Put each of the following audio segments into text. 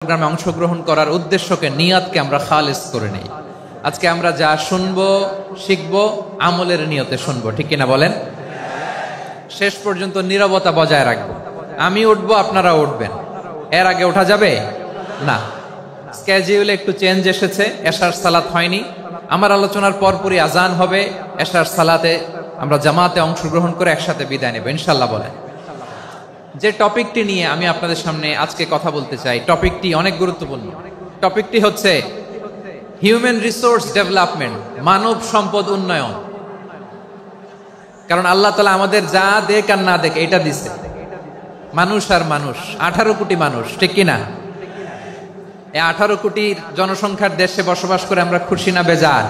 প্রোগ্রামে অংশগ্রহণ করার উদ্দেশ্যকে নিয়তকে আমরা খালিস করে নেই। আজকে আমরা যা শুনবো শিখবো আমলের নিয়তে শুনবো, ঠিক কিনা বলেন? শেষ পর্যন্ত নীরবতা বজায় রাখবো। আমি উঠবো, আপনারা উঠবেন, এর আগে ওঠা যাবে না। স্কেডিউলে একটু চেঞ্জ এসেছে, এশার সালাত হয়নি। আমার আলোচনার পরপরই আজান হবে, এশার সালাতে আমরা জামাতে অংশগ্রহণ করে একসাথে বিদায় নেব ইনশাল্লাহ। বলেন, যে টপিকটি নিয়ে আমি আপনাদের সামনে আজকে কথা বলতে চাই, টপিকটি অনেক গুরুত্বপূর্ণ। টপিকটি হচ্ছে হিউম্যান রিসোর্স ডেভেলপমেন্ট, মানব সম্পদ উন্নয়ন। কারণ আল্লাহ তাআলা আমাদের যা দেখ আর না দেখ এটা দিছে। মানুষ আর মানুষ, 18 কোটি মানুষ, ঠিক কিনা? এই 18 কোটির জনসংখ্যার দেশে বসবাস করে আমরা খুশি না বেজার?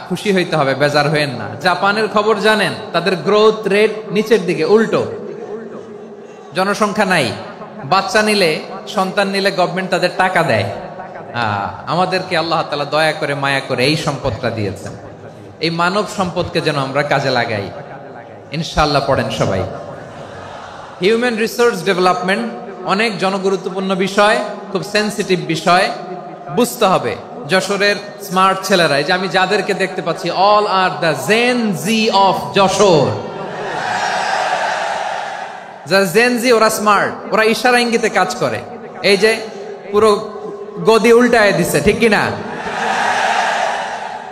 খুশি হইতে হবে, বেজার হইেন না। জাপানের খবর জানেন? তাদের গ্রোথ রেট নিচের দিকে, উল্টো। জনসংখ্যা নাই, বাচ্চা নিলে, সন্তান নিলে গভর্নমেন্ট তাদের টাকা দেয়। আমাদেরকে আল্লাহ তাআলা দয়া করে মায়া করে এই সম্পদটা দিয়েছেন। এই মানব সম্পদকে যেন আমরা কাজে লাগাই ইনশাআল্লাহ। পড়েন সবাই। হিউম্যান রিসোর্স ডেভেলপমেন্ট অনেক জনগুরুত্বপূর্ণ বিষয়, খুব সেন্সিটিভ বিষয়, বুঝতে হবে। যশোরের স্মার্ট ছেলেরা, এই যে আমি যাদেরকে দেখতে পাচ্ছি, all are the Gen Z of Jashore. যারা জেন জি, ওরা স্মার্ট, ওরা ইশারা ইঙ্গিতে কাজ করে। এই যে পুরো গদি উল্টায় দিছে, ঠিক কিনা?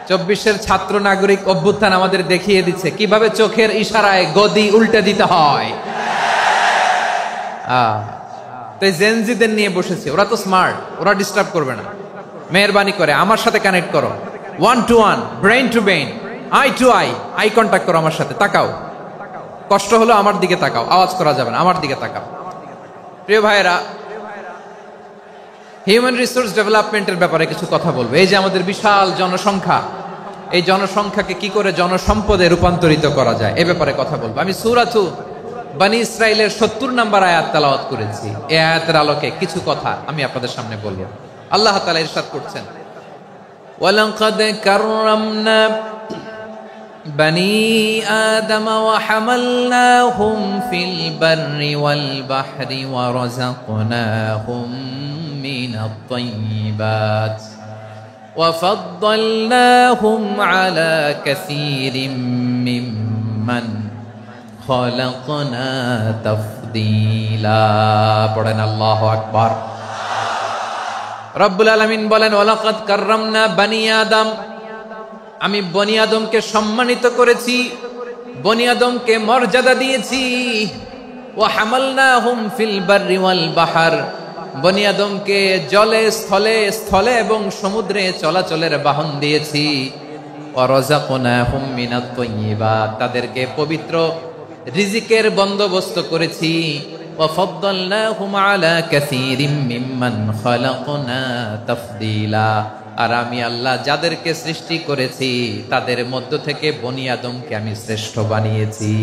24-এর ছাত্র নাগরিক অভ্যুত্থান আমাদের দেখিয়ে দিচ্ছে কিভাবে চোখের ইশারায় গদি উল্টে দিতে হয়। তো জেনজিদের নিয়ে বসেছে, ওরা তো স্মার্ট, ওরা ডিস্টার্ব করবে না। মেহরবানি করে আমার সাথে কানেক্ট করো, 1 to 1, brain to brain, eye to eye, eye contact করো আমার সাথে। তাকাও, কষ্ট হলো আমার দিকে তাকাও, আওয়াজ করা যাবে না, আমার দিকে তাকাও। প্রিয় ভাইয়েরা, হিউম্যান রিসোর্স ডেভেলপমেন্টের ব্যাপারে কিছু কথা বলবো। এই যে আমাদের বিশাল জনসংখ্যা, এই জনসংখ্যাকে কি করে জনসম্পদে রূপান্তরিত করা যায় এ ব্যাপারে কথা বলবো। আমি সূরাতু বনী ইসরাইলের 70 নম্বর আয়াত তেলাওয়াত করেছি। এই আয়াতের আলোকে কিছু কথা আমি আপনাদের সামনে বলবো। আল্লাহ তাআলা ইরশাদ করছেন, ওয়ালাকাদ কাররামনা বনী আদম ওয়া হামালনাহুম ফিল বাররি ওয়াল বাহরি ওয়া রাযাকনাহুম মিনাত তাইয়্যিবাত ওয়া ফাদ্দালনাহুম আলা কাসীরিম মিম্মান খালাকনা তাফদীলা। পড়েন আল্লাহু আকবার। রব্বুল আলামিন বলেন, ওয়ালাকাদ কাররামনা বনী আদম, আমি বনী আদমকে সম্মানিত করেছি, বনী আদমকে মর্যাদা দিয়েছি। ওয়া হামালনাহুম ফিল বাররি ওয়াল বাহর, বনী আদমকে জলে স্থলে, স্থলে এবং সমুদ্রে চলাচলের বাহন দিয়েছি। ওয়া রাযাকনাহুম মিনাত তাইয়্যিবাত, তাদেরকে পবিত্র রিজিকের বন্দোবস্ত করেছি। ওয়া ফাদ্দালনাহুম আলা কাসীরিম মিম্মান খালাকনা তাফদীলা, আর আমি আল্লাহ যাদেরকে সৃষ্টি করেছি তাদের মধ্য থেকে বনী আদমকে আমি শ্রেষ্ঠ বানিয়েছি।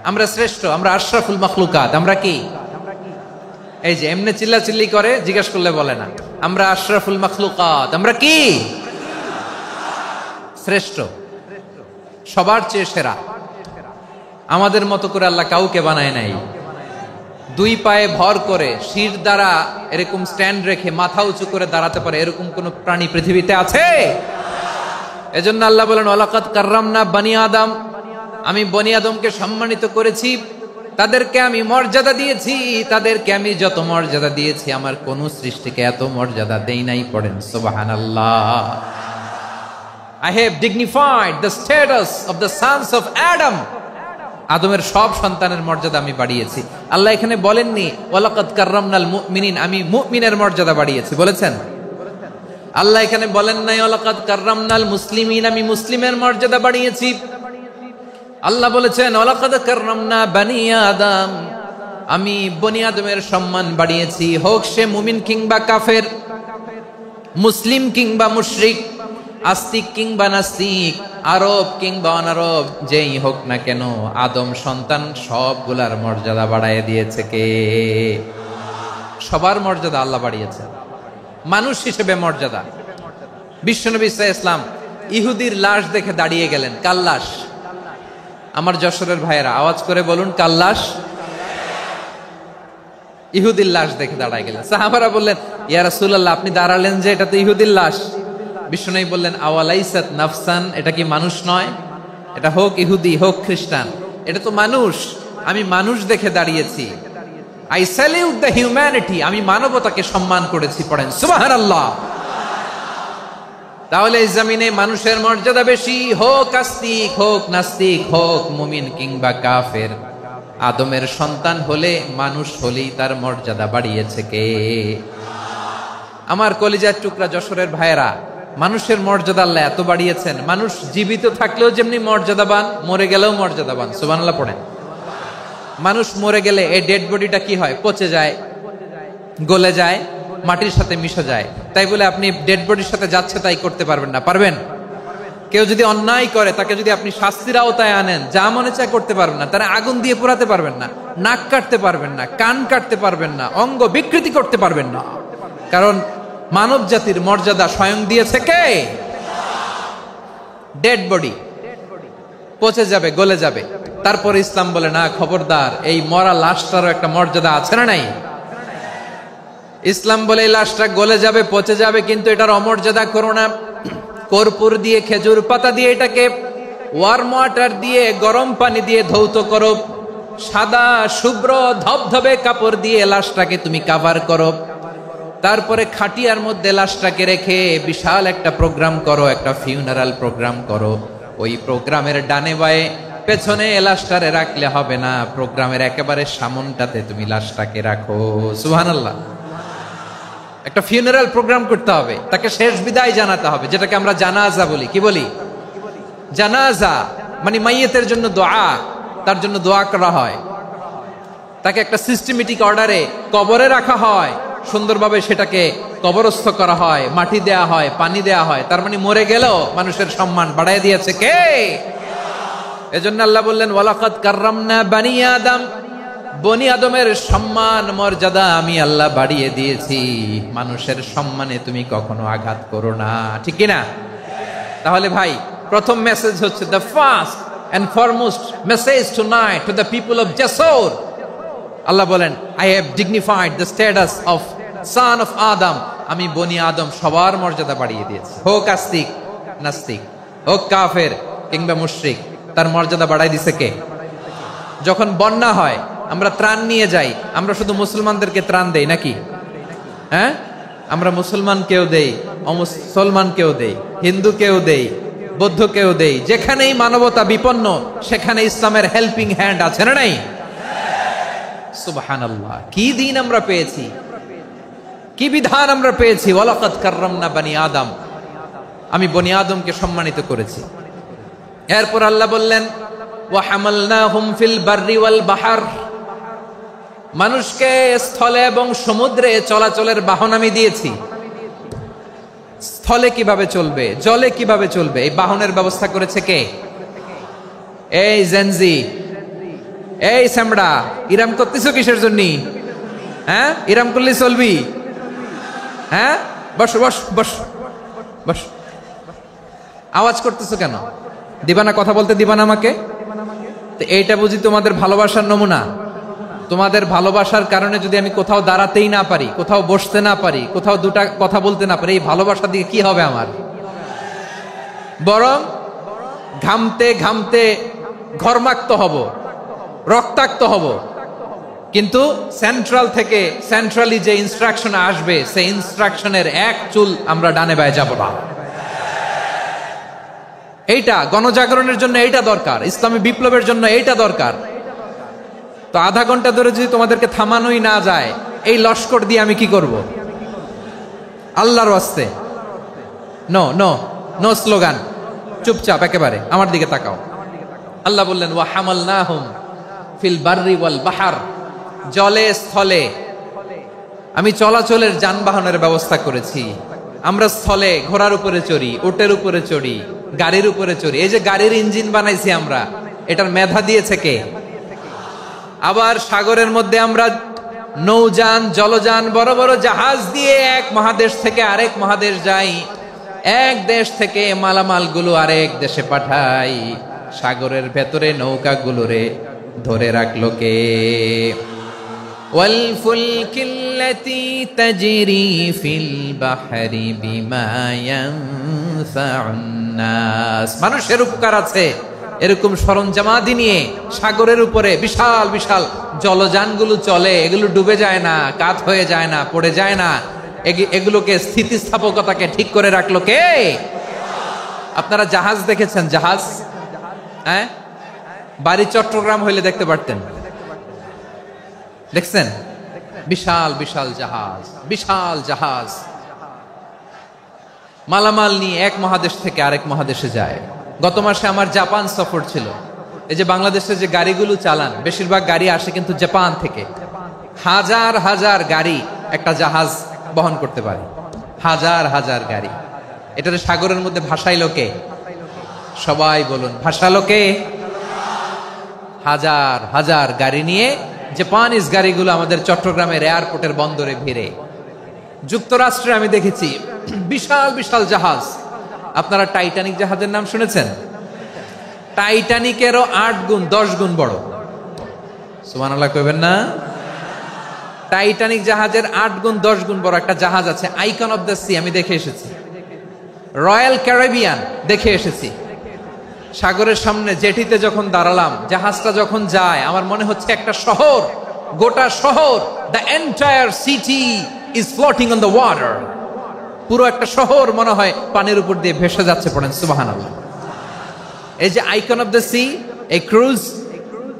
আমরা শ্রেষ্ঠ, আমরা আশরাফুল মাখলুকাত। আমরা কি? এই যে এমনি চিল্লাচিল্লি করে, জিজ্ঞেস করলে বলে না। আমরা আশরাফুল মাখলুকাত। আমরা কি? শ্রেষ্ঠ, সবার চেয়ে সেরা। আমাদের মতো করে আল্লাহ কাউকে বানায় নাই। 2 পায়ে ভর করে, শির দ্বারা এরকম স্ট্যান্ড রেখে মাথা উঁচু করে দাঁড়াতে পারে এরকম কোন প্রাণী পৃথিবীতে আছে? এজন্য আল্লাহ বলেন, ওয়ালাকাদ কাররামনা বনী আদম, আমি বনী আদমকে সম্মানিত করেছি, তাদেরকে আমি মর্যাদা দিয়েছি। তাদেরকে আমি যত মর্যাদা দিয়েছি আমার কোন সৃষ্টিকে এত মর্যাদা দেই নাই। পড়েন সুবহানাল্লাহ। I have dignified the status of the sons of Adam. আদমের সব সন্তানের মর্যাদা আমি বাড়িয়েছি। আল্লাহ এখানে বলেননি ওয়ালাকাদ কাররামনাল মুমিনিন, আমি মুমিনের মর্যাদা বাড়িয়েছি, বলেছেন? আল্লাহ এখানে বলেন নাই ওয়ালাকাদ কাররামনাল মুসলিমিন, আমি মুসলিমের মর্যাদা বাড়িয়েছি। আল্লাহ বলেছেন ওয়ালাকাদ কাররামনা বনী আদম, আমি বনী আদমের সম্মান বাড়িয়েছি। হোক সে মুমিন কিংবা কাফের, মুসলিম কিংবা মুশরিক, আস্তিক কিংবা নাস্তিক, আরব কিংবা অনারব, যেই হোক না কেন, আদম সন্তান সবগুলার মর্যাদা বাড়ায় দিয়েছে কে? সবার মর্যাদা আল্লাহ বাড়িয়েছে। মানুষ হিসেবে মর্যাদা। বিশ্বনবী সাল্লাল্লাহু আলাইহি ওয়াসাল্লাম ইহুদির লাশ দেখে দাঁড়িয়ে গেলেন। কার লাশ? আমার যশোরের ভাইয়েরা আওয়াজ করে বলুন, কার লাশ? ইহুদির লাশ দেখে দাঁড়ায় গেলেন। সাহাবারা বললেন, ইয়া রাসূলুল্লাহ, আপনি দাঁড়ালেন যে, এটা তো ইহুদির লাশ। বিশ্বনবী বললেন, আওয়ালাইসাত নাফসান, এটা কি মানুষ নয়? এটা হোক ইহুদি হোক খ্রিস্টান, এটা তো মানুষ। আমি মানুষ দেখে দাঁড়িয়েছি। আই স্যালিউট দ্য হিউম্যানিটি, আমি মানবতাকে সম্মান করেছি। পড়েন সুবহানাল্লাহ। তাহলে এই জমিনে মানুষের মর্যাদা বেশি, হোক আস্তিক হোক নাস্তিক হোক মুমিন কিংবা কাফের। আদমের সন্তান হলে মানুষ হলেই তার মর্যাদা বাড়িয়েছে কে? আমার কলিজার টুকরা যশোরের ভাইয়েরা, মানুষের মর্যাদা আল্লাহ এত বাড়িয়েছেন, মানুষ জীবিত থাকলেও যেমনি মর্যাদাবান, মরে গেলেও মর্যাদাবান। সুবহানাল্লাহ পড়েন। মানুষ মরে গেলে এই ডেড বডিটা কি হয়? পচে যায়, গলে যায়, মাটির সাথে মিশে যায়। তাই বলে আপনি ডেড বডির সাথে যাচ্ছে তাই করতে পারবেন না? পারবেন? কেউ যদি অন্যায় করে তাকে যদি আপনি শাস্তির আওতায় আনেন, যা মনে চায় করতে পারবেন না। তারা আগুন দিয়ে পোড়াতে পারবেন না, নাক কাটতে পারবেন না, কান কাটতে পারবেন না, অঙ্গ বিকৃতি করতে পারবেন না। কারণ মানব জাতির মর্যাদা স্বয়ং দিয়েছে কে? ডেড বডি পচে যাবে, গলে যাবে। তারপর ইসলাম বলে, না খবরদার, এই মরা লাশটারও একটা মর্যাদা আছে না নাই? ইসলাম বলে এই লাশটা গলে যাবে, পচে যাবে, কিন্তু এটার অমর্যাদা করো না। কর্পূর দিয়ে, খেজুর পাতা দিয়ে, এটাকে ওয়ার্ম ওয়াটার দিয়ে, গরম পানি দিয়ে ধৌত করো। সাদা শুভ্র ধবধবে কাপড় দিয়ে লাশটাকে তুমি কাভার করো। তারপরে খাটিয়ার মধ্যে লাশটাকে রেখে বিশাল একটা প্রোগ্রাম করো, একটা ফিউনারাল প্রোগ্রাম করো। ওই প্রোগ্রামের ডানে বায়ে পেছনে লাশটারে রাখলে হবে না, প্রোগ্রামের একেবারে সামনটাতে তুমি লাশটাকে রাখো। সুবহানাল্লাহ। একটা ফিউনারাল প্রোগ্রাম করতে হবে, তাকে শেষ বিদায় জানাতে হবে, যেটাকে আমরা জানাজা বলি। কি বলি? জানাজা মানে মাইয়েতের জন্য দোয়া, তার জন্য দোয়া করা হয়। তাকে একটা সিস্টেমেটিক অর্ডারে কবরে রাখা হয়, সুন্দরভাবে সেটাকে কবরস্থ করা হয়, মাটি দেয়া হয়, পানি দেয়া হয়। তার মানে মরে গেলেও মানুষের সম্মান বাড়ায় দিয়েছে কে? এজন্য আল্লাহ বললেন, ওয়ালাকাদ কাররামনা বানি আদম, বনি আদমের সম্মান মর্যাদা আমি আল্লাহ বাড়িয়ে দিয়েছি। মানুষের সম্মানে তুমি কখনো আঘাত করো না, ঠিক কিনা? তাহলে ভাই, প্রথম মেসেজ হচ্ছে, the first and foremost message tonight to the people of Jashore. আল্লাহ বলেন, I have dignified the status of son of Adam. আমি বনি আদম সবার মর্যাদা বাড়িয়ে দিয়েছি, হোক আস্তিক নাস্তিক, হোক কাফের কিংবা মুশরিক, তার মর্যাদা বাড়াই দিছে কে? যখন বন্যা হয়, আমরা ত্রাণ নিয়ে যাই, আমরা শুধু মুসলমানদেরকে ত্রাণ দেই নাকি? হ্যাঁ, আমরা মুসলমানকেও দেই, অমুসলমানকেও দেই, হিন্দুকেও দেই, বৌদ্ধকেও দেই। যেখানেই মানবতা বিপন্ন, সেখানে ইসলামের হেল্পিং হ্যান্ড আছে না নাই? সুবহানাল্লাহ। কি দিন আমরা পেয়েছি, কি বিধান আমরা পেয়েছি। ওয়ালাকাদ কাররামনা বানি আদম, আমি বনি আদমকে সম্মানিত করেছি। এরপর আল্লাহ বললেন, ওয়া হামালনাহুম ফিল বাররি ওয়াল বাহর, মানুষকে স্থলে এবং সমুদ্রে চলাচলের বাহন আমি দিয়েছি। স্থলে কিভাবে চলবে, জলে কিভাবে চলবে, এই বাহনের ব্যবস্থা করেছে কে? এই জেনজি, এই সামড়া, ইরাম করতেছো কিসের জন্য? হ্যাঁ, ইরাম করলে চলবি? হ্যাঁ, বস বস বস বস। আওয়াজ করতেছো কেন? দিবানা, কথা বলতে দিবানা আমাকে? তো এইটা বুঝি তোমাদের ভালোবাসার নমুনা? তোমাদের ভালোবাসার কারণে যদি আমি কোথাও দাঁড়াতেই না পারি, কোথাও বসতে না পারি, কোথাও দুটা কথা বলতে না পারি, এই ভালোবাসা দিয়ে কি হবে আমার? বরং ঘামতে ঘামতে ঘর্মাক্ত হব, রক্তাক্ত হব। কিন্তু সেন্ট্রাল থেকে, সেন্ট্রালি যে ইনস্ট্রাকশন আসবে, সেই ইনস্ট্রাকশনের এক চুল আমরা ডানে বায়ে যাব না। এইটা গণজাগরণের জন্য এইটা দরকার, ইসলামী বিপ্লবের জন্য এইটা দরকার। তো আধা ঘন্টা ধরে যদি তোমাদেরকে থামানোই না যায়, এই লস্কর দিয়ে আমি কি করব? আল্লাহর ওয়াস্তে নো নো নো স্লোগান, চুপচাপ একেবারে আমার দিকে তাকাও। আল্লাহ বললেন, ওয়া হামালনাহুম ফিল বাররি ওয়াল বাহর, জলে স্থলে আমি চলাচলের যানবাহনের ব্যবস্থা করেছি। আমরা স্থলে ঘোড়ার উপরে চড়ি, উটের উপরে চড়ি, গাড়ির উপরে চড়ি। এই যে গাড়ির ইঞ্জিন বানাইছি আমরা, এটার মেধা দিয়েছে কে? আবার সাগরের মধ্যে আমরা নৌযান, জলযান, বড় বড় জাহাজ দিয়ে এক মহাদেশ থেকে আরেক মহাদেশ যাই, এক দেশ থেকে মালামাল গুলো আরেক দেশে পাঠাই। সাগরের ভেতরে নৌকা গুলোরে ধরে রাখলো কে? والفلك التي تجري في البحر بما ينفع الناس মানুষের উপকার আছে এরকম সরঞ্জামাদি নিয়ে সাগরের উপরে বিশাল বিশাল জলযানগুলো চলে, এগুলো ডুবে যায় না, কাত হয়ে যায় না, পড়ে যায় না, এগুলোকে স্থিতিস্থাপকতাকে ঠিক করে রাখলো কে? আপনারা জাহাজ দেখেছেন? জাহাজ, হ্যাঁ, বাড়ি চট্টগ্রাম হইলে দেখতে পারতেন, দেখছেন? বিশাল বিশাল জাহাজ, বিশাল জাহাজ মালামাল নিয়ে এক মহাদেশ থেকে আরেক মহাদেশে যায়। গত মাসে আমার জাপান সফর ছিল। এই যে বাংলাদেশে যে গাড়িগুলো চালান, বেশিরভাগ গাড়ি আসে কিন্তু জাপান থেকে। হাজার হাজার গাড়ি একটা জাহাজ বহন করতে পারে, হাজার হাজার গাড়ি। এটাতে সাগরের মধ্যে ভাসাইলো কে? সবাই বলুন, ভাসালো কে? হাজার হাজার গাড়ি নিয়ে জাপানিজ গাড়িগুলো আমাদের চট্টগ্রামের এয়ারপোর্টের বন্দরে ভিড়ে। যুক্তরাষ্ট্রে আমি দেখেছি বিশাল বিশাল জাহাজ। আপনারা টাইটানিক জাহাজের নাম শুনেছেন? টাইটানিকেরও 8 গুণ 10 গুণ বড়। সুবহানাল্লাহ কইবেন না? টাইটানিক জাহাজের 8 গুণ 10 গুণ বড় একটা জাহাজ আছে, আইকন অফ দ্য সি, আমি দেখে এসেছি। রয়্যাল ক্যারিবিয়ান দেখে এসেছি। সাগরের সামনে জেটিতে যখন দাঁড়ালাম, জাহাজটা যখন যায়, আমার মনে হচ্ছে একটা শহর, গোটা শহর, the entire city is floating on the water. পুরো একটা শহর মনে হয় পানির উপর দিয়ে ভেসে যাচ্ছে। পড়েন সুবহানাল্লাহ। এই যে আইকন অফ দ্য সি, এই ক্রুজ,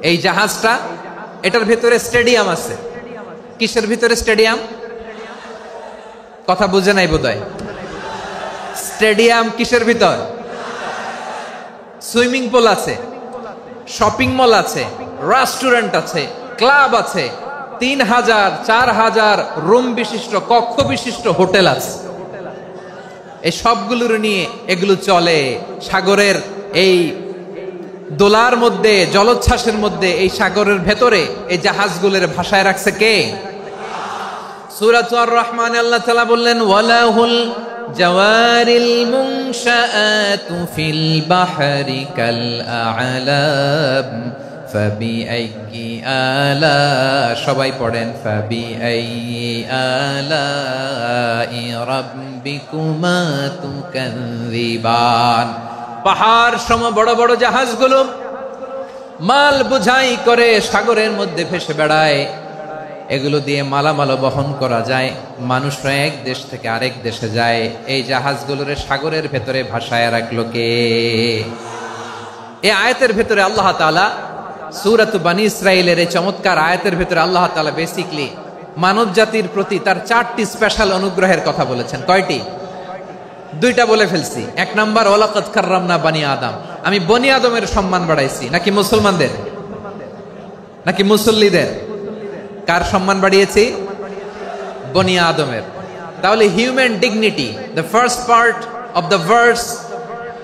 এই জাহাজটা, এটার ভিতরে স্টেডিয়াম আছে। কিসের ভিতরে স্টেডিয়াম? কথা বুঝে নাই বোধহয়। স্টেডিয়াম কিসের ভিতর? সুইমিং পুল আছে, শপিং মল আছে, রেস্টুরেন্ট আছে, ক্লাব আছে, 3000 4000 রুম বিশিষ্ট, কক্ষ বিশিষ্ট হোটেল আছে। এই সবগুলোর নিয়ে এগুলো চলে সাগরের এই দোলার মধ্যে, জলোচ্ছ্বাসের মধ্যে। এই সাগরের ভেতরে এই জাহাজগুলোর ভাষায় রাখছে কে? সূরাতুর আর রহমানে আল্লাহ তাআলা বললেন, ওয়ালাহুল জাওয়ারিল মুনশাআতু ফিল বাহরি কাল আ'লাম ফাবিআইয়ি আলা, সবাই পড়েন, ফাবিআইয়ি আলাই রাব্বিকুমা তুকাযিবান। পাহাড় সম বড় বড় জাহাজগুলো মাল বোঝাই করে সাগরের মধ্যে ভেসে বেড়ায়। এগুলো দিয়ে মালামাল বহন করা যায়, মানুষরা এক দেশ থেকে আরেক দেশে যায়। এই জাহাজগুলোর সাগরের ভেতরে ভাসায় রাখলো কে? এই আয়াতের ভেতরে আল্লাহ তাআলা সূরাত বনী ইসরাঈলের এই চমৎকার আয়াতের ভেতরে আল্লাহ তাআলা বেসিক্যালি মানব জাতির প্রতি তার 4টি স্পেশাল অনুগ্রহের কথা বলেছেন। কয়টি? 2টা বলে ফেলছি। 1 নাম্বার, ওয়ালাকাদ কাররামনা বনী আদম, আমি বনী আদমের সম্মান বাড়াইছি। নাকি মুসলমানদের? নাকি মুসল্লিদের? কার সম্মান বাড়িয়েছি? বনী আদমের। তাহলে human dignity, the first part of the verse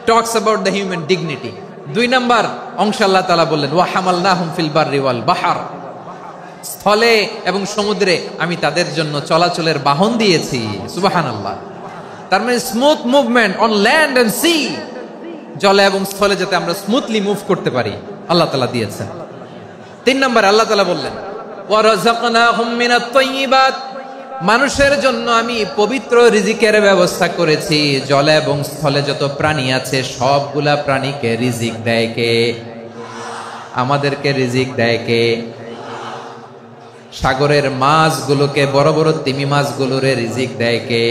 talks about the human dignity. 2 number অংশে আল্লাহ তাআলা বললেন, ওয়া হামালনাহুম ফিল বাররি ওয়াল বাহর, স্থলে এবং সমুদ্রে আমি তাদের জন্য চলাচলের বাহন দিয়েছি। সুবহানাল্লাহ। তার মানে smooth movement on land and sea, জলে এবং স্থলে যাতে আমরা স্মুথলি মুভ করতে পারি আল্লাহ তাআলা দিয়েছেন। 3 নম্বরে আল্লাহ তাআলা বললেন, ওয়া রাযাকনাহুম মিনাত তাইয়্যিবাত, মানুষের জন্য আমি পবিত্র রিজিকের ব্যবস্থা করেছি। জলে এবং স্থলে যত প্রাণী আছে সবগুলা প্রাণীকে রিজিক দেয় কে? আমাদেরকে রিজিক দেয় কে? সাগরের মাছগুলোকে, বড় বড় তিমি মাছগুলোরে রিজিক দেয় কে?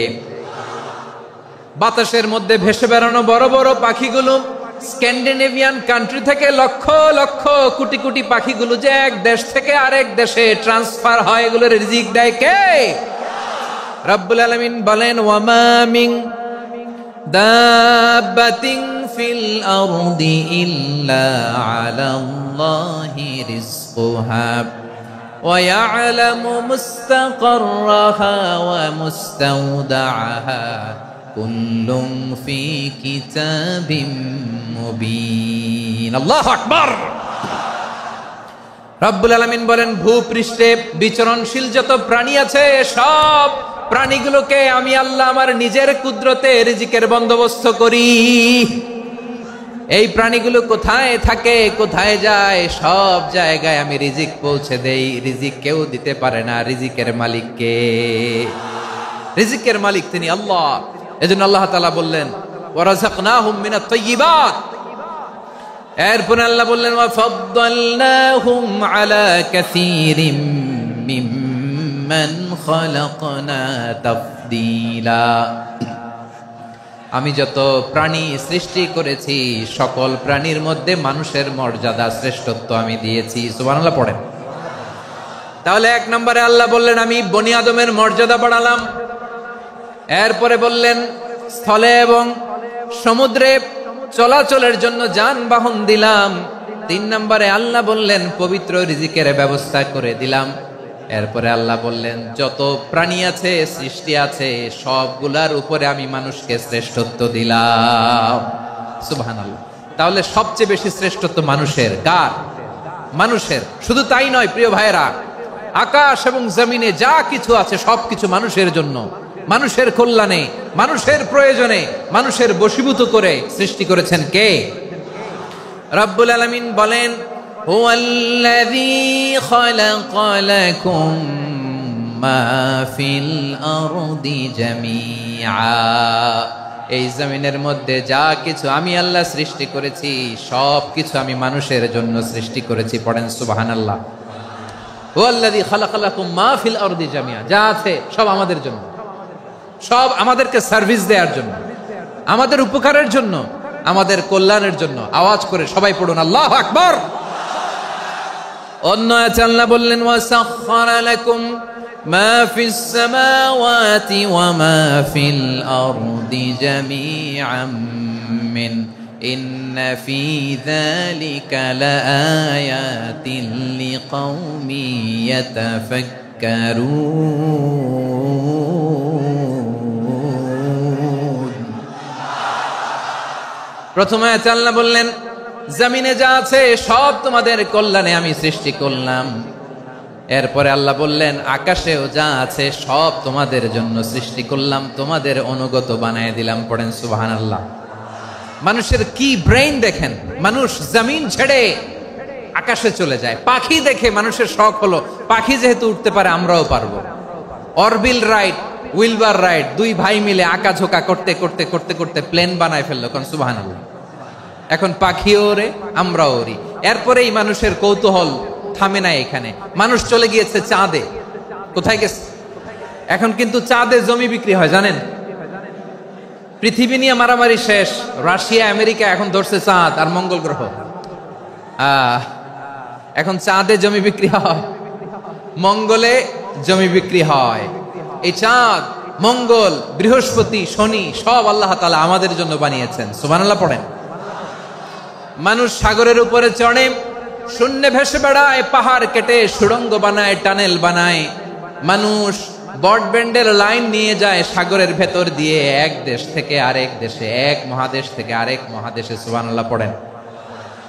বাতাসের মধ্যে ভেসে বেড়ানো বড় বড় পাখিগুলো, স্ক্যান্ডিনেভিয়ান কান্ট্রি থেকে লক্ষ লক্ষ কোটি কোটি পাখিগুলো যে এক দেশ থেকে আরেক দেশে ট্রান্সফার হয়, এগুলোর রিজিক দেয় কে? রব্বুল আলামিন বলেন, ওয়ামা মিন দাব্বাতিন ফিল আরদি ইল্লা আলাল্লাহি রিজকুহা ওয়া ইয়ালামু মুস্তাকাররাহা ওয়া মুস্তাওদাআহা কুল্লুম ফি কিতাবিম মুবিন। আল্লাহু আকবার। রব্বুল আলামিন বলেন, ভূপৃষ্ঠে বিচরণশীল যত প্রাণী আছে সব প্রাণীগুলোকে আমি আল্লাহ আমার নিজের কুদরতে রিজিকের বন্দোবস্ত করি। এই প্রাণীগুলো কোথায় থাকে, কোথায় যায়, সব জায়গায় আমি রিজিক পৌঁছে দেই। রিজিক কেউ দিতে পারে না, রিজিকের মালিক কে? রিজিকের মালিক তিনি আল্লাহ। এজন্য আল্লাহ তাআলা বললেন ওয়ারাযাকনাহুম মিনাত তাইয়্যিবাত। এরপরে আল্লাহ বললেন ওয়াফাদ্দালনাহুম আলা কাসীরিম মিম্মান খালাকনা তাফদীলা। আমি যত প্রাণী সৃষ্টি করেছি সকল প্রাণীর মধ্যে মানুষের মর্যাদা শ্রেষ্ঠত্ব আমি দিয়েছি। সুবহানাল্লাহ পড়েন। তাহলে এক নম্বরে আল্লাহ বললেন আমি বনি আদমের মর্যাদা বাড়ালাম। এরপরে বললেন স্থলে এবং সমুদ্রে চলাচলের জন্য যানবাহন দিলাম। 3 নম্বরে আল্লাহ বললেন পবিত্র রিজিকের ব্যবস্থা করে দিলাম। এরপরে আল্লাহ বললেন যত প্রাণী আছে, সৃষ্টি আছে, সবগুলার উপরে আমি মানুষকে শ্রেষ্ঠত্ব দিলাম। সুবহানাল্লাহ। তাহলে সবচেয়ে বেশি শ্রেষ্ঠত্ব মানুষের। কার? মানুষের। শুধু তাই নয় প্রিয় ভাইরা, আকাশ এবং জমিনে যা কিছু আছে সবকিছু মানুষের জন্য, মানুষের কল্যাণে, মানুষের প্রয়োজনে, মানুষের বশীভূত করে সৃষ্টি করেছেন কে? রব্বুল আলামিন বলেন হুয়াল্লাযী খালাকা লাকুম মা ফিল আরদি জামিআ। এই জমিনের মধ্যে যা কিছু আমি আল্লাহ সৃষ্টি করেছি সব কিছু আমি মানুষের জন্য সৃষ্টি করেছি। পড়েন সুবহানাল্লাহ। হুয়াল্লাযী খালাকা লাকুম মা ফিল আরদি জামিআ। যা আছে সব আমাদের জন্য, সব আমাদেরকে সার্ভিস দেওয়ার জন্য, আমাদের উপকারের জন্য, আমাদের কল্যাণের জন্য। আওয়াজ করে সবাই পড়ুন আল্লাহু আকবার। অন্য আয়াতে আল্লাহ বললেন ওয়াসাখখারা লাকুম মা ফিস সামাওয়াতি ওয়া মা ফিল আরদি জামিআম মিন ইন্না ফি যালিকা লাআয়াতিন লিকাউমি ইয়াতাফাক্কারুন। প্রথমে আয়াতে আল্লাহ বললেন জমিনে যা আছে সব তোমাদের কল্যাণে আমি সৃষ্টি করলাম। এরপরে আল্লাহ বললেন আকাশেও যা আছে সব তোমাদের জন্য সৃষ্টি করলাম, তোমাদের অনুগত বানায় দিলাম। পড়েন সুবহানাল্লাহ। মানুষের কি ব্রেইন দেখেন, মানুষ জমিন ছেড়ে আকাশে চলে যায়। পাখি দেখে মানুষের শখ হলো পাখি যেহেতু উঠতে পারে আমরাও পারবো। অরবিল রাইট, উইলবার রাইট, 2 ভাই মিলে আঁকাঝোঁকা করতে করতে করতে করতে প্লেন বানায় ফেললো। কারণ সুবহানাল্লাহ। এখন পাখিও ওরে, আমরাও ওরি। এরপরেই মানুষের কৌতূহল থামে না এখানে। মানুষ চলে গিয়েছে চাঁদে। কোথায় গেছে? এখন কিন্তু চাঁদে জমি বিক্রি হয় জানেন। পৃথিবী নিয়ে মারামারি শেষ। রাশিয়া আমেরিকা এখন ধরছে চাঁদ আর মঙ্গল গ্রহ। এখন চাঁদে জমি বিক্রি হয়, মঙ্গলে জমি বিক্রি হয়। এই চাঁদ, মঙ্গল, বৃহস্পতি, শনি সব আল্লাহ তাআলা আমাদের জন্য বানিয়েছেন। সুবহানাল্লাহ পড়েন। মানুষ সাগরের উপরে চড়ে, শূন্যে ভেসে বেড়ায়, পাহাড় কেটে সুড়ঙ্গ বানায়, টানেল বানায়। মানুষ ব্রডব্যান্ডের লাইন নিয়ে যায় সাগরের ভেতর দিয়ে, এক দেশ থেকে আরেক দেশে, এক মহাদেশ থেকে আরেক মহাদেশে। সুবহানাল্লাহ পড়েন।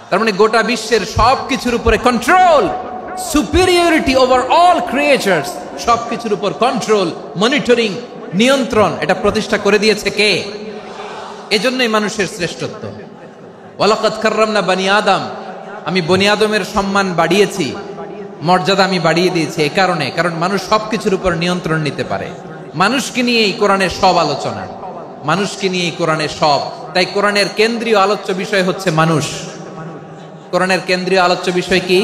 তার মানে গোটা বিশ্বের সবকিছুর উপরে control, superiority over all creatures, সবকিছুর উপর কন্ট্রোল, মনিটরিং, নিয়ন্ত্রণ, এটা প্রতিষ্ঠা করে দিয়েছে কে? এজন্যই মানুষের শ্রেষ্ঠত্ব। ওয়ালাকাদ কাররামনা বানি আদম। আমি বনি আদমের সম্মান বাড়িয়েছি, মর্যাদা আমি বাড়িয়ে দিয়েছি এই কারণে, কারণ মানুষ সবকিছুর উপর নিয়ন্ত্রণ নিতে পারে। মানুষকে নিয়ে এই কোরআনের সব আলোচনা, মানুষকে নিয়ে এই কোরআনের সব। তাই কোরআনের কেন্দ্রীয় আলোচ্য বিষয় হচ্ছে মানুষ। কোরআনের কেন্দ্রীয় আলোচ্য বিষয় কি?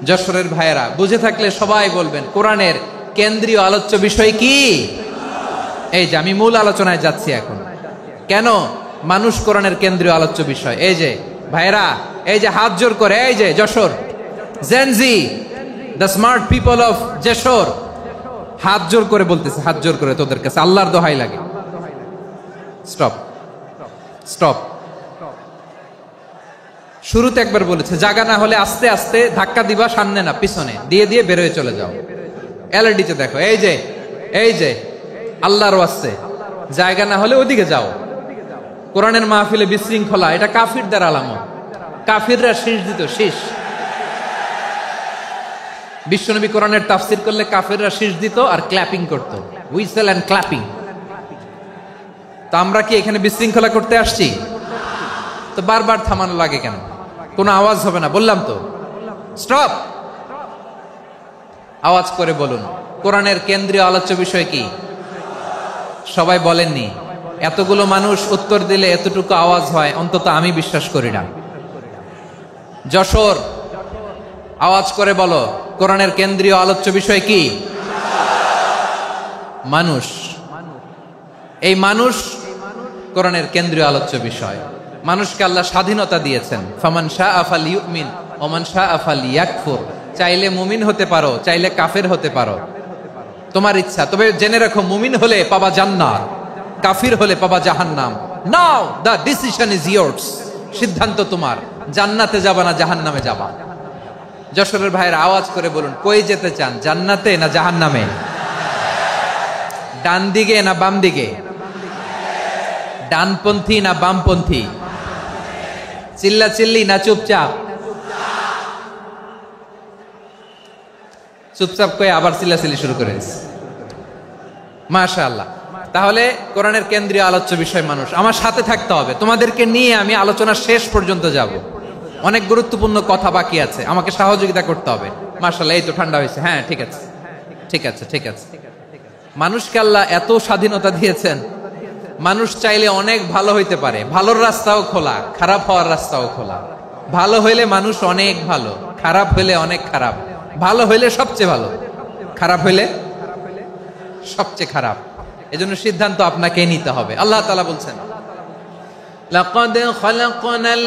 যশোরের ভাইয়েরা বুঝে থাকলে সবাই বলবেন কোরআনের কেন্দ্রীয় আলোচ্য বিষয় কি? এই যে আমি মূল আলোচনায় যাচ্ছি এখন। কেন মানুষ কোরআনের কেন্দ্রীয় আলোচ্য বিষয়? এই যে ভাইয়েরা, এই যে হাত জোর করে, এই যে Jessore Gen Z, the smart people of Jessore, হাত জোর করে বলতেছে, হাত জোর করে তোদের কাছে আল্লাহর দোহাই লাগে, স্টপ স্টপ। শুরুতে একবার বলেছে জায়গা না হলে আস্তে আস্তে ধাক্কা দিবা, সামনে না পিছনে দিয়ে দিয়ে বেরোয় চলে যাও। এলইডিতে দেখো, এই যে এই যে আল্লাহর ওয়াস্তে জায়গা না হলে ওদিকে যাও। কোরআনের মাহফিলে বিশৃঙ্খলা, এটা কাফিরদের আলামত। কাফিররা শীষ দিত, শীষ। বিশ্বনবী কোরআনের তাফসির করলে কাফিররা শীষ দিত আর ক্ল্যাপিং করত, হুইসেল এন্ড ক্ল্যাপিং। তো আমরা কি এখানে বিশৃঙ্খলা করতে আসছি? তো বারবার থামানো লাগে কেন? কোনো আওয়াজ হবে না, বললাম তো স্টপ। আওয়াজ করে বলুন, কোরআনের কেন্দ্রীয় আলোচ্য বিষয় কি? সবাই বলেননি? এতগুলো মানুষ উত্তর দিলে এতটুকু আওয়াজ হয়, অন্তত আমি বিশ্বাস করি না। যশোর, আওয়াজ করে বলো, কোরআনের কেন্দ্রীয় আলোচ্য বিষয় কি? মানুষ। এই মানুষ কোরআনের কেন্দ্রীয় আলোচ্য বিষয়। মানুষকে আল্লাহ স্বাধীনতা দিয়েছেন। ফামান শাআ ফালইউমিন ওয়া মান শাআ ফালইয়াকফুর। চাইলে মুমিন হতে পারো, চাইলে কাফের হতে পারো, তোমার ইচ্ছা। তবে জেনে রাখো, মুমিন হলে পাবা জান্নাত, কাফির হলে পাবা জাহান্নাম। নাও দ্য ডিসিশন ইজ ইয়ার্স। সিদ্ধান্ত তোমার, জান্নাতে যাবা না জাহান্নামে যাবা। যশোরের ভাইয়ের আওয়াজ করে বলুন, কই যেতে চান, জান্নাতে না জাহান্নামে? ডান দিকে না বাম দিকে? ডানপন্থী না বামপন্থী? চিল্লা চিল্লি না চুপচাপ? চুপচাপ কয়ে আবার চিল্লাচিল্লি শুরু করে দিচ্ছে। মাশাআল্লাহ। তাহলে কোরআনের কেন্দ্রীয় আলোচ্য বিষয় মানুষ। আমার সাথে থাকতে হবে, তোমাদেরকে নিয়ে আমি আলোচনা শেষ পর্যন্ত যাব। অনেক গুরুত্বপূর্ণ কথা বাকি আছে, আমাকে সহযোগিতা করতে হবে। মাশাআল্লাহ, এই তো ঠান্ডা হয়েছে। হ্যাঁ, ঠিক আছে ঠিক আছে ঠিক আছে। মানুষকে আল্লাহ এত স্বাধীনতা দিয়েছেন, মানুষ চাইলে অনেক ভালো হইতে পারে। ভালোর রাস্তাও খোলা, খারাপ হওয়ার রাস্তাও খোলা। ভালো হইলে মানুষ অনেক ভালো, খারাপ হইলে অনেক খারাপ। ভালো হইলে সবচেয়ে ভালো, খারাপ হইলে সবচেয়ে খারাপ। এজন্য সিদ্ধান্ত আপনাকে নিতে হবে। আল্লাহ তাআলা বলছেন, লাকাদ খালাকনাল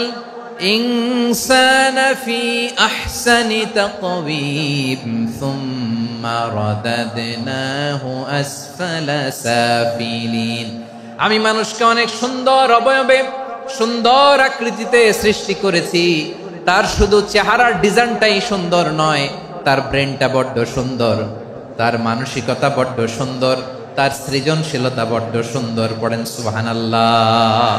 ইনসানা ফি আহসানি তাকওয়িম সুম্মা রাদাদনাহু আসফালা সাফিলিন। আমি মানুষকে অনেক সুন্দর অবয়বে, সুন্দর আকৃতিতে সৃষ্টি করেছি। তার শুধু চেহারার ডিজাইনটাই সুন্দর নয়, তার ব্রেনটা বড্ড সুন্দর, তার মানসিকতা বড্ড সুন্দর, তার সৃজনশীলতা বড্ড সুন্দর। পড়েন সুবহানাল্লাহ।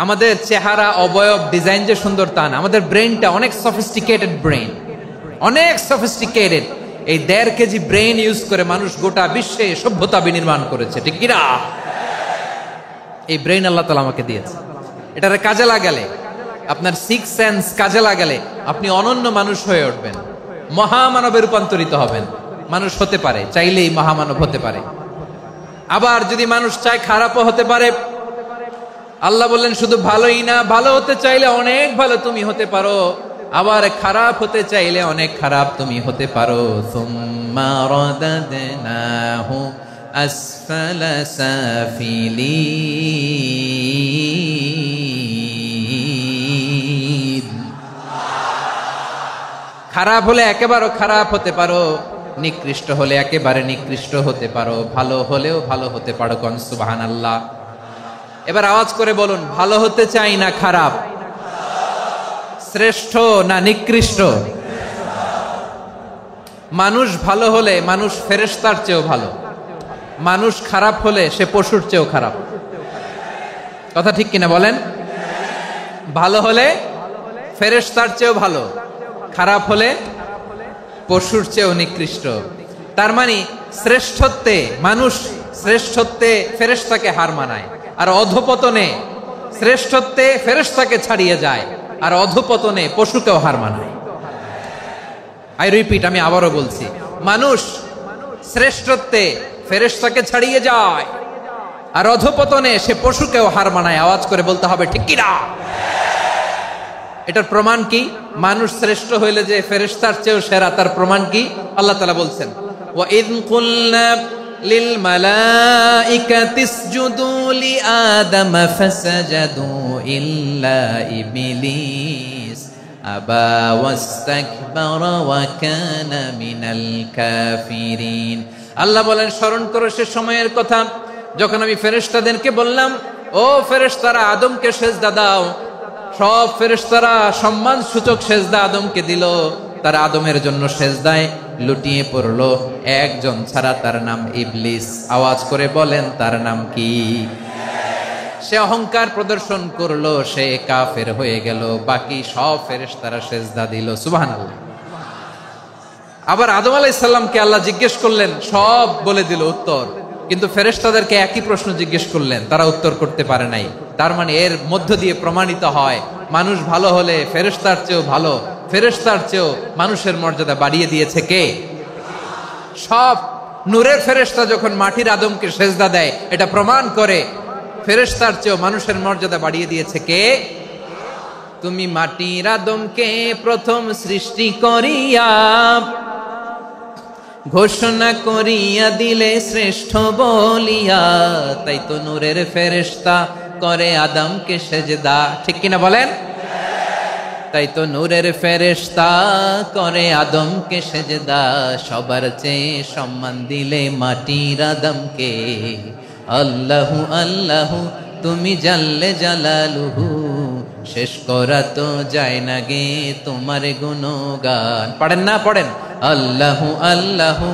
আমাদের চেহারা, অবয়ব, ডিজাইন যে সুন্দর তা না, আমাদের ব্রেনটা অনেক সফিস্টিকেটেড ব্রেন, অনেক সফিস্টিকেটেড। এই 1.5 কেজি ব্রেন ইউজ করে মানুষ গোটা বিশ্বে সভ্যতা বিনির্মাণ করেছে, ঠিক কিনা? এই ব্রেন আল্লাহ তাআলা আমাকে দিয়েছে। এটারে কাজে লাগালে, আপনার 6 সেন্স কাজে লাগালে আপনি অনন্য মানুষ হয়ে উঠবেন, মহামানবে রূপান্তরিত হবেন। মানুষ হতে পারে, চাইলেই মহামানব হতে পারে। আবার যদি মানুষ চায় খারাপও হতে পারে। আল্লাহ বললেন শুধু ভালোই না, ভালো হতে চাইলে অনেক ভালো তুমি হতে পারো, আবার খারাপ হতে চাইলে অনেক খারাপ তুমি হতে পারো। সুম্মা রাদাদনাহু আসফালা সাফিলিন। খারাপ হলে একেবারে খারাপ হতে পারো, নিকৃষ্ট হলে একেবারে নিকৃষ্ট হতে পারো, ভালো হলেও ভালো হতে পারো। কোন সুবহানাল্লাহ। এবার আওয়াজ করে বলুন, ভালো হতে চাই না খারাপ? শ্রেষ্ঠ না নিকৃষ্ট? মানুষ ভালো হলে মানুষ ফেরেশতার চেয়েও ভালো, মানুষ খারাপ হলে সে পশুর চেয়েও খারাপ। কথা ঠিক কিনা বলেন? ভালো হলে ফেরেশতার চেয়েও ভালো, খারাপ হলে পশুর চেয়েও নিকৃষ্ট। তার মানে শ্রেষ্ঠত্বে মানুষ, শ্রেষ্ঠত্বে ফেরেশতাকে হার মানায়, আর অধপতনে শ্রেষ্ঠত্বে ফেরেশতাকে ছাড়িয়ে যায়, আর অধপতনে পশুকেও হার মানায়। আই রিপিট, আমি আবারও বলছি, মানুষ শ্রেষ্ঠত্বে ফেরেশতাকে ছাড়িয়ে যায়, আর অধপতনে সে পশুকেও হার মানায়। আওয়াজ করে বলতে হবে ঠিক কিনা? এটার প্রমাণ কি? মানুষ শ্রেষ্ঠ হইলে যে ফেরেশতার চেয়েও সেরা, তার প্রমাণ কি? আল্লাহ তাআলা বলছেন, ওয়া ইয কুলনা লিল মালাইকাতি ইসজুদু লি আদম ফাসাজাদু ইল্লা ইবলিস আবা ওয়াস্তাকবারা ওয়া কানা মিনাল কাফিরিন। আল্লাহ বলেন, স্মরণ করো সে সময়ের কথা যখন আমি ফেরেশতাদেরকে বললাম, ও ফেরেশতারা আদমকে সেজদা দাও। সব ফেরেশতারা সম্মান সূচক সেজদা আদমকে দিল। তারা আদমের জন্য সেজদায় লুটিয়ে পড়লো, একজন ছাড়া, তার নাম ইবলিস। আওয়াজ করে বলেন, তার নাম কি? সে অহংকার প্রদর্শন করলো, সে কাফের হয়ে গেল। বাকি সব ফেরেশতারা সেজদা দিল। সুবহানাল্লাহ। আবার আদম আলাইহিস সালামকে আল্লাহ জিজ্ঞেস করলেন, সব বলে দিল উত্তর, কিন্তু ফেরেশতাদেরকে একই প্রশ্ন জিজ্ঞেস করলেন, তারা উত্তর করতে পারে নাই। তার মানে এর মধ্য দিয়ে প্রমাণিত হয় মানুষ ভালো হলে ফেরেশতার চেয়েও ভালো, ফেরেশতার চেয়েও মানুষের মর্যাদা বাড়িয়ে দিয়েছে কে? সব নূরের ফেরেশতা যখন মাটির আদমকে সেজদা দেয়, এটা প্রমাণ করে ফেরেশতার চেয়েও মানুষের মর্যাদা বাড়িয়ে দিয়েছে কে? তুমি মাটির আদমকে প্রথম সৃষ্টি করিয়া ঘোষণা করিয়া দিলে শ্রেষ্ঠ বলিয়া, তাই তো নূরের ফেরেশতা করে আদমকে সেজদা। ঠিক কিনা বলেন? তাই তো নূরের ফেরেশতা করে আদমকে সেজদা, সবার চেয়ে সম্মান দিলে মাটির আদমকে। আল্লাহু আল্লাহু তুমি জাল্লে জালালুহু, শেষ করা তো যায় না গে তোমার গুণগান। পড়েন না? পড়েন। আল্লাহু আল্লাহু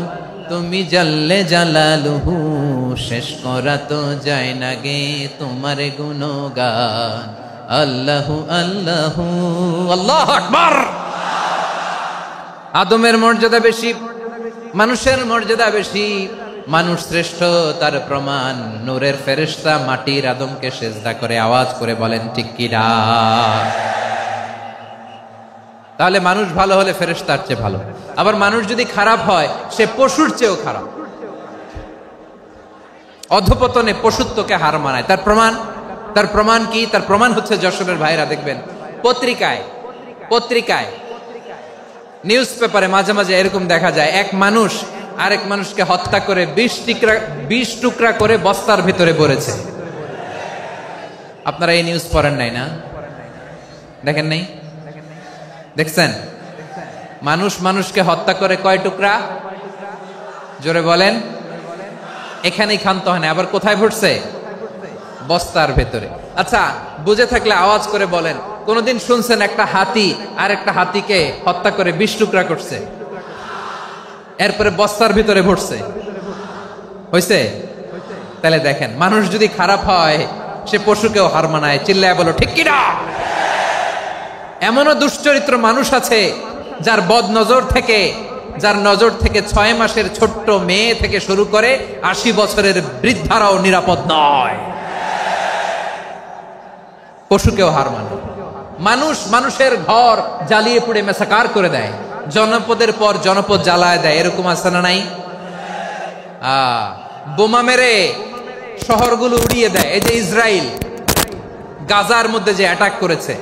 তুমি জাল্লে জালালুহু, শেষ করা তো যায় না গে তোমার গুণগান। আল্লাহু আল্লাহু আল্লাহু আকবার। আদমের মর্যাদা বেশি, মানুষের মর্যাদা বেশি, মানুষ শ্রেষ্ঠ তার প্রমাণ নূরের ফেরেশতা মাটির আদমকে সেজদা করে আওয়াজ করে বলেন ঠিক কিনা? তাহলে মানুষ ভালো হলে ফেরেশতার চেয়ে ভালো, আবার মানুষ যদি খারাপ হয় সে পশুর চেয়েও খারাপ। অধপতনে পশুত্বকে হার মানায়। তার প্রমাণ কি? তার প্রমাণ হচ্ছে যশোরের ভাইরা দেখবেন পত্রিকায় নিউজ পেপারে মাঝে মাঝে এরকম দেখা যায়, এক মানুষ আরেক মানুষকে হত্যা করে 20 টুকরা করে বস্তার ভিতরে ভরেছে। আপনারা এই নিউজ পড়েন নাই না? দেখেন নাই? দেখছেন? মানুষ মানুষকে হত্যা করে কয় টুকরা? জোরে বলেন। এখানেই ক্ষান্ত হয় না, আবার কোথায় ভরছে? বস্তার ভেতরে। আচ্ছা, বুঝে থাকলে আওয়াজ করে বলেন, কোনদিন শুনছেন একটা হাতি আর একটা হাতিকে হত্যা করে 20 টুকরা করছে, এরপরে বস্তার ভিতরে ভরছে? হইছে? তাহলে দেখেন, মানুষ যদি খারাপ হয় সে পশুকেও হার মানায়। চিল্লায় বলো ঠিক কিনা? এমনও দুশ্চরিত্র মানুষ আছে যার নজর থেকে 6 মাসের ছোট্ট মেয়ে থেকে শুরু করে 80 বছরের বৃদ্ধারাও নিরাপদ নয়। পশুকেও হার মানে। মানুষের ঘর জ্বালিয়ে পুড়ে মেসাকার করে দেয়, জনপদের পর জনপদ জ্বালায় দেয়। এরকম আছে না নাই? বোমা মেরে শহরগুলো উড়িয়ে দেয়। এই যে ইসরায়েল গাজার মধ্যে যে অ্যাটাক করেছে,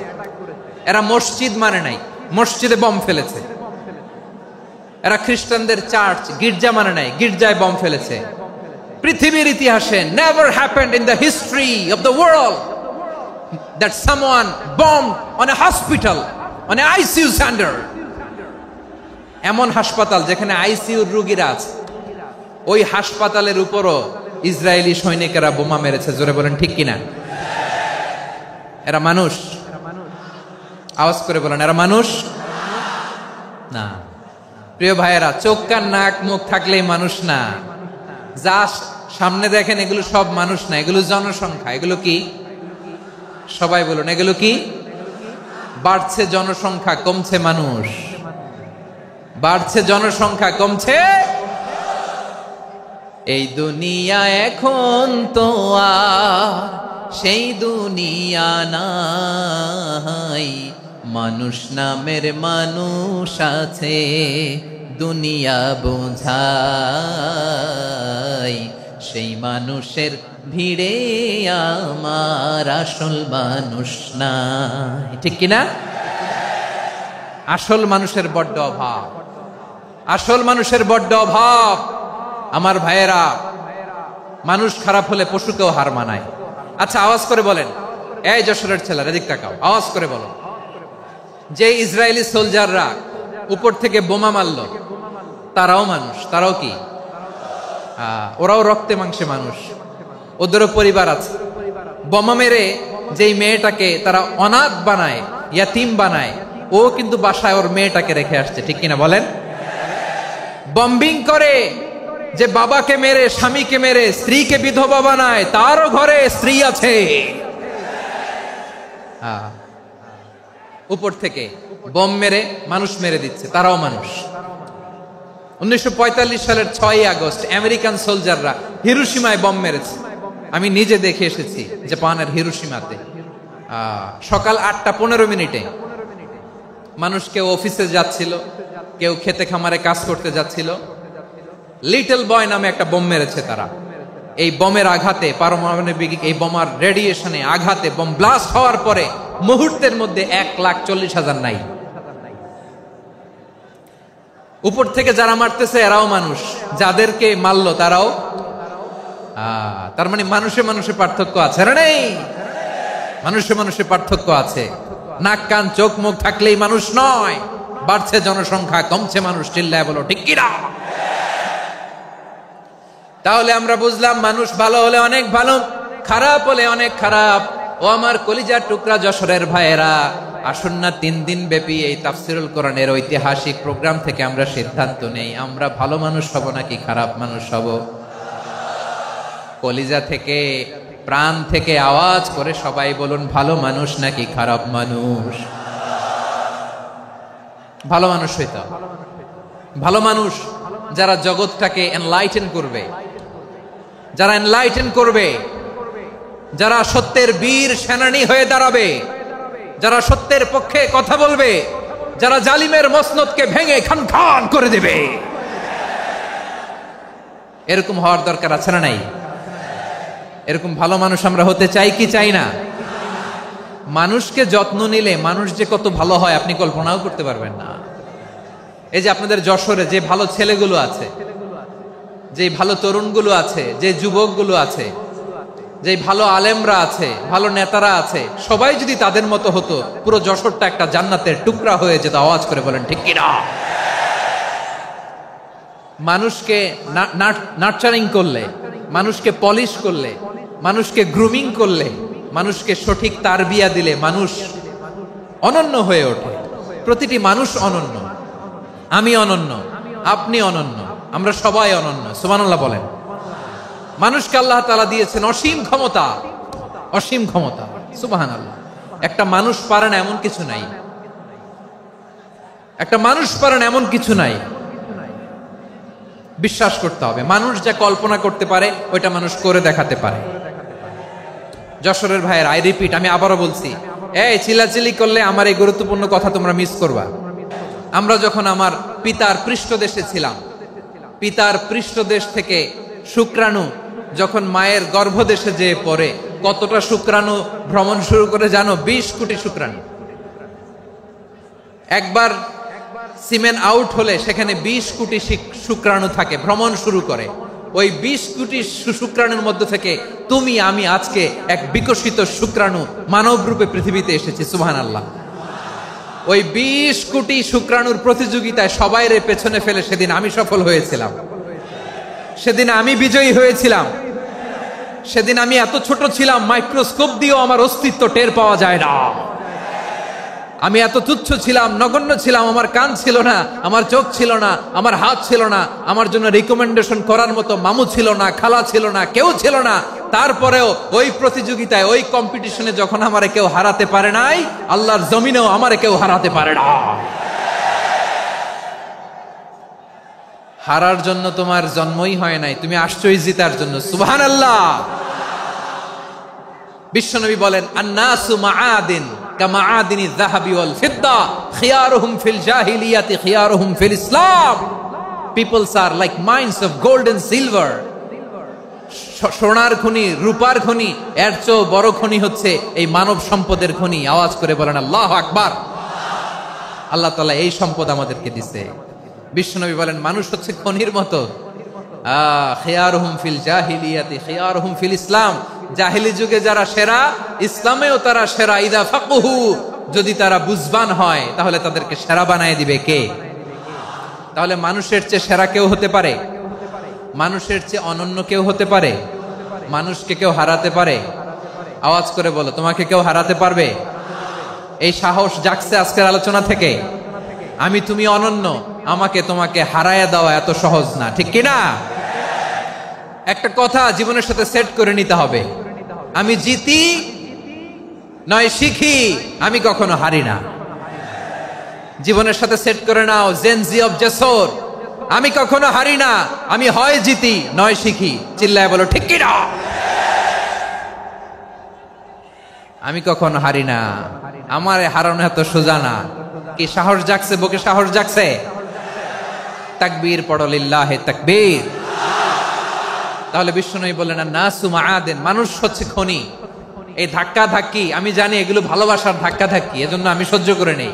এরা মসজিদ মানে নাই, মসজিদে বম ফেলেছে। এরা খ্রিস্টানদের চার্চ গির্জা মানে নাই, গির্জায় বম ফেলেছে। পৃথিবীর ইতিহাসে never happened in the history of the world that someone bombed on a hospital, on an ICU center. এমন হাসপাতাল যেখানে আইসিইউ রোগীরা আছে, ওই হাসপাতালের উপরও ইসরায়েলি সৈনিকেরা বোমা মেরেছে। জোরে বলেন ঠিক কিনা? এরা মানুষ? আওয়াজ করে বলেন, এরা মানুষ না। প্রিয় ভাইয়েরা, চোখ কান নাক মুখ থাকলেই মানুষ না। যা সামনে দেখেন এগুলো সব মানুষ না, এগুলো জনসংখ্যা। এগুলো কি? সবাই বলুন, এগুলো কি? বাড়ছে জনসংখ্যা, কমছে মানুষ। বাড়ছে জনসংখ্যা, কমছে। এই দুনিয়া এখন তো আর সেই দুনিয়া নাই, মানুষ নামের মানুষ আছে দুনিয়া বোঝাই, সেই মানুষের ভিড়ে আমার আসল মানুষ নাই। ঠিক কিনা? আসল মানুষের বড্ড অভাব, আসল মানুষের বড্ড অভাব। আমার ভাইয়েরা, মানুষ খারাপ হলে পশুকেও হার মানায়। আচ্ছা, আওয়াজ করে বলেন, এই যশোরের ছেলেরা এদিক তাকাও, আওয়াজ করে বলো, যে ইসরায়েলি সোলজাররা উপর থেকে বোমা মারল, তারাও মানুষ? তারাও কি? ওরাও রক্তে মাংসে মানুষ, ওদেরও পরিবার আছে। বোমা মেরে যেই মেয়েটাকে তারা অনাথ বানায়, ইয়াতিম বানায়, ও কিন্তু বাসায় ওর মেয়েটাকে রেখে আসছে। ঠিক কিনা বলেন? বম্বিং করে যে বাবাকে মেরে, স্বামীকে মেরে স্ত্রীকে বিধবা বানায়, তারও ঘরে স্ত্রী আছে। উপর থেকে বম মেরে মানুষ মেরে দিচ্ছে, তারাও মানুষ। 1945 সালের 6ই আগস্ট আমেরিকান সোলজাররা হিরোশিমায় বম মেরেছে। আমি নিজে দেখে এসেছি জাপানের হিরোশিমাতে। সকাল 8:15 মানুষ কেউ অফিসে যাচ্ছিল, কেউ খেতে খামারে কাজ করতে যাচ্ছিল। লিটল বয় নামে একটা বোম মেরেছে তারা। এই বোমের আঘাতে, পারমাণবিক এই বোমার রেডিয়েশনে আঘাতে বোম ব্লাস্ট হওয়ার পরে মুহূর্তের মধ্যে 1,40,000 নাই। উপর থেকে যারা মারতেছে এরাও মানুষ, যাদেরকে মারলো তারাও। তার মানে মানুষে মানুষে পার্থক্য আছে না? নেই, মানুষে মানুষে পার্থক্য আছে। নাক কান চোখ মুখ থাকলেই মানুষ নয়। বাড়ছে জনসংখ্যা, কমছে মানুষ। চিল্লায় বলো ঠিক কি না? তাহলে আমরা বুঝলাম মানুষ ভালো হলে অনেক ভালো, খারাপ হলে অনেক খারাপ। ও আমার কলিজার টুকরা যশোরের ভাইয়েরা, আসুন না 3 দিন ব্যাপী এই তাফসিরুল কোরআনের ঐতিহাসিক প্রোগ্রাম থেকে আমরা সিদ্ধান্ত নেই, আমরা ভালো মানুষ হব নাকি খারাপ মানুষ হব। কলিজা থেকে, প্রাণ থেকে আওয়াজ করে সবাই বলুন, ভালো মানুষ নাকি খারাপ মানুষ? ভালো মানুষ হইতে হবে। ভালো মানুষ যারা জগৎটাকে এনলাইটেন করবে, যারা এনলাইটেন করবে, যারা সত্যের বীর সেনানী হয়ে দাঁড়াবে, যারা সত্যের পক্ষে কথা বলবে, যারা জালিমের মসনদকে ভেঙে খান খান করে দেবে। এরকম হওয়ার দরকার আছে না নাই? এরকম ভালো মানুষ আমরা হতে চাই কি চাই না? মানুষকে যত্ন নিলে মানুষ যে কত ভালো হয় আপনি কল্পনাও করতে পারবেন না। এই যে আপনাদের যশোরে যে ভালো ছেলেগুলো আছে, যে ভালো তরুণগুলো আছে, যে যুবকগুলো আছে, যে ভালো আলেমরা আছে, ভালো নেতারা আছে, সবাই যদি তাদের মতো হতো, পুরো যশোরটা একটা জান্নাতের টুকরা হয়ে যেত। আওয়াজ করে বলেন ঠিক কি না? মানুষকে নার্চারিং করলে, মানুষকে পলিশ করলে, মানুষকে গ্রুমিং করলে, মানুষকে সঠিক তারবিয়া দিলে মানুষ অনন্য হয়ে ওঠে। প্রতিটি মানুষ অনন্য। আমি অনন্য, আপনি অনন্য, আমরা সবাই অনন্য। সুবহানাল্লাহ বলেন। মানুষকে আল্লাহ তাআলা দিয়েছেন অসীম ক্ষমতা, অসীম ক্ষমতা। সুবহানাল্লাহ। একটা মানুষ পারে না এমন কিছু নাই, একটা মানুষ পারে না এমন কিছু নাই। বিশ্বাস করতে হবে, মানুষ যা কল্পনা করতে পারে ওইটা মানুষ করে দেখাতে পারে। যশোরের ভাইয়ের, আই রিপিট, আমি আবারও বলছি, এই চিল্লাচিল্লি করলে আমার এই গুরুত্বপূর্ণ কথা তোমরা মিস করবা। আমরা যখন আমার পিতার পৃষ্ঠদেশে ছিলাম, পিতার পৃষ্ঠদেশ থেকে শুক্রাণু যখন মায়ের গর্ভদেশে যেয়ে পড়ে, কতটা শুক্রাণু ভ্রমণ শুরু করে জানো? 20 কোটি শুক্রাণু। একবার সিমেন আউট হলে সেখানে 20 কোটি শুক্রাণু থাকে, ভ্রমণ শুরু করে। ওই 20 কোটি শুক্রাণুর মধ্য থেকে তুমি আমি আজকে এক বিকশিত শুক্রাণু মানব রূপে পৃথিবীতে এসেছি। সুবহানাল্লাহ। ওই 20 কোটি শুক্রাণুর প্রতিযোগিতায় সবাইরে পেছনে ফেলে সেদিন আমি সফল হয়েছিলাম, সেদিন আমি বিজয়ী হয়েছিলাম। সেদিন আমি এত ছোট ছিলাম, মাইক্রোস্কোপ দিয়েও আমার অস্তিত্ব টের পাওয়া যায় না। আমি এত তুচ্ছ ছিলাম, নগণ্য ছিলাম। আমার কান ছিল না, আমার চোখ ছিল না, আমার হাত ছিল না, আমার জন্য রিকমেন্ডেশন করার মতো মামু ছিল না, খালা ছিল না, কেউ ছিল না। তারপরেও ওই প্রতিযোগিতায়, ওই কম্পিটিশনে যখন আমারে কেউ হারাতে পারে নাই, আল্লাহর জমিনেও আমারে কেউ হারাতে পারে না। হারার জন্য তোমার জন্মই হয় নাই, তুমি আসছই জিতার জন্য। সুবহানাল্লাহ। বিশ্বনবী বলেন, আন্নাসু মাআদিন কামাআদিনি যাহাবি ওয়াল ফিদ্দা খিয়ারুহুম ফিল জাহিলিয়াতি খিয়ারুহুম ফিল ইসলাম। Peoples are like mines of gold and silver. সোনার খনি, রূপার খনি, এর চেয়েও বড় খনি হচ্ছে এই মানব সম্পদের খনি। আওয়াজ করে বলেন আল্লাহু আকবার। আল্লাহ তাআলা এই সম্পদ আমাদেরকে দিয়েছে। বিশ্বনবী বলেন, মানুষ হচ্ছে খনির মতো। খিয়ারুহুম ফিল জাহিলিয়াতি খিয়ারুহুম ফিল ইসলাম। জাহিলি যুগে যারা সেরা, ইসলামেও তারা সেরা। ইদা ফাকুহু, যদি তারা বুঝবান হয় তাহলে তাদেরকে সেরা বানায় দিবে কে? তাহলে মানুষের চেয়ে সেরা কেউ হতে পারে? মানুষের চেয়ে অনন্য কেউ হতে পারে? মানুষকে কেউ হারাতে পারে? আওয়াজ করে বলো, তোমাকে কেউ হারাতে পারবে? এই সাহস জাগছে আজকের আলোচনা থেকে। আমি তুমি অনন্য, আমাকে তোমাকে হারায়া দেওয়া এত সহজ না, ঠিক কিনা? একটা কথা জীবনের সাথে সেট করে নিতে হবে, আমি জিতি নয় শিখি, আমি কখনো হারি না। জীবনের সাথে সেট করে নাও, জেনজি অফ যশোর, আমি কখনো হারি না, আমি হয় জিতি নয় শিখি। চিল্লায় বলো ঠিক কিনা? আমি কখনো হারি না, আমার হারানো এত সোজা না। কি সাহস জাগছে, বুকে সাহস জাগছে? তাকবীর পড়ো, লিল্লাহে তাকবীর। তাহলে বিশ্বনবী বললেন নাসু মাআদিন, মানুষ হচ্ছে খনি। এই ধাক্কা ধাক্কি আমি জানি এগুলো ভালোবাসার ধাক্কা ধাক্কি, এজন্য আমি সহ্য করে নেই।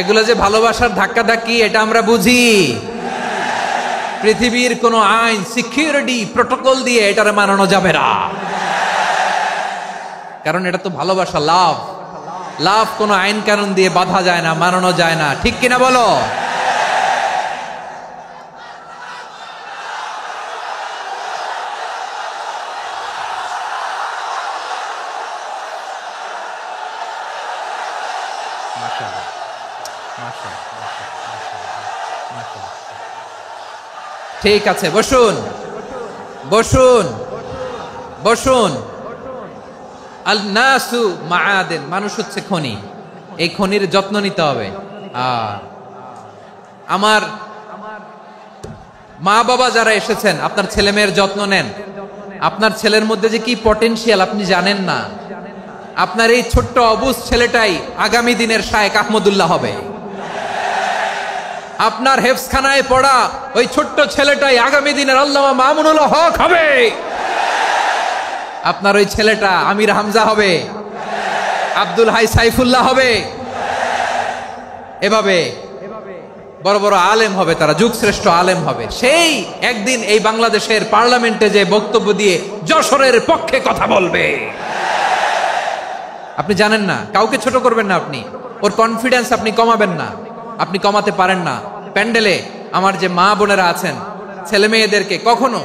এগুলো যে ভালোবাসার ধাক্কা ধাক্কি এটা আমরা বুঝি। পৃথিবীর কোন আইন, সিকিউরিটি প্রটোকল দিয়ে এটারে মানানো যাবে না, কারণ এটা তো ভালোবাসা, লাভ। লাভ কোন আইন কানুন দিয়ে বাধা যায় না, মানানো যায় না, ঠিক কিনা বলো? ঠিক আছে, বসুন বসুন বসুন। আল নাসু মাআদিন, মানুষ হচ্ছে খনি। এই খনির যত্ন নিতে হবে। আমার মা বাবা যারা এসেছেন, আপনার ছেলে মেয়ের যত্ন নেন। আপনার ছেলের মধ্যে যে কি পটেনশিয়াল আপনি জানেন না। আপনার এই ছোট্ট অবুঝ ছেলেটাই আগামী দিনের শায়েখ আহমদুল্লাহ হবে। আপনার হেফজখানায় পড়া ওই ছোট্ট ছেলেটাই আগামী দিনের আল্লামা মামুনুল হক হবে। আপনার ওই ছেলেটা আমির হামজা হবে, আব্দুল হাই সাইফুল্লাহ হবে। এভাবে বড় বড় আলেম হবে, তারা যুগশ্রেষ্ঠ আলেম হবে। সেই একদিন এই বাংলাদেশের পার্লামেন্টে যে বক্তব্য দিয়ে যশোরের পক্ষে কথা বলবে। আপনি জানেন না, কাউকে ছোট করবেন না আপনি। ওর কনফিডেন্স আপনি কমাবেন না, আপনি কমাতে পারেন না। প্যান্ডেলে আমার যে মা বোনেরা আছেন, ছেলে মেয়েদেরকে কখনো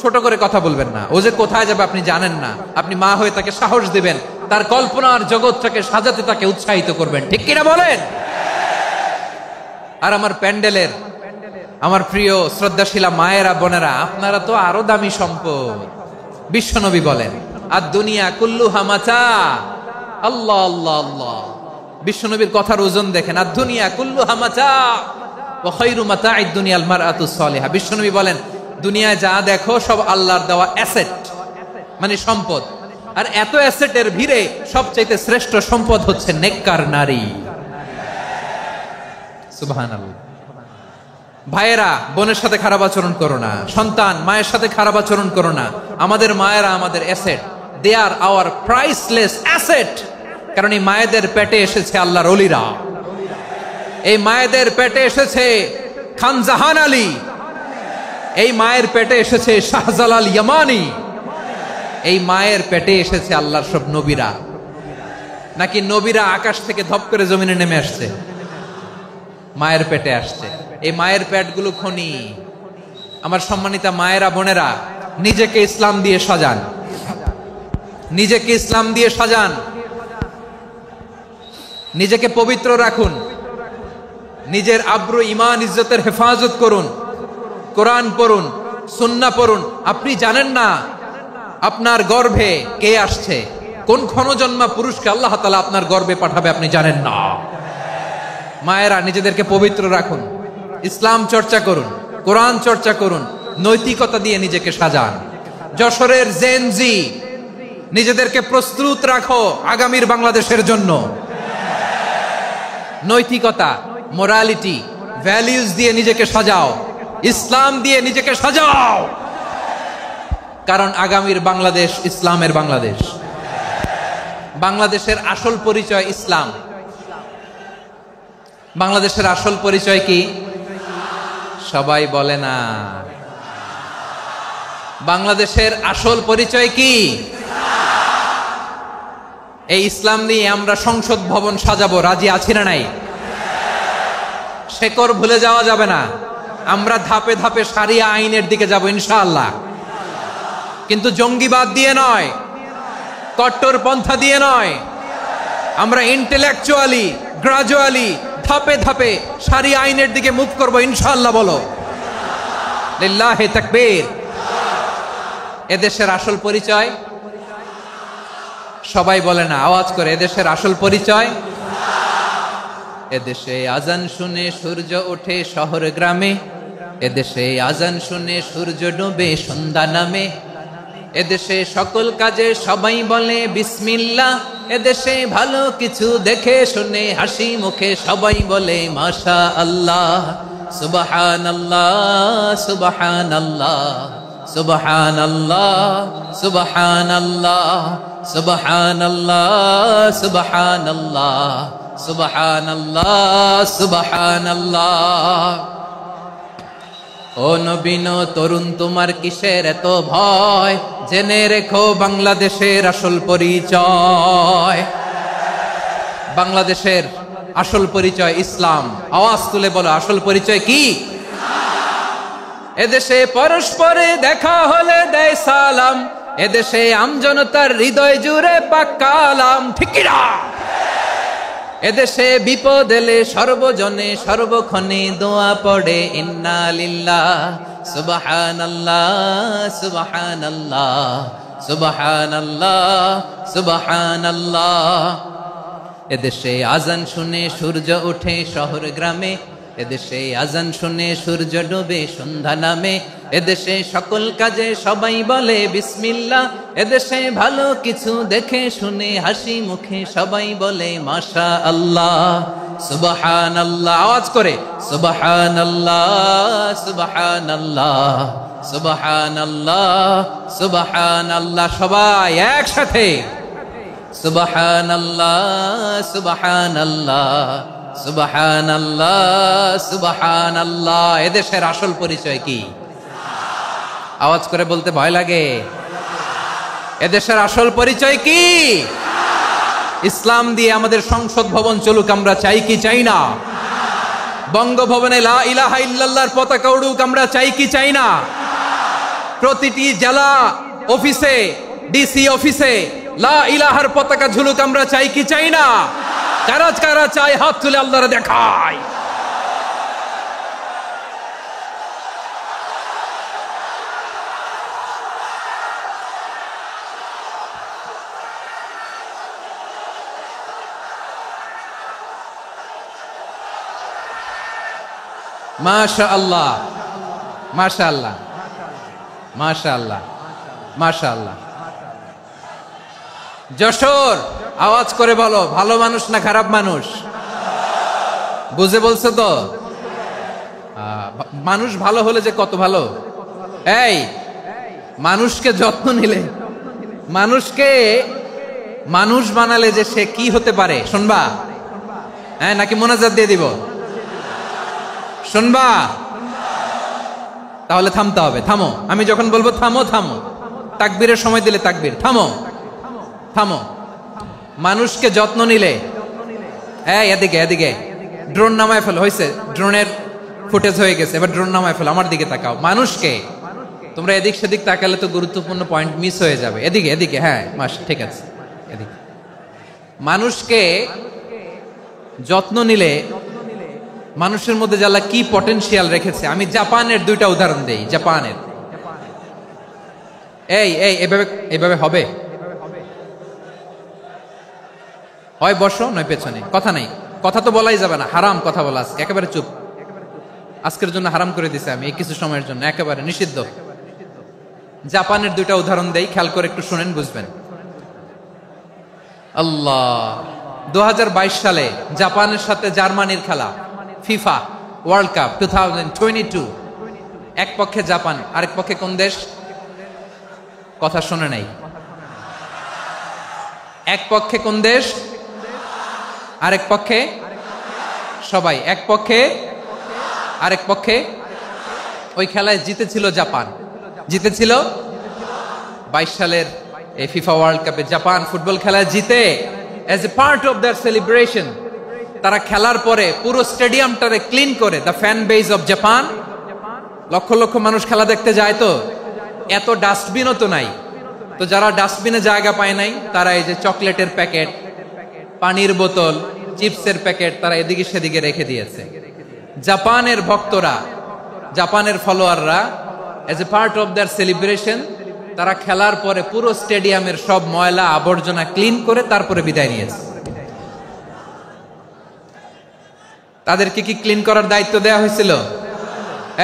ছোট করে কথা বলবেন না। ও যে কোথায় যাবে আপনি জানেন না। আপনি মা হয়ে তাকে সাহস দিবেন, তার কল্পনার জগৎটাকে সাজাতে তাকে উৎসাহিত করবেন, ঠিক কিনা বলেন? আর আমার প্যান্ডেলের আমার প্রিয় শ্রদ্ধাশীলা মায়েরা বোনেরা, আপনারা তো আরো দামি সম্পদ। বিশ্বনবী বলেন আর দুনিয়া কুল্লুহা মাতা। আল্লাহ আল্লাহ আল্লাহ, বিশ্বনবীর কথার ওজন দেখেন। আর দুনিয়া কুল্লুহা মাতা ওয়া খায়রু মাতা'আদ দুনিয়াল মারআতুস সালিহা। বিশ্বনবী বলেন দুনিয়ায় যা দেখো সব আল্লাহর দেওয়া অ্যাসেট, মানে সম্পদ। আর এত অ্যাসেটের ভিড়ে সবচাইতে শ্রেষ্ঠ সম্পদ হচ্ছে নেককার নারী। সুবহানাল্লাহ। ভাইয়েরা বোনের সাথে খারাপ আচরণ করো না, সন্তান মায়ের সাথে খারাপ আচরণ করো না। আমাদের মায়েরা আমাদের asset, they are our priceless asset. কারণ এই মায়েদের পেটে এসেছে আল্লাহর ওলিরা, এই মায়েদের পেটে এসেছে খান জাহান আলী, এই মায়ের পেটে এসেছে শাহজালাল ইয়ামানি, এই মায়ের পেটে এসেছে আল্লাহর সব নবীরা। নাকি নবীরা আকাশ থেকে ধপ করে জমিনে নেমে আসছে? মায়ের পেটে আসছে। এই মায়ের পেটগুলো খনি। আমার সম্মানিতা মায়েরা বোনেরা, নিজেকে ইসলাম দিয়ে সাজান, নিজেকে ইসলাম দিয়ে সাজান, নিজেকে পবিত্র রাখুন, নিজের আব্রু ইমান ইজ্জতের হেফাজত করুন, কোরআন পড়ুন, সুন্নাহ পড়ুন। আপনি জানেন না আপনার গর্ভে কে আসছে, কোন ক্ষণজন্মা পুরুষকে আল্লাহ তাআলা আপনার গর্ভে পাঠাবে আপনি জানেন না। মায়েরা নিজেদেরকে পবিত্র রাখুন, ইসলাম চর্চা করুন, কোরআন চর্চা করুন, নৈতিকতা দিয়ে নিজেকে সাজান। যশোরের জেনজি, নিজেদেরকে প্রস্তুত রাখো আগামীর বাংলাদেশের জন্য। নৈতিকতা, মোরালিটি, ভ্যালিউজ দিয়ে নিজেকে সাজাও, ইসলাম দিয়ে নিজেকে সাজাও। কারণ আগামীর বাংলাদেশ ইসলামের বাংলাদেশ। বাংলাদেশের আসল পরিচয় ইসলাম। বাংলাদেশের আসল পরিচয় কি? সবাই বলে না। বাংলাদেশের আসল পরিচয় কি? এই ইসলাম নিয়ে আমরা সংসদ ভবন সাজাবো, রাজি আছি না নাই? শেকড় ভুলে যাওয়া যাবে না। আমরা ধাপে ধাপে শারিয়া আইনের দিকে যাব ইনশাআল্লাহ, কিন্তু জঙ্গিবাদ দিয়ে নয়, কট্টরপন্থা দিয়ে নয়। আমরা ইন্টেলেকচুয়ালি, গ্রাজুয়ালি, ধাপে ধাপে শারিয়া আইনের দিকে মুভ করব ইনশাআল্লাহ। বলো লিল্লাহি তাকবীর। এদেশের আসল পরিচয় সবাই বলে না, আওয়াজ করে, এদেশের আসল পরিচয়। এদেশে আজান শুনে সূর্য ওঠে শহর গ্রামে, এদেশে আজান শুনে সূর্য ডুবে সন্ধ্যা নামে। এদেশে সকল কাজে সবাই বলে বিসমিল্লাহ, এদেশে ভালো কিছু দেখে শুনে হাসি মুখে সবাই বলে মাশা আল্লাহ। সুবহানাল্লাহ সুবহানাল্লাহ সুবহানাল্লাহ সুবহানাল্লাহ সুবহানাল্লাহ সুবহানাল্লাহ সুবহানাল্লাহ সুবহানাল্লাহ। ও নবীন তরুণ তোমার কিসের এত ভয়, জেনে রেখো বাংলাদেশের আসল পরিচয়। বাংলাদেশের আসল পরিচয় ইসলাম। আওয়াজ তুলে বলো, আসল পরিচয় কি? এদেশে পরস্পরে দেখা হলে দেয় সালাম, এদেশে আমজনতার হৃদয় জুড়ে পাক্কালাম, ঠিক কি না? এদেশে বিপদ এলে সর্বজনে সর্বক্ষণে দোয়া পড়ে ইন্না লিল্লাহ সুবহানাল্লাহ সুবহানাল্লাহ সুবহানাল্লাহ সুবহানাল্লাহ। এদেশে আজান শুনে সূর্য ওঠে শহর গ্রামে, এদেশে আজান শুনে সূর্য ডোবে সন্ধ্যা নামে, এদেশে সকল কাজে সবাই বলে বিসমিল্লাহ, এদেশে ভালো কিছু দেখে শুনে হাসি মুখে সবাই বলে মাশা আল্লাহ। সুবহানাল্লাহ, আওয়াজ করে সুবহানাল্লাহ সুবহানাল্লাহ সুবহানাল্লাহ সুবহানাল্লাহ। সবাই একসাথে সুবহানাল্লাহ সুবহানাল্লাহ সুবহানাল্লাহ সুবহানাল্লাহ। এদেশের আসল পরিচয় কি? আওয়াজ করে বলতে ভয় লাগে। এদেশের আসল পরিচয় কি? ইসলাম দিয়ে আমাদের সংসদ ভবন চলুক, আমরা চাই কি চাই না? বঙ্গভবনে লা ইলাহা ইল্লাল্লাহর পতাকা উড়ুক, আমরা চাই কি চাই না? প্রতিটি জেলা অফিসে, ডিসি অফিসে লা ইলাহার পতাকা ঝুলুক, আমরা চাই কি চাই না? কারা কারা চাই হাত তুলে আল্লাহরে দেখায়। মাশাআল্লাহ মাশাআল্লাহ মাশাআল্লাহ মাশাআল্লাহ। যশোর, আওয়াজ করে বলো, ভালো মানুষ না খারাপ মানুষ? বুঝে বলছো তো? মানুষ ভালো হলে যে কত ভালো। এই মানুষকে যত্ন নিলে, মানুষকে মানুষ বানালে যে সে কি হতে পারে শুনবা? হ্যাঁ, নাকি মোনাজাত দিয়ে দিব? শুনবা? তাহলে থামতে হবে। থামো, আমি যখন বলবো থামো থামো, তাকবীরের সময় দিলে তাকবীর, থামো থামো। মানুষকে যত্ন নিলে, এদিকে এদিকে ড্রোন নামায় ফেল, হয়েছে ড্রোনের ফুটেজ হয়ে গেছে, এবার ড্রোন নামায় ফেল, আমার দিকে তাকাও। মানুষকে, তোমরা এদিক সেদিক তাকালে তো গুরুত্বপূর্ণ পয়েন্ট মিস হয়ে যাবে। এদিকে এদিকে, হ্যাঁ ঠিক আছে, এদিকে। মানুষকে যত্ন নিলে মানুষের মধ্যে যারা কি পটেনশিয়াল রেখেছে, আমি জাপানের দুইটা উদাহরণ দেই। জাপানের এইভাবে হবে, হয় বসো নয় পেছনে, কথা নাই, কথা তো বলাই যাবে না, হারাম কথা বলা আছে, একেবারে চুপ। আজকের জন্য হারাম করে দিছে আমি, এই কিছু সময়ের জন্য একেবারে নিষিদ্ধ। জাপানের দুইটা উদাহরণ দেই, খেয়াল করে একটু শুনেন, বুঝবেন। আল্লাহ, 2022 সালে জাপানের সাথে জার্মানির খেলা, ফিফা ওয়ার্ল্ড কাপ 2022। এক পক্ষে জাপান, আরেক পক্ষে কোন দেশ? কথা শুনে নাই। এক পক্ষে কোন দেশ, আরেক পক্ষে সবাই। এক পক্ষে আরেক পক্ষে। ওই খেলায় জিতেছিল জাপান, জিতেছিল 22 সালের এই ফিফা ওয়ার্ল্ড কাপে জাপান ফুটবল খেলায় জিতে, as a part of their celebration তারা খেলার পরে পুরো স্টেডিয়ামটারে ক্লিন করে, the fan base of Japan. Lakh lakh মানুষ খেলা দেখতে যায়, তো এত ডাস্টবিনও তো নাই, তো যারা ডাস্টবিনে জায়গা পায় নাই তারা এই যে চকলেটের প্যাকেট, পানির বোতল, চিপসের প্যাকেট তারা এদিকে সেদিকে রেখে দিয়েছে। জাপানের ভক্তরা, জাপানের ফলোয়াররা as a part of their celebration তারা খেলার পরে পুরো স্টেডিয়ামের সব ময়লা আবর্জনা ক্লিন করে তারপরে বিদায় নিয়েছে। তাদেরকে কি ক্লিন করার দায়িত্ব দেওয়া হয়েছিল?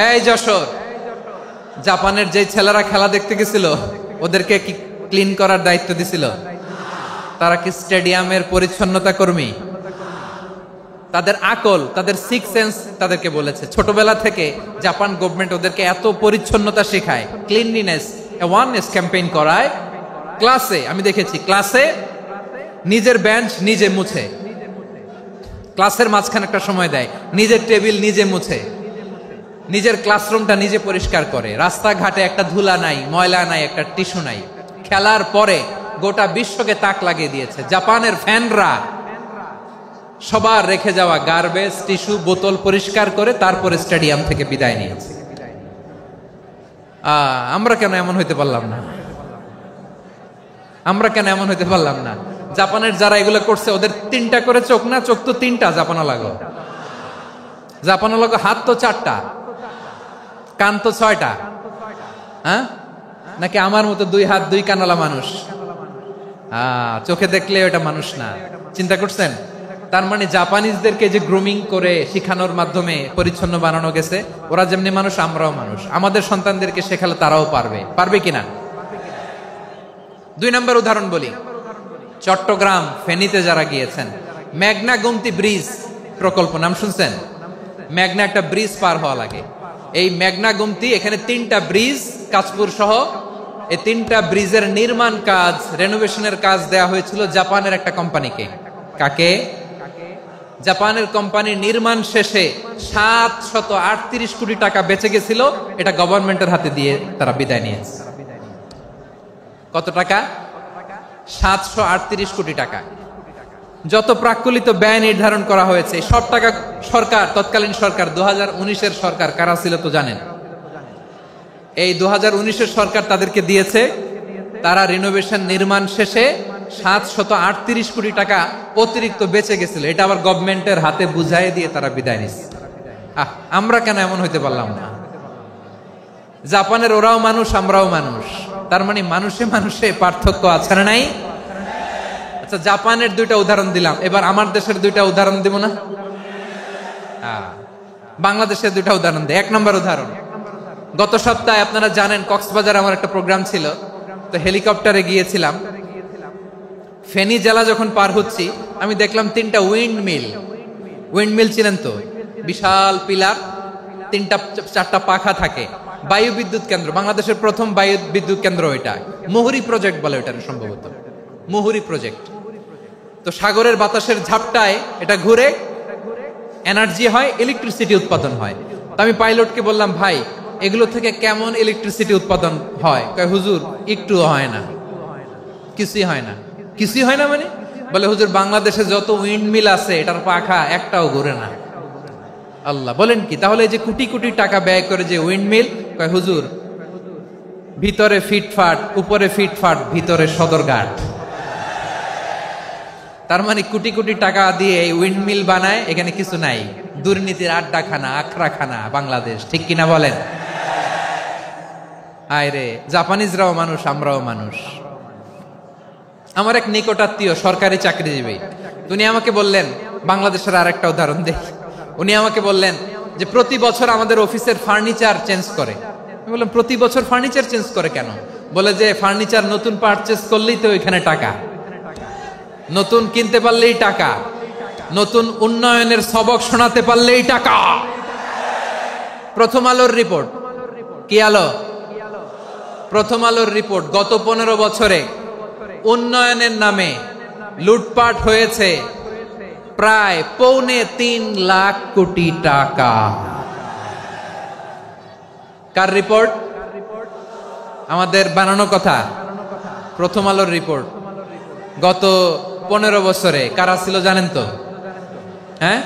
এই যশোর, জাপানের যে ছেলেরা খেলা দেখতে গেছিল ওদেরকে কি ক্লিন করার দায়িত্ব দিছিল? তারা কি স্টেডিয়ামের পরিচ্ছন্নতা কর্মী? তাদের আকল, তাদের সিক্স সেন্স তাদেরকে বলেছে। ছোটবেলা থেকে জাপান গভর্নমেন্ট ওদেরকে এত পরিচ্ছন্নতা শেখায়, ক্লিনলিনেস অ্যাওয়ারনেস ক্যাম্পেইন করায়। ক্লাসে আমি দেখেছি, ক্লাসে নিজের বেঞ্চ নিজে মুছে, ক্লাসের মাঝখানে একটা সময় দেয়, নিজের টেবিল নিজে মুছে, নিজের ক্লাসরুমটা নিজে পরিষ্কার করে। রাস্তাঘাটে একটা ধুলা নাই, ময়লা নাই, একটা টিস্যু নাই। খেলার পরে গোটা বিশ্বকে তাক লাগিয়ে দিয়েছে। জাপানের ফ্যানরা সবার রেখে যাওয়া গার্বেজ, টিস্যু, বোতল পরিষ্কার করে তারপরে স্টেডিয়াম থেকে বিদায় নিয়েছে। আমরা কেন এমন হইতে পারলাম না? আমরা কেন এমন হইতে পারলাম না? জাপানের যারা এগুলো করছে ওদের 3টা করে চোখ না? চোখ তো 3টা, জাপানা লাগো। জাপানা লাগো হাত তো 4টা, কান তো 6টা। হ্যাঁ, নাকি আমার মতো 2 হাত 2 কানওয়ালা মানুষ? চোখে দেখলে ওটা মানুষ না। চিন্তা করছেন? তার মানে জাপানিজদেরকে যে গ্রুমিং করে শিখানোর মাধ্যমে পরিচ্ছন্ন বানানো গেছে। ওরা যেমনি মানুষ, আমরাও মানুষ। আমাদের সন্তানদেরকে শেখালে তারাও পারবে। পারবে কিনা? 2 নম্বর উদাহরণ বলি। চট্টগ্রাম ফেনীতে যারা গিয়েছেন, মেঘনা গোমতী ব্রিজ প্রকল্প নাম শুনছেন? মেঘনা একটা ব্রিজ পার হওয়া লাগে। এই মেঘনা গোমতী, এখানে 3টা ব্রিজ, কাঁচপুর সহ এই 3টা ব্রিজের নির্মাণ কাজ, রেনোভেশনের কাজ দেয়া হয়েছিল জাপানের একটা কোম্পানিকে। কাকে? জাপানের কোম্পানি। নির্মাণ শেষে 738 কোটি টাকা বেঁচে গেছিল, এটা গভর্নমেন্টের হাতে দিয়ে তারা বিদায় নিয়েছে। কত টাকা? 738 কোটি টাকা। যত প্রাক্কলিত ব্যয় নির্ধারণ করা হয়েছে সব টাকা সরকার, তৎকালীন সরকার 2019-এর সরকার, কারা ছিল তো জানেন? এই 2019-এর সরকার তাদেরকে দিয়েছে। তারা রিনোভেশন নির্মাণ শেষে 738 কোটি টাকা অতিরিক্ত বেঁচে গেছিল, এটা আবার গভর্নমেন্টের হাতে বুঝাই দিয়ে তারা বিদায় নিচ্ছে। আমরা কেন এমন হইতে পারলাম না? জাপানের ওরাও মানুষ, আমরাও মানুষ। তার মানে মানুষে মানুষে পার্থক্য আছে না নাই? আচ্ছা, জাপানের 2টা উদাহরণ দিলাম, এবার আমার দেশের 2টা উদাহরণ দিব না? বাংলাদেশের 2টা উদাহরণ দেয়। 1 নম্বর উদাহরণ, গত সপ্তাহে আপনারা জানেন কক্সবাজার আমার একটা প্রোগ্রাম ছিল, তো হেলিকপ্টারে গিয়েছিলাম। ফেনী জেলা যখন পার হচ্ছি, আমি দেখলাম 3টা উইন্ডমিল। উইন্ডমিল চিনেন তো? বিশাল পিলার, 3টা 4টা পাখা থাকে। বায়ু বিদ্যুৎ কেন্দ্র, বাংলাদেশের প্রথম বায়ু বিদ্যুৎ কেন্দ্র এটা। মুহুরী প্রজেক্ট বলে এটা সম্ভবত, মুহুরী প্রজেক্ট। তো সাগরের বাতাসের ঝাপটায় এটা ঘুরে এনার্জি হয়, ইলেকট্রিসিটি উৎপাদন হয়। তো আমি পাইলটকে বললাম, ভাই এগুলো থেকে কেমন ইলেকট্রিসিটি উৎপাদন হয়? কয়, হুজুর একটু হয় না, কিছুই হয় না। কিছুই হয় না মানে? বলে, হুজুর বাংলাদেশে যত উইন্ডমিল আছে এটার পাখা একটাও ঘুরে না। আল্লাহ, বলেন কি? তাহলে এই যে কোটি কোটি টাকা ব্যয় করে যে উইন্ডমিল, কয় হুজুর ভিতরে ফিটফাট, উপরে ফিটফাট, ভিতরে সদরঘাট। তার মানে কোটি কোটি টাকা দিয়ে এই উইন্ডমিল বানায়, এখানে কিছু নাই। দুর্নীতির আড্ডাখানা, আখড়াখানা বাংলাদেশ, ঠিক কিনা বলেন? আয় রে, জাপানিজরাও মানুষ, আমরাও মানুষ। আমার এক নিকটাত্মীয় সরকারি চাকরিজীবী, উনি আমাকে বললেন, বাংলাদেশের আর একটা উদাহরণ দেখ। উনি আমাকে বললেন যে প্রতি বছর আমাদের অফিসের ফার্নিচার চেঞ্জ করে। আমি বললাম, প্রতি বছর ফার্নিচার চেঞ্জ করে কেন? বলে যে ফার্নিচার নতুন পারচেজ করলেই তো এখানে টাকা, নতুন কিনতে পারলেই টাকা, নতুন উন্নয়নের সবক শোনাতে পারলেই টাকা। প্রথম আলোর রিপোর্ট। কি আলো? প্রথম আলোর রিপোর্ট। গত 15 বছরে উন্নয়নের নামে লুটপাট হয়েছে প্রায় 3.25 লাখ কোটি টাকা। কার রিপোর্ট? আমাদের বানানো কথা। প্রথম আলোর রিপোর্ট। গত 15 বছরে কারা ছিল জানেন তো? হ্যাঁ,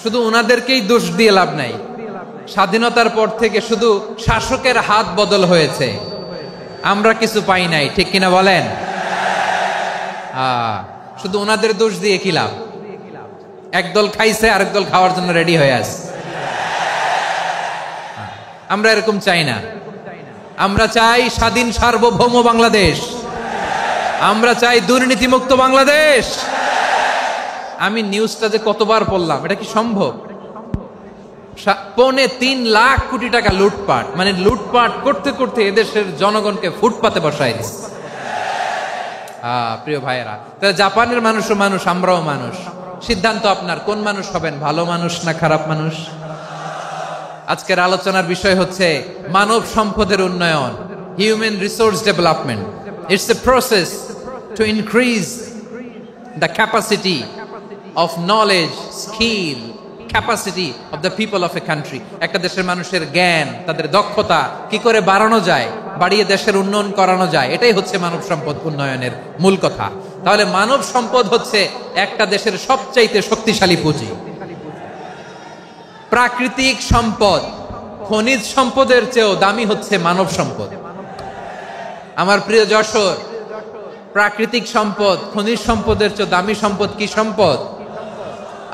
শুধু ওনাদেরকেই দোষ দিয়ে লাভ নাই। স্বাধীনতার পর থেকে শুধু শাসকের হাত বদল হয়েছে, আমরা কিছু পাই নাই, ঠিক কিনা বলেন? শুধু ওনাদের দোষ দিয়ে কি লাভ? একদল খাইছে, আরেক দল খাওয়ার জন্য রেডি হয়ে আছে। আমরা এরকম চাই না। আমরা চাই স্বাধীন সার্বভৌম বাংলাদেশ। আমরা চাই দুর্নীতিমুক্ত বাংলাদেশ। আমি নিউজটা যে কতবার পড়লাম, এটা কি সম্ভব? 3.25 টাকা লুটপাট, মানে লুটপাট করতে করতে এদেশের জনগণকে ফুটপাতে বসায় দিচ্ছে। প্রিয় ভাইয়েরা, তাহলে জাপানের মানুষও মানুষ, আমরাও মানুষ। সিদ্ধান্ত আপনার, কোন মানুষ হবেন, ভালো মানুষ না খারাপ মানুষ? আজকের আলোচনার বিষয় হচ্ছে মানব সম্পদের উন্নয়ন, human resource development. It's a process to increase the capacity of knowledge, skill, capacity of the people of a country. একটা দেশের মানুষের জ্ঞান, তাদের দক্ষতা কি করে বাড়ানো যায়, বাড়িয়ে দেশের উন্নয়ন করানো যায়, এটাই হচ্ছে মানব সম্পদ উন্নয়নের মূল কথা। তাহলে মানব সম্পদ হচ্ছে একটা দেশের সবচাইতে শক্তিশালী পুঁজি। প্রাকৃতিক সম্পদ, খনিজ সম্পদের চেয়েও দামি হচ্ছে মানব সম্পদ। আমার প্রিয় যশোর, প্রাকৃতিক সম্পদ, খনিজ সম্পদের চেয়ে দামি সম্পদ কি সম্পদ?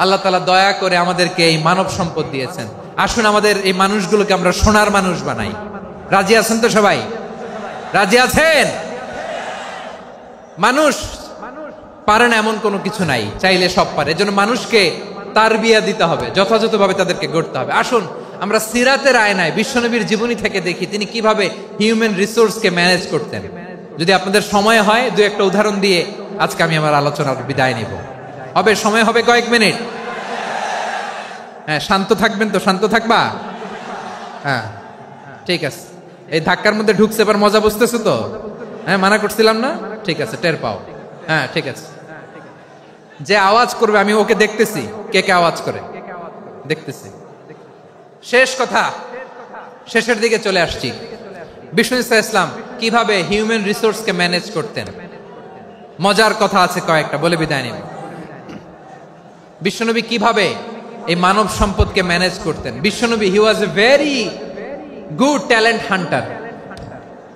আল্লাহ তাআলা দয়া করে আমাদেরকে এই মানব সম্পদ দিয়েছেন। আসুন আমাদের এই মানুষগুলোকে আমরা সোনার মানুষ বানাই। রাজি আছেন তো সবাই? রাজি আছেন? মানুষ পারে না এমন কোনো কিছু নাই, চাইলে সব পারে। এজন্য মানুষকে তারবিয়া দিতে হবে, যথাযথভাবে তাদেরকে গড়তে হবে। আসুন আমরা সিরাতের আয়নায় বিশ্বনবীর জীবনী থেকে দেখি তিনি কিভাবে হিউম্যান রিসোর্সকে ম্যানেজ করতেন। যদি আপনাদের সময় হয়, দু একটা উদাহরণ দিয়ে আজকে আমি আমার আলোচনার বিদায় নিব। হবে সময় হবে কয়েক মিনিট? হ্যাঁ, শান্ত থাকবেন তো? শান্ত থাকবা? হ্যাঁ, ঠিক আছে। এই ধাক্কার মধ্যে ঢুকছে, এবার মজা বুঝতেছো তো? হ্যাঁ, মানা করছিলাম না? ঠিক আছে, টের পাও। হ্যাঁ, ঠিক আছে। যে আওয়াজ করবে আমি ওকে দেখতেছি, কে কে আওয়াজ করে দেখতেছি। শেষ কথা, শেষের দিকে চলে আসছি। বিষ্ণু ইসলাম কিভাবে হিউম্যান রিসোর্সকে ম্যানেজ করতেন, মজার কথা আছে কয়েকটা, বলে বিদায় নিব। বিশ্বনবী কিভাবে এই মানব সম্পদকে ম্যানেজ করতেন? বিশ্বনবী he was a very good talent hunter,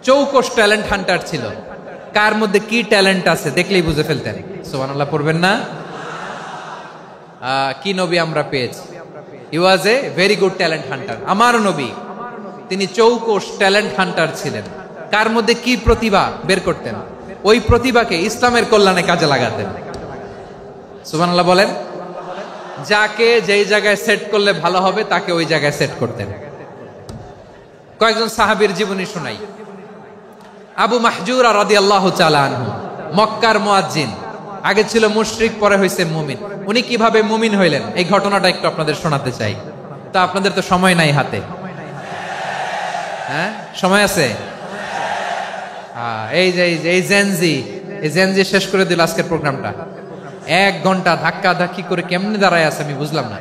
চৌকস ট্যালেন্ট হান্টার ছিল। কার মধ্যে কি ট্যালেন্ট আছে দেখলেই বুঝে ফেলতেন। সুবহানাল্লাহ পড়বেন না? কি নবী আমরা পেয়েছি! He was a very good talent hunter. আমার নবী তিনি চৌকস ট্যালেন্ট হান্টার ছিলেন। কার মধ্যে কি প্রতিভা বের করতেন, ওই প্রতিভাকে ইসলামের কল্যাণে কাজে লাগাতেন। সুবহানাল্লাহ বলেন। যাকে যেই জায়গায় সেট করলে ভালো হবে তাকে ওই জায়গায় সেট করতেন। কয়েকজন সাহাবীর জীবনী শোনাই। আবু মাহজুরা রাদিয়াল্লাহু তাআলা আনহু, মক্কার মুয়াজ্জিন, আগে ছিল মুশরিক, পরে হইছে মুমিন। উনি কিভাবে মুমিন হইলেন এই ঘটনাটা একটু আপনাদের শোনাতে চাই। তা আপনাদের তো সময় নাই হাতে। হ্যাঁ, সময় আছে? এই জেনজি শেষ করে দিল আজকের প্রোগ্রামটা। 1 ঘন্টা ধাক্কা ধাক্কি করে কেমনে দাঁড়ায় আছে আমি বুঝলাম না।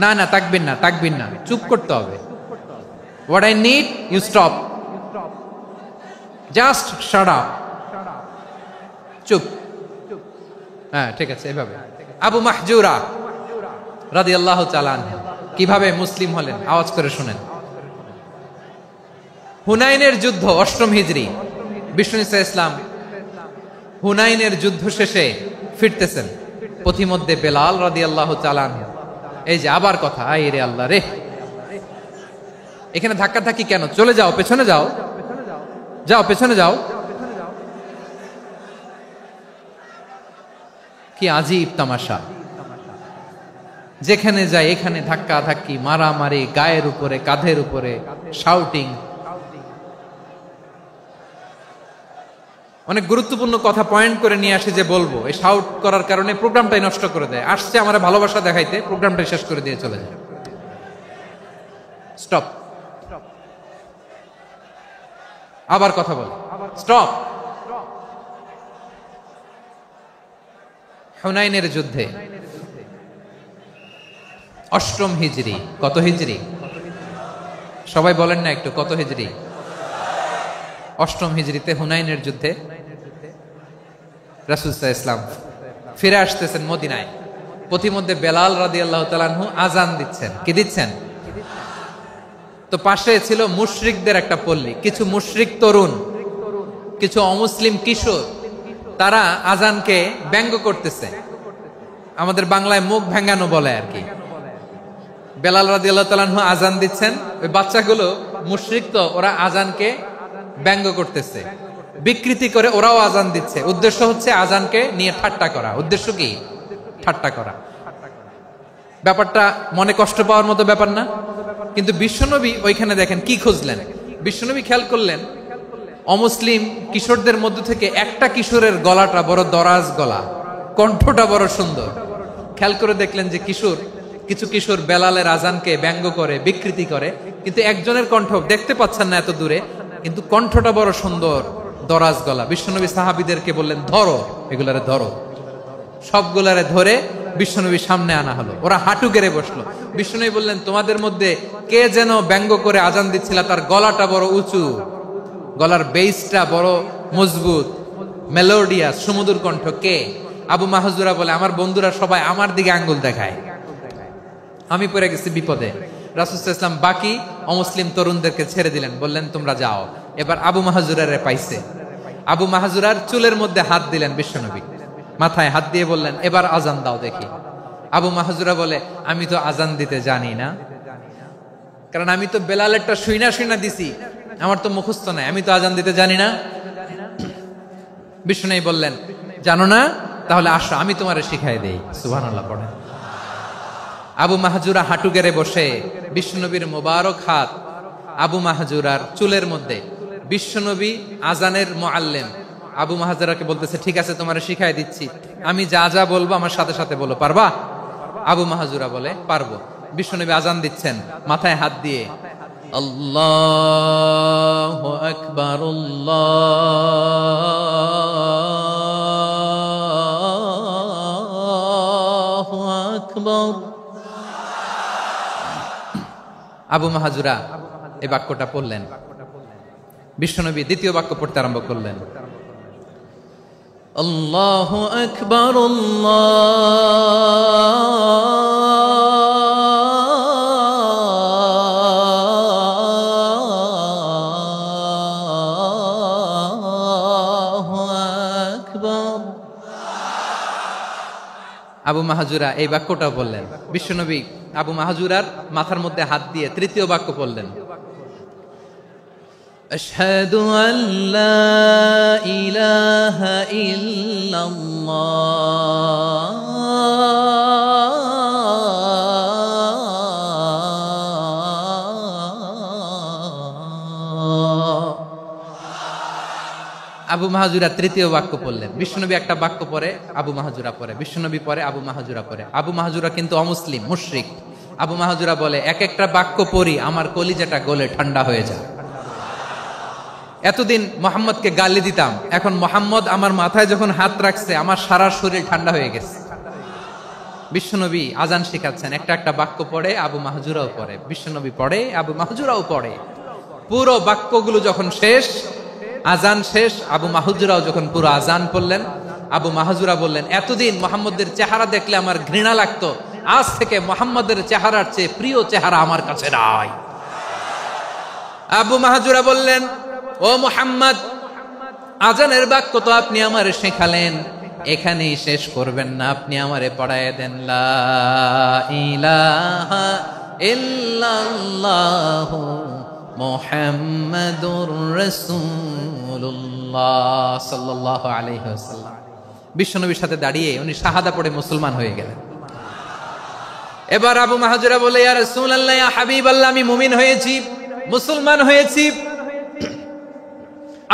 না না, তাকবির না, তাকবির না, চুপ করতে হবে। What I need, you stop. Just shut up. চুপ। হ্যাঁ, ঠিক আছে, এভাবে। আবু মাহজুরা রাদিয়াল্লাহু তাআলা আনহু কিভাবে মুসলিম হলেন আওয়াজ করে শুনেন। হুনাইনের যুদ্ধ, 8ম হিজরি। বিষ্ণু ইসলাম হুনাইনের যুদ্ধ শেষে ফিরতেছেন, পথিমধ্যে বেলাল রাদিয়াল্লাহু তাআলা আনহু, এই যে আবার কথা, আই রে আল্লাহ রে, এখানে ধাক্কা ধাক্কি কেন? চলে যাও, পেছনে যাও, যাও পেছনে যাও। কি আজীব তামাশা! যেখানে যায় এখানে ধাক্কা ধাক্কি, মারামারি, গায়ের উপরে, কাঁধের উপরে, শাউটিং। অনেক গুরুত্বপূর্ণ কথা পয়েন্ট করে নিয়ে আসি যে বলবো, এই শাউট করার কারণে প্রোগ্রামটাই নষ্ট করে দেয়। আসছে আমার ভালোবাসা দেখাইতে, প্রোগ্রামটাই শেষ করে দিয়ে চলে যায়। স্টপ। আবার কথা বল, স্টপ। হুনাইনের যুদ্ধে 8ম হিজরি। কত হিজরি? সবাই বলেন না একটু, কত হিজরি? 8ম হিজরিতে হুনাইনের যুদ্ধে রাসূল সাল্লাল্লাহু আলাইহি ওয়াসাল্লাম ফিরে আসতেছেন মদিনায়। পথিমধ্যে বেলাল রাদিয়াল্লাহু তাআলা আনহু আযান দিচ্ছেন। কি দিচ্ছেন? তো পাশে ছিল মুশরিকদের একটা পল্লী, কিছু মুশরিক তরুণ, কিছু অমুসলিম কিশোর, তারা আযানকে ব্যঙ্গ করতেছে। আমাদের বাংলায় মুখ ভেঙ্গানো বলে আর কি। বেলাল রাদিয়াল্লাহু তাআলা আনহু আযান দিচ্ছেন, ওই বাচ্চাগুলো মুশরিক তো, ওরা আযানকে ব্যঙ্গ করতেছে। বিকৃতি করে ওরাও আজান দিচ্ছে, উদ্দেশ্য হচ্ছে আজানকে নিয়ে ঠাট্টা করা। উদ্দেশ্য কি? ঠাট্টা করা। ব্যাপারটা মনে কষ্ট পাওয়ার মতো ব্যাপার না? কিন্তু বিশ্বনবী ওইখানে দেখেন কি খুঁজলেন। বিশ্বনবী খেয়াল করলেন অমুসলিম কিশোরদের মধ্য থেকে একটা কিশোরের গলাটা বড় দরাজ গলা, কণ্ঠটা বড় সুন্দর। খেয়াল করে দেখলেন যে কিছু কিশোর বেলালের আজানকে ব্যঙ্গ করে, বিকৃতি করে, কিন্তু একজনের কণ্ঠ দেখতে পাচ্ছেন না এত দূরে, কিন্তু কণ্ঠটা বড় সুন্দর, দরাজ গলা। বিশ্বনবী সাহাবীদেরকে বললেন, ধরো এগুলারে, ধরো। সবগুলারে ধরে বিশ্বনবীর সামনে আনা হলো। ওরা হাঁটু গেড়ে বসলো। বিশ্বনবী বললেন, তোমাদের মধ্যে কে যেন ব্যঙ্গ করে আজান দিচ্ছিল, তার গলাটা বড় উঁচু, গলার বেসটা বড় মজবুত, মেলোডিয়াস, সুমধুর কণ্ঠ, কে? আবু মাহজুরা বলে, আমার বন্ধুরা সবাই আমার দিকে আঙ্গুল দেখায়, আমি পড়ে গেছি বিপদে। রাসূল সাল্লাল্লাহু আলাইহি ওয়াসাল্লাম বাকি অমুসলিম তরুণদেরকে ছেড়ে দিলেন, বললেন তোমরা যাও। এবার আবু মাহজুরারে পাইছে। আবু মাহজুরার চুলের মধ্যে হাত দিলেন বিশ্বনবী, মাথায় হাত দিয়ে বললেন, এবার আজান দাও দেখি। আবু মাহজুরা বলে, আমি তো আজান দিতে জানি না, কারণ আমি তো বেলালেরটা শুইনা দিছি, আমার তো মুখস্থ নাই, আমি তো আজান দিতে জানি না। বিশ্বনবী বললেন, জানো না? তাহলে আসো, আমি তোমারে শিখাই দেই। সুবহানাল্লাহ পড়েন। আবু মাহজুরা হাঁটু গেড়ে বসে, বিশ্বনবীর মোবারক হাত আবু মাহজুরার চুলের মধ্যে। বিশ্বনবী আজানের মুআল্লিম আবু মাহজুরাকে বলতেছে, ঠিক আছে তোমারে শিখাই দিচ্ছি, আমি যা যা বলবো আমার সাথে সাথে বলো, পারবা? আবু মাহজুরা বলে, পারবো। বিশ্বনবী আজান দিচ্ছেন মাথায় হাত দিয়ে, আল্লাহু আকবার, আল্লাহু আকবার। আবু মাহজুরা এই বাক্যটা পড়লেন। বিশ্বনবী দ্বিতীয় বাক্য পড়তে আরম্ভ করলেন, আল্লাহু আকবার, আল্লাহু আকবার। আবু মাহজুরা এই বাক্যটাও বললেন। বিশ্বনবী আবু মাহজুরার মাথার মধ্যে হাত দিয়ে তৃতীয় বাক্য পড়লেন, আশহাদু আল্লা ইলাহা ইল্লাল্লাহ, আবু মাহজুরা তৃতীয় বাক্য পড়লেন। বিশ্বনবী একটা বাক্য পরে আবু মাহজুরা পরে, বিশ্বনবী পরে আবু মাহজুরা পরে। আবু মাহজুরা কিন্তু অমুসলিম, মুশরিক। আবু মাহজুরা বলে, এক একটা বাক্য পড়ি আমার কলিজাটা গলে ঠান্ডা হয়ে যায়। এতদিন মোহাম্মদকে গালি দিতাম, এখন মোহাম্মদ আমার মাথায় যখন হাত রাখছে আমার সারা শরীর ঠান্ডা হয়ে গেছে। বিশ্বনবী আজান শিখাচ্ছেন, একটা একটা বাক্য পড়ে আবু মাহজুরাও পড়ে, বিশ্বনবী পড়ে, আবু মাহজুরাও পড়ে। পুরো বাক্যগুলো যখন শেষ, আজান শেষ, আবু মাহজুরাও যখন পুরো আজান পড়লেন, আবু মাহজুরা বললেন, এতদিন মোহাম্মদের চেহারা দেখলে আমার ঘৃণা লাগতো, আজ থেকে মোহাম্মদের চেহারার চেয়ে প্রিয় চেহারা আমার কাছে নাই। আবু মাহজুরা বললেন, ও মুহাম্মদ, আজানের বাক্য তো আপনি আমারে শেখালেন, এখানেই শেষ করবেন না, আপনি আমারে পড়ায় দেন, লা ইলাহা ইল্লাল্লাহু মুহাম্মাদুর রাসূলুল্লাহ সাল্লাল্লাহু আলাইহি ওয়াসাল্লাম। বিশ্বনবীর সাথে দাঁড়িয়ে উনি শাহাদা পড়ে মুসলমান হয়ে গেলেন। এবার আবু মাহজুরা বলে, ইয়া রাসূলুল্লাহ, ইয়া হাবিবাল্লাহ, আমি মুমিন হয়েছি, মুসলমান হয়েছি,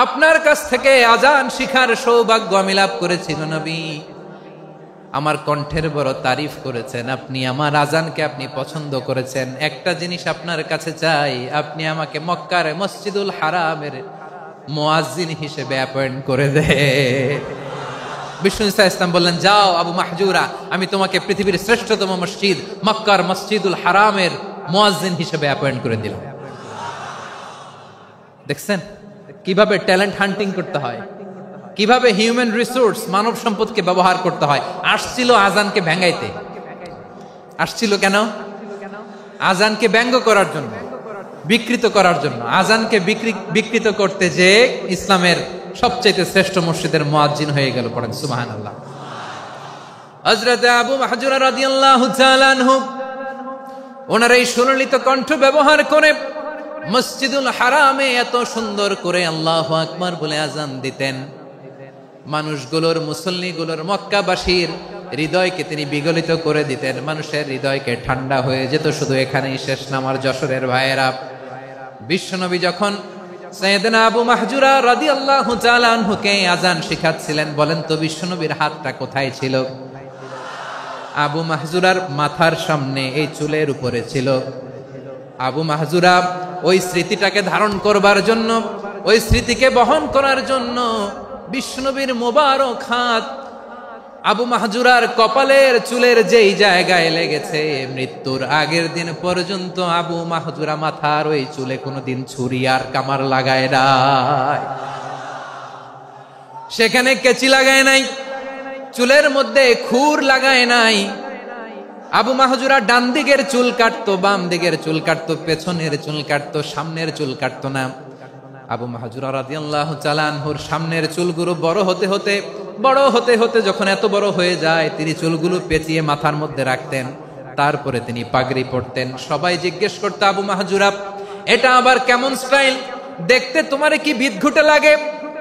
আপনার কাছ থেকে আজান শিখার সৌভাগ্য আমি লাভ করেছি। নবী আমার কণ্ঠের বড় তারিফ করেছেন, আপনি আমার আজানকে আপনি পছন্দ করেছেন। একটা জিনিস আপনার কাছে চাই, আপনি আমাকে মক্কার মসজিদুল হারামের মুয়াজ্জিন হিসেবে অ্যাপয়েন্ট করে দে। বিষ্ণু ইসলাম বললেন, যাও আবু মাহজুরা, আমি তোমাকে পৃথিবীর শ্রেষ্ঠতম মসজিদ মক্কার মসজিদুল হারামের মুয়াজ্জিন হিসেবে অ্যাপয়েন্ট করে দিলাম। দেখছেন কিভাবে ট্যালেন্ট হান্টিং করতে হয়, কিভাবে হিউম্যান রিসোর্স মানব সম্পদকে ব্যবহার করতে হয়। আসছিল আজানকে ভেঙাইতে, আসছিল কেন? আজানকে ব্যঙ্গ করার জন্য, বিকৃত করার জন্য। আজানকে বিকৃত করতে যে ইসলামের সবচেয়ে শ্রেষ্ঠ মসজিদের মুয়াজ্জিন হয়ে গেল। পড়েন সুবহানাল্লাহ। হযরত আবু মাহজুরা রাদিয়াল্লাহু তাআলা আনহু ওনার এই সুললিত কণ্ঠ ব্যবহার করে মসজিদুল হারামে এত সুন্দর করে আল্লাহু আকবার বলে আজান দিতেন, মানুষগুলোর, মুসল্লিগুলোর, মক্কাবাসীর হৃদয়কে তিনি বিগলিত করে দিতেন, মানুষের হৃদয়কে ঠান্ডা হয়ে যেত। শুধু এখানেই শেষ না আমার যশোরের ভাইয়েরা, বিশ্বনবী যখন সাইয়েদনা আবু মাহজুরা রাদিয়াল্লাহু তাআলা আনহুকে আজান শিখাচ্ছিলেন, বলেন তো বিশ্বনবীর হাতটা কোথায় ছিল? আবু মাহজুরার মাথার সামনে, এই চুলের উপরে ছিল। আবু মাহজুরা ওই স্মৃতিটাকে ধারণ করবার জন্য, ওই স্মৃতিকে বহন করার জন্য বিশ্বনবীর মোবারক হাত আবু মাহজুরার কপালের চুলের যেই জায়গায় লেগেছে, মৃত্যুর আগের দিন পর্যন্ত আবু মাহজুরা মাথার ওই চুলে কোনোদিন ছুরি আর কামার লাগায় নাই, সেখানে কেচি লাগায় নাই, চুলের মধ্যে খুর লাগায় নাই। আবু মাহজুরা ডান দিকের চুল কাটতো, বাম দিকের চুল কাটতো, পেছনের চুল কাটতো, সামনের চুল কাটতো না। আবু মাহজুরা রাদিয়াল্লাহু তাআলা আনহুর সামনের চুলগুলো বড় হতে হতে যখন এত বড় হয়ে যায়, তিনি চুলগুলো পেঁচিয়ে মাথার মধ্যে রাখতেন, তারপরে তিনি পাগড়ি পরতেন। সবাই জিজ্ঞেস করতো, আবু মাহজুরা এটা আবার কেমন স্টাইল? দেখতে তোমারে কি বিদঘুটে লাগে?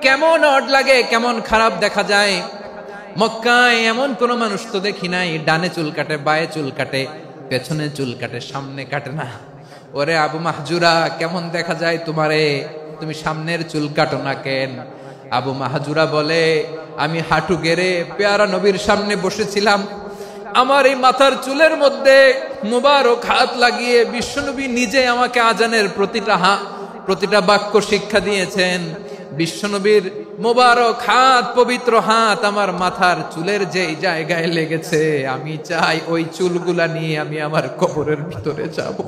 কেমন অড লাগে? কেমন খারাপ দেখা যায়? মক্কায় এমন কোন মানুষ তো দেখি নাই, ডানে চুল কাটে, বায়ে চুল কাটে, পেছনে চুল কাটে, সামনে কাটে না। ওরে আবু মাহজুরা, কেমন দেখা যায় তোমারে? তুমি সামনের চুল কাটো না কেন? আবু মাহজুরা বলে, আমি হাঁটু গেড়ে পেয়ারা নবীর সামনে বসেছিলাম, আমার এই মাথার চুলের মধ্যে মুবারক হাত লাগিয়ে বিশ্বনবী নিজে আমাকে আজানের প্রতিটা বাক্য শিক্ষা দিয়েছেন। বিশ্বনবীর মোবারক হাত, পবিত্র হাত আমার মাথার চুলের যেই জায়গায় লেগেছে, আমি চাই ওই চুলগুলা নিয়ে আমি আমার কবরের ভিতরে যাব।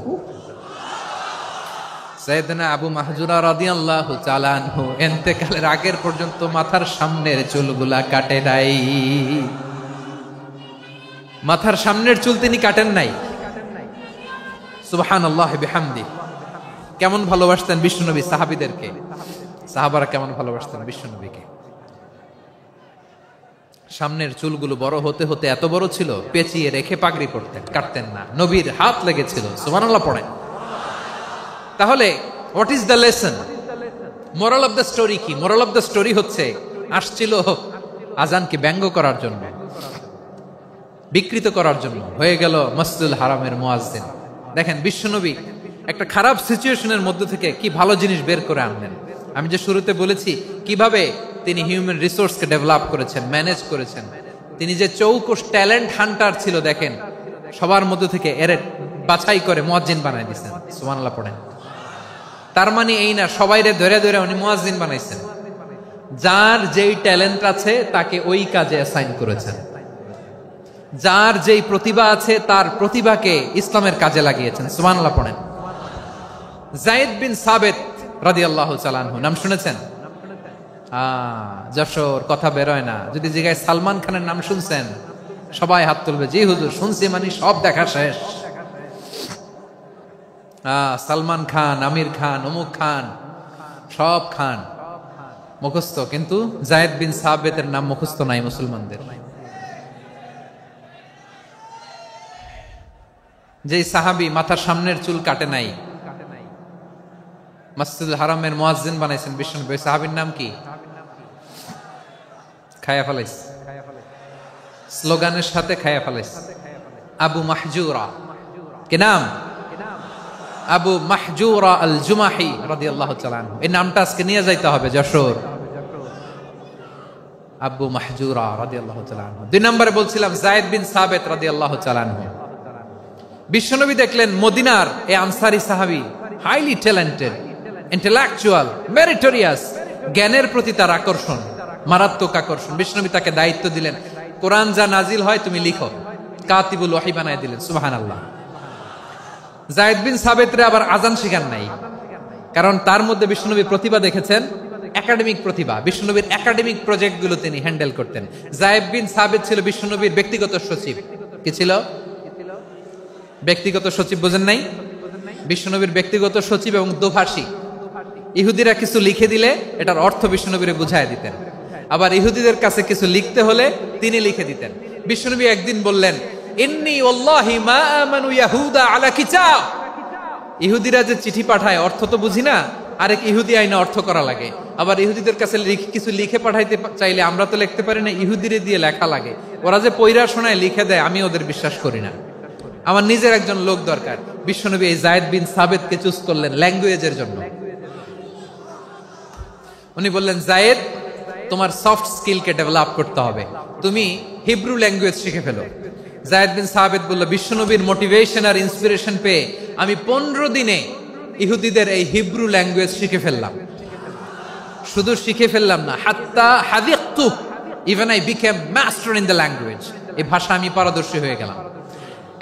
সাইয়েদনা আবু মাহজুরা রাদিয়াল্লাহু তাআলা আনহু ইন্তেকালের আগের পর্যন্ত মাথার সামনের চুলগুলা কাটে নাই। মাথার সামনের চুল তিনি কাটেন নাই। সুবহানাল্লাহ বিহামদি। কেমন ভালোবাসতেন বিশ্বনবী সাহাবীদেরকে, সাহাবারা কেমন ভালোবাসতেন বিশ্বনবীকে। সামনের চুলগুলো বড় হতে হতে এত বড় ছিল, পেঁচিয়ে রেখে পাগড়ি পরতেন, কাটতেন না। নবীর হাত লেগেছিল, সুবহানাল্লাহ পড়েন। তাহলে what is the lesson? Moral of the story কি? মোরাল অফ দ্য স্টোরি হচ্ছে, আসছিল আজানকে ব্যঙ্গ করার জন্য, বিকৃত করার জন্য, হয়ে গেল মসজিদুল হারামের মুয়াজ্জিন। দেখেন বিশ্বনবী একটা খারাপ সিচুয়েশনের মধ্যে থেকে কি ভালো জিনিস বের করে আনলেন। আমি যে শুরুতে বলেছি কিভাবে তিনি হিউম্যান রিসোর্সকে ডেভেলপ করেছেন, ম্যানেজ করেছেন। তিনি যে চৌকস ট্যালেন্ট হান্টার ছিল, দেখেন সবার মধ্যে থেকে এর বাছাই করে মুয়াজ্জিন বানাই দিয়েছেন। সুবহানাল্লাহ পড়েন। তার মানে এই না সবাইরে ধরে ধরে উনি মুয়াজ্জিন বানাইছেন। যার যেই ট্যালেন্ট আছে তাকে ওই কাজে অ্যাসাইন করেছেন। যার যেই প্রতিভা আছে তার প্রতিভাকে ইসলামের কাজে লাগিয়েছেন। সুবহানাল্লাহ পড়েন। যায়েদ বিন সাবিত রাদিয়াল্লাহু তাআলা আনহু নাম শুনেছেন? যশোর কথা বেরোয় না। যদি জিজ্ঞাসা সালমান খানের নাম শুনছেন, সবাই হাত তুলবে, জি হুজুর শুনছি, মানে সব দেখা শেষ। সালমান খান, আমির খান, অমুক খান, সব খান মুখস্থ, কিন্তু যায়েদ বিন সাবিতের নাম মুখস্থ নাই মুসলমানদের। যেই সাহাবী মাথার সামনের চুল কাটে নাই, মসজিদুল হারামের মুয়াজ্জিন বানাইছেন বিশ্বনবী, সাহাবীর নাম কি? খায়া ফেলাইস, স্লোগানের সাথে খায়া ফেলাইস। আবু মাহজুরা। কি নাম? আবু মাহজুরা আল জুমাহি রাদিয়াল্লাহু তাআলা আনহু। এই নামটা আজকে নিয়ে যাইতে হবে যশোর। আবু মাহজুরা রাদিয়াল্লাহু তাআলা আনহু। 2 নম্বরে বলছিলাম যায়েদ বিন সাবিত রাদিয়াল্লাহু তাআলা আনহু। বিশ্বনবী দেখলেন মদিনার এই আনসারী সাহাবী হাইলি ট্যালেন্টেড, ইন্টেলেকচুয়াল, মেরিটোরিয়াস, জ্ঞানের প্রতি তার আকর্ষণ, মারাত্মক আকর্ষণ। বিশ্বনবী তাকে দায়িত্ব দিলেন, কোরআন যা নাজিল হয় তুমি লিখো, কাতিবুল ওহী বানায় দিলেন। সুবহানাল্লাহ। যায়েদ বিন সাবিতরে আবার আজান শিখান নাই, কারণ তার মধ্যে বিশ্বনবী প্রতিভা দেখেছেন, একাডেমিক প্রতিভা। বিশ্বনবীর একাডেমিক প্রজেক্ট গুলো তিনি হ্যান্ডেল করতেন। যায়েদ বিন সাবিত ছিল বিশ্বনবীর ব্যক্তিগত সচিব। কি ছিল? ব্যক্তিগত সচিব। বোঝেন নাই? বিশ্বনবীর ব্যক্তিগত সচিব এবং দোভাষী। ইহুদিরা কিছু লিখে দিলে এটার অর্থ বিশ্বনবীরে বুঝায় দিতেন, আবার ইহুদিদের কাছে কিছু লিখতে হলে তিনি লিখে দিতেন। বিশ্বনবী একদিন বললেন, ইন্নী ওয়াল্লাহি মা আমানু ইয়াহুদা আলা কিতাব। ইহুদিরা যে চিঠি পাঠায় অর্থ তো বুঝি না, আরেক ইহুদি আইনে অর্থ করা লাগে। আবার ইহুদিদের কাছে কিছু লিখে পাঠাইতে চাইলে আমরা তো লিখতে পারি না, ইহুদিরে দিয়ে লেখা লাগে। ওরা যে পয়রা শোনায় লিখে দেয়, আমি ওদের বিশ্বাস করি না। আমার নিজের একজন লোক দরকার। বিশ্বনবী এই যায়েদ বিন সাবেতকে চুজ করলেন ল্যাঙ্গুয়েজের জন্য। উনি বললেন, যায়েদ, তোমার সফট স্কিলকে ডেভেলপ করতে হবে, তুমি হিব্রু ল্যাঙ্গুয়েজ শিখে ফেলো। যায়েদ বিন সাবেত বলল, বিশ্বনবীর মোটিভেশন আর ইন্সপিরেশন পেয়ে আমি 15 দিনে ইহুদিদের এই হিব্রু ল্যাঙ্গুয়েজ শিখে ফেললাম। শুধু শিখে ফেললাম না, হাত্তা হাদিকতু, even I became master in the language. এই ভাষা আমি পারদর্শী হয়ে গেলাম।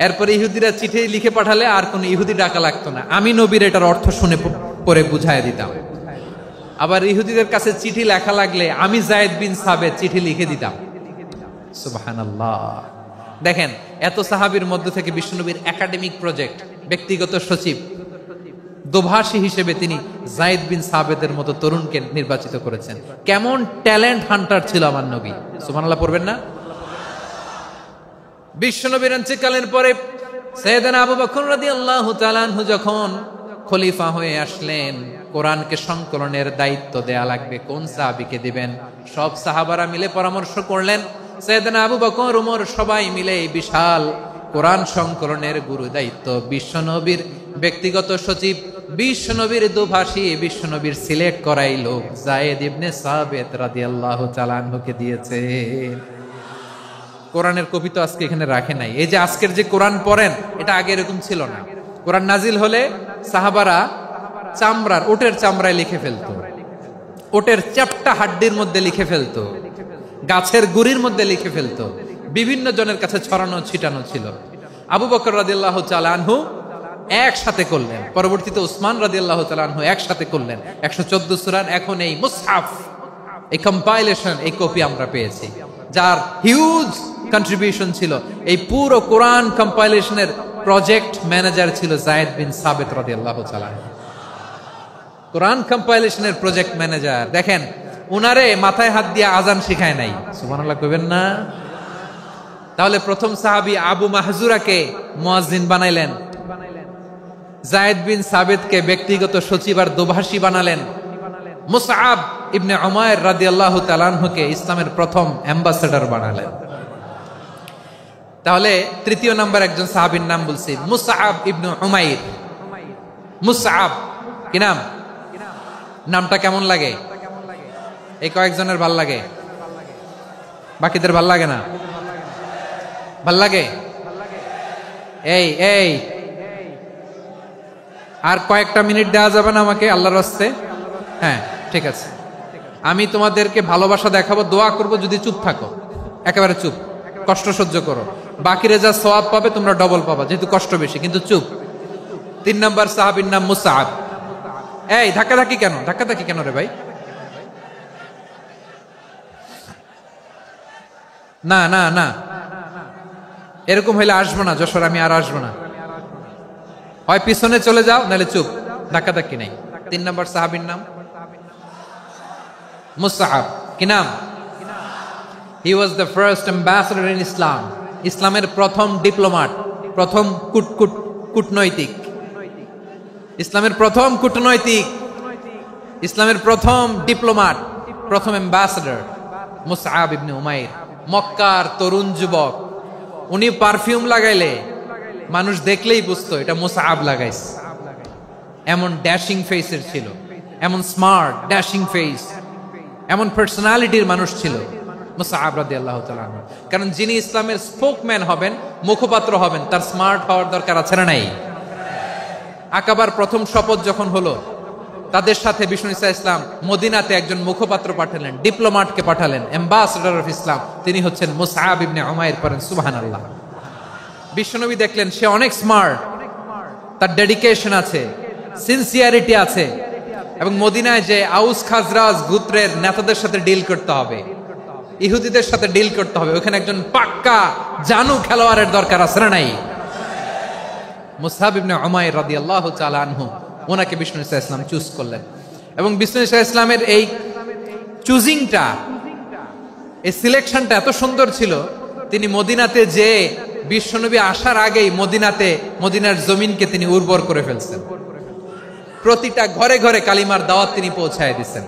এরপরে ইহুদিরা চিঠি লিখে পাঠালে আর কোন ইহুদি ডাকা লাগতো না, আমি নবীর এটার অর্থ শুনে পরে বুঝাই দিতাম। আবার ইহুদিদের কাছে চিঠি লেখা লাগলে আমি যায়েদ বিন সাবেত চিঠি লিখে দিতাম। সুবহানাল্লাহ। দেখেন, এত সাহাবীর মধ্য থেকে বিশ্বনবীর একাডেমিক প্রজেক্ট, ব্যক্তিগত সচিব, দোভাষী হিসেবে তিনি যায়েদ বিন সাবেতের মতো তরুণকে নির্বাচিত করেছেন। কেমন ট্যালেন্ট হান্টার ছিল আমার নবী! সুবহানাল্লাহ পড়বেন না? বিশ্বনবীর ইন্তেকালের পরে সাইয়েদনা আবু বকর রাদিয়াল্লাহু তাআলা আনহু যখন খলিফা হয়ে আসলেন, কোরআনকে সংকলনের দায়িত্ব দেয়া লাগবে, কোন সাহাবীকে দিবেন? সব সাহাবারা মিলে পরামর্শ করলেন। সাইয়েদনা আবু বকর, ওমর সবাই মিলে এই বিশাল কোরআন সংকলনের গুরু দায়িত্ব বিশ্বনবীর ব্যক্তিগত সচিব, বিশ্বনবীর দোভাষী, বিশ্বনবীর সিলেক্ট করাই লোক যায়েদ ইবনে সাবেত রাদিয়াল্লাহু তাআলা আনহুকে দিয়েছে। কোরআনের কপি তো আজকে এখানে রাখে নাই। এই যে আজকের যে কোরআন পড়েন, এটা আগে এরকম ছিল না। কোরআন নাজিল হলে সাহাবারা চামড়ার, ওটের চামড়ায় লিখে ফেলতো, ওটের চ্যাপ্টা হাড্ডির মধ্যে লিখে ফেলতো, গাছের গুড়ির মধ্যে লিখে ফেলতো। বিভিন্ন জনের কাছে ছড়ানো ছিটানো ছিল। আবু বকর রাদিয়াল্লাহু তাআলা আনহু একসাথে করলেন, পরবর্তীতে উসমান রাদিয়াল্লাহু তাআলা আনহু একসাথে করলেন। 114 সূরার এখন এই মুসহাফ, এই কম্পাইলেশন, এই কপি আমরা পেয়েছি, যার হিউজ কন্ট্রিবিউশন ছিল। এই পুরো কোরআন কম্পাইলেশনের প্রজেক্ট ম্যানেজার ছিল যায়েদ বিন সাবেত রাদিয়াল্লাহু তাআলা। কোরআন কম্পাইলেশনের প্রজেক্ট ম্যানেজার। দেখেন, উনারে মাথায় হাত দিয়ে আজান শিখায় নাই। সুবহানাল্লাহ কইবেন না? তাহলে প্রথম সাহাবী আবু মাহজুরাকে মুয়াজ্জিন বানাইলেন, যায়েদ বিন সাবেতকে ব্যক্তিগত সচিব আর দোভাষী বানালেন, মুসআব ইবনে উমাইর রাদিয়াল্লাহু তাআলা আনহুকে ইসলামের প্রথম অ্যাম্বাসেডর বানালেন। তাহলে তৃতীয় নাম্বার একজন সাহাবীর নাম বলছি, মুসআব ইবনে উমাইর। মুসআব কি নাম? নামটা কেমন লাগে? এই কয়েকজনের ভাল লাগে, বাকিদের ভাল লাগে না? ভাল লাগে? এই এই আর কয়েকটা মিনিট দেওয়া যাবে না আমাকে আল্লাহর রাস্তে? হ্যাঁ, ঠিক আছে। আমি তোমাদেরকে ভালোবাসা দেখাবো, দোয়া করব, যদি চুপ থাকো, একেবারে চুপ, কষ্ট সহ্য করো। বাকিরা যা সওয়াব পাবে তোমরা ডবল পাবা, যেহেতু কষ্ট বেশি, কিন্তু চুপ। 3 নাম্বার সাহাবীর নাম মুসআব। এই ধাক্কাধাক্কি কেন? ধাক্কাধাক্কি কেন রে ভাই? না না না, এরকম হইলে আসবো না যশোর, আমি আর আসবো না। হয় পিছনে চলে যাও, নাহলে চুপ, ধাক্কাধাক্কি নাই। 3 নাম্বার সাহাবীর নাম মুসআব। কি নাম? He was the first ambassador in Islam. ইসলামের প্রথম ডিপ্লোম্যাট, প্রথম কূটনৈতিক, ইসলামের প্রথম কূটনৈতিক, ইসলামের প্রথম ডিপ্লোম্যাট, প্রথম অ্যাম্বাসেডর মুসআব ইবনে উমাইর। মক্কার তরুণ যুবক, উনি পারফিউম লাগাইলে মানুষ দেখলেই বুঝতো এটা মুসআব লাগাইছে। এমন ড্যাশিং ফেসের ছিল, এমন স্মার্ট ড্যাশিং ফেস, এমন পার্সোনালিটির মানুষ ছিল মুসআব রাদিয়াল্লাহু তাআলা। কারণ যিনি ইসলামের স্পোকম্যান হবেন, মুখপাত্র হবেন, তার স্মার্ট হওয়ার দরকার আছে না নাই? আকাবার প্রথম শপথ যখন হলো, তাদের সাথে বিষ্ণু ঈসা ইসলাম মদিনাতে একজন মুখপাত্র পাঠালেন, ডিপ্লোম্যাটকে পাঠালেন, অ্যাম্বাসেডর অফ ইসলাম। তিনি হচ্ছেন মুসআব ইবনে উমাইর। পড়েন সুবহানাল্লাহ। বিশ্বনবী দেখলেন সে অনেক স্মার্ট, তার ডেডিকেশন আছে, সিনসিয়ারিটি আছে, এবং মদিনায় যে আউস খাজরাজ গোত্রের নেতাদের সাথে ডিল করতে হবে, ইহুদিদের সাথে ডিল করতে হবে, ওখানে একজন পাক্কা জানু খেলোয়াড়ের দরকার আছে না নাই? মুসআব ইবনে উমাইর রাদিয়াল্লাহু তাআলা আনহু, ওনাকে বিষ্ণু ঈসা ইসলাম চুজ করলেন। এবং বিষ্ণু ঈসা ইসলামের এই চুজিংটা, এই সিলেকশনটা এত সুন্দর ছিল, তিনি মদিনাতে যে বিশ্বনবী আসার আগেই মদিনার জমিনকে তিনি উর্বর করে ফেলছেন। প্রতিটা ঘরে ঘরে কালিমার দাওয়াত তিনি পৌঁছায় দিচ্ছেন।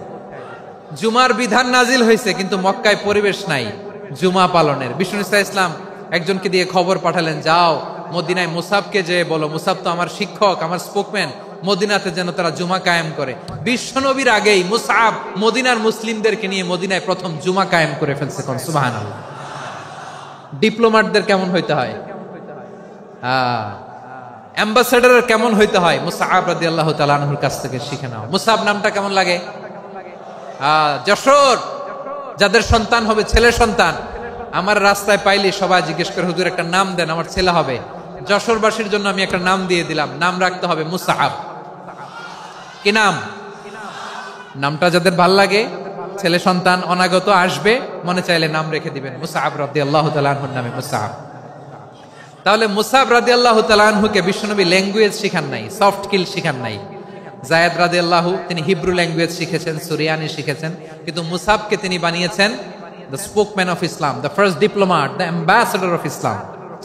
জুমার বিধান নাজিল হয়েছে, কিন্তু মক্কায় পরিবেশ নাই জুমা পালনের। বিষ্ণু ইসলাম একজনকে দিয়ে খবর পাঠালেন, যাও মদিনায় মুসাবকে যে বলো, মুসাব তো আমার শিক্ষক, আমার স্পোকম্যান, মদিনাতে যেন তারা জুমা কায়েম করে। বিশ্বনবীর আগেই মুসাব মদিনার মুসলিমদেরকে নিয়ে মদিনায় প্রথম জুমা কায়েম করে ফেলছে। কোন সুবহানাল্লাহ। ডিপ্লোম্যাটদের কেমন হইতে হয়, অ্যাম্বাসেডারের কেমন হইতে হয়, মুসাব রাদিয়াল্লাহু তাআলা আনহুর কাছ থেকে শিখে নাও। মুসাব নামটা কেমন লাগে? যশোর যাদের সন্তান হবে, ছেলে সন্তান, আমার রাস্তায় পাইলে সবাই জিজ্ঞেস করে, হুজুর একটা নাম দেন, আমার ছেলে হবে। যশোরবাসীর জন্য আমি একটা নাম দিয়ে দিলাম, নাম রাখতে হবে মুসাব। কি নাম? নামটা যাদের ভাল লাগে, ছেলে সন্তান অনাগত আসবে, মনে চাইলে নাম রেখে দিবেন মুসাব রাদিয়াল্লাহু তাআলা আনহুর নামে মুসাব। তাহলে মুসাব রাদিয়াল্লাহু তাআলা আনহুকে বিশ্বনবী ল্যাঙ্গুয়েজ শিখান নাই, সফট স্কিল শিখান নাই। যায়েদ রাদিয়াল্লাহু তিনি হিব্রু ল্যাঙ্গুয়েজ শিখেছেন, সুরিয়ানি শিখেছেন, কিন্তু মুসাবকে তিনি বানিয়েছেন the spokesman of Islam, the first diplomat, the ambassador of Islam.